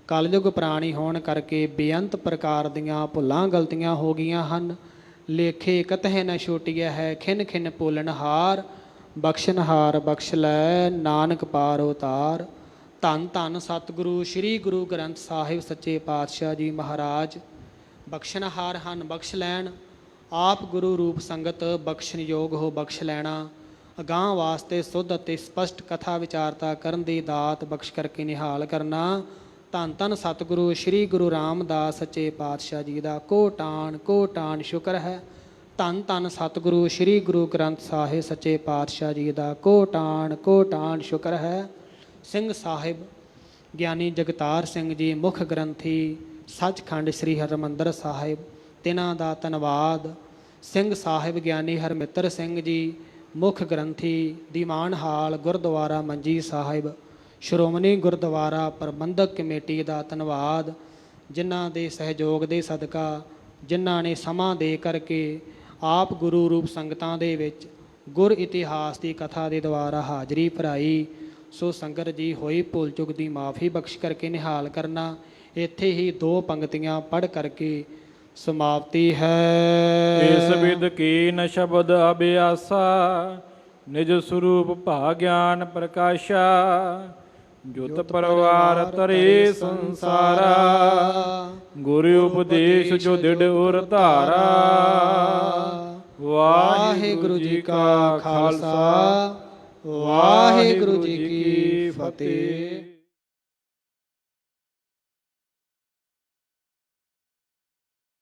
ਕਲਯੁਗ ਪ੍ਰਾਣੀ ਹੋਣ ਕਰਕੇ ਬੇਅੰਤ ਪ੍ਰਕਾਰ ਦੀਆਂ ਭੁੱਲਾਂ ਗਲਤੀਆਂ ਹੋ ਗਈਆਂ ਹਨ। ਲੇਖੇ ਕਤਹਿ ਨ ਛੋਟੀਆ ਹੈ, ਖਿਨ ਖਿਨ ਭੁੱਲਣਹਾਰ, ਬਖਸ਼ਨਹਾਰ ਬਖਸ਼ ਲੈ, ਨਾਨਕ ਪਾਰ ਉਤਾਰ। ਧੰਨ ਧੰਨ ਸਤਿਗੁਰੂ ਸ੍ਰੀ ਗੁਰੂ ਗ੍ਰੰਥ ਸਾਹਿਬ ਸੱਚੇ ਪਾਤਸ਼ਾਹ ਜੀ ਮਹਾਰਾਜ ਬਖਸ਼ਣਹਾਰ ਹਨ, ਬਖਸ਼ ਲੈਣ। ਆਪ ਗੁਰੂ ਰੂਪ ਸੰਗਤ ਬਖਸ਼ਣਯੋਗ ਹੋ, ਬਖਸ਼ ਲੈਣਾ। ਅਗਾਂਹ ਵਾਸਤੇ ਸੁੱਧ ਅਤੇ ਸਪਸ਼ਟ ਕਥਾ ਵਿਚਾਰਤਾ ਕਰਨ ਦੀ ਦਾਤ ਬਖਸ਼ ਕਰਕੇ ਨਿਹਾਲ ਕਰਨਾ। ਧੰਨ ਧੰਨ ਸਤਿਗੁਰੂ ਸ੍ਰੀ ਗੁਰੂ ਰਾਮਦਾਸ ਸੱਚੇ ਪਾਤਸ਼ਾਹ ਜੀ ਦਾ ਕੋਟਾਨ ਕੋਟਾਨ ਸ਼ੁਕਰ ਹੈ। ਧੰਨ ਧੰਨ ਸਤਿਗੁਰੂ ਸ੍ਰੀ ਗੁਰੂ ਗ੍ਰੰਥ ਸਾਹਿਬ ਸੱਚੇ ਪਾਤਸ਼ਾਹ ਜੀ ਦਾ ਕੋਟਾਨ ਕੋਟਾਨ ਸ਼ੁਕਰ ਹੈ। ਸਿੰਘ ਸਾਹਿਬ ਗਿਆਨੀ ਜਗਤਾਰ ਸਿੰਘ ਜੀ ਮੁੱਖ ਗ੍ਰੰਥੀ ਸੱਚਖੰਡ ਸ੍ਰੀ ਹਰਿਮੰਦਰ ਸਾਹਿਬ, ਤਿਨਾਂ ਦਾ ਧੰਨਵਾਦ। ਸਿੰਘ ਸਾਹਿਬ ਗਿਆਨੀ ਹਰਮਿੱਤਰ ਸਿੰਘ ਜੀ ਮੁੱਖ ਗ੍ਰੰਥੀ ਦੀਵਾਨ ਹਾਲ ਗੁਰਦੁਆਰਾ ਮੰਜੀ ਸਾਹਿਬ, ਸ਼੍ਰੋਮਣੀ ਗੁਰਦੁਆਰਾ ਪ੍ਰਬੰਧਕ ਕਮੇਟੀ ਦਾ ਧੰਨਵਾਦ, ਜਿਨ੍ਹਾਂ ਦੇ ਸਹਿਯੋਗ ਦੇ ਸਦਕਾ, ਜਿਨ੍ਹਾਂ ਨੇ ਸਮਾਂ ਦੇ ਕਰਕੇ ਆਪ ਗੁਰੂ ਰੂਪ ਸੰਗਤਾਂ ਦੇ ਵਿੱਚ ਗੁਰ ਇਤਿਹਾਸ ਦੀ ਕਥਾ ਦੇ ਦੁਆਰਾ ਹਾਜ਼ਰੀ ਭਰਾਈ। ਸੋ ਸੰਗਤ ਜੀ, ਹੋਈ ਭੁੱਲ ਚੁੱਕ ਦੀ ਮਾਫੀ ਬਖਸ਼ ਕਰਕੇ ਨਿਹਾਲ ਕਰਨਾ। ਇੱਥੇ ਹੀ 2 ਪੰਕਤੀਆਂ ਪੜ੍ਹ ਕਰਕੇ ਸਮਾਪਤੀ ਹੈ। ਇਸ ਵਿਦ ਕੀਨ ਸ਼ਬਦ ਅਭਿਆਸਾ, ਨਿਜ ਸਰੂਪ ਭਾ ਗਿਆਨ ਪ੍ਰਕਾਸ਼ਾ। ਜੁਤ ਪਰਿਵਾਰ ਤਰੇ ਸੰਸਾਰਾ, ਗੁਰ ਉਪਦੇਸ਼ ਜੋ ਦਿੜ ਉਰ ਧਾਰਾ। ਵਾਹਿਗੁਰੂ ਜੀ ਕਾ ਖਾਲਸਾ, ਵਾਹਿਗੁਰੂ ਜੀ ਕੀ ਫਤਿਹ।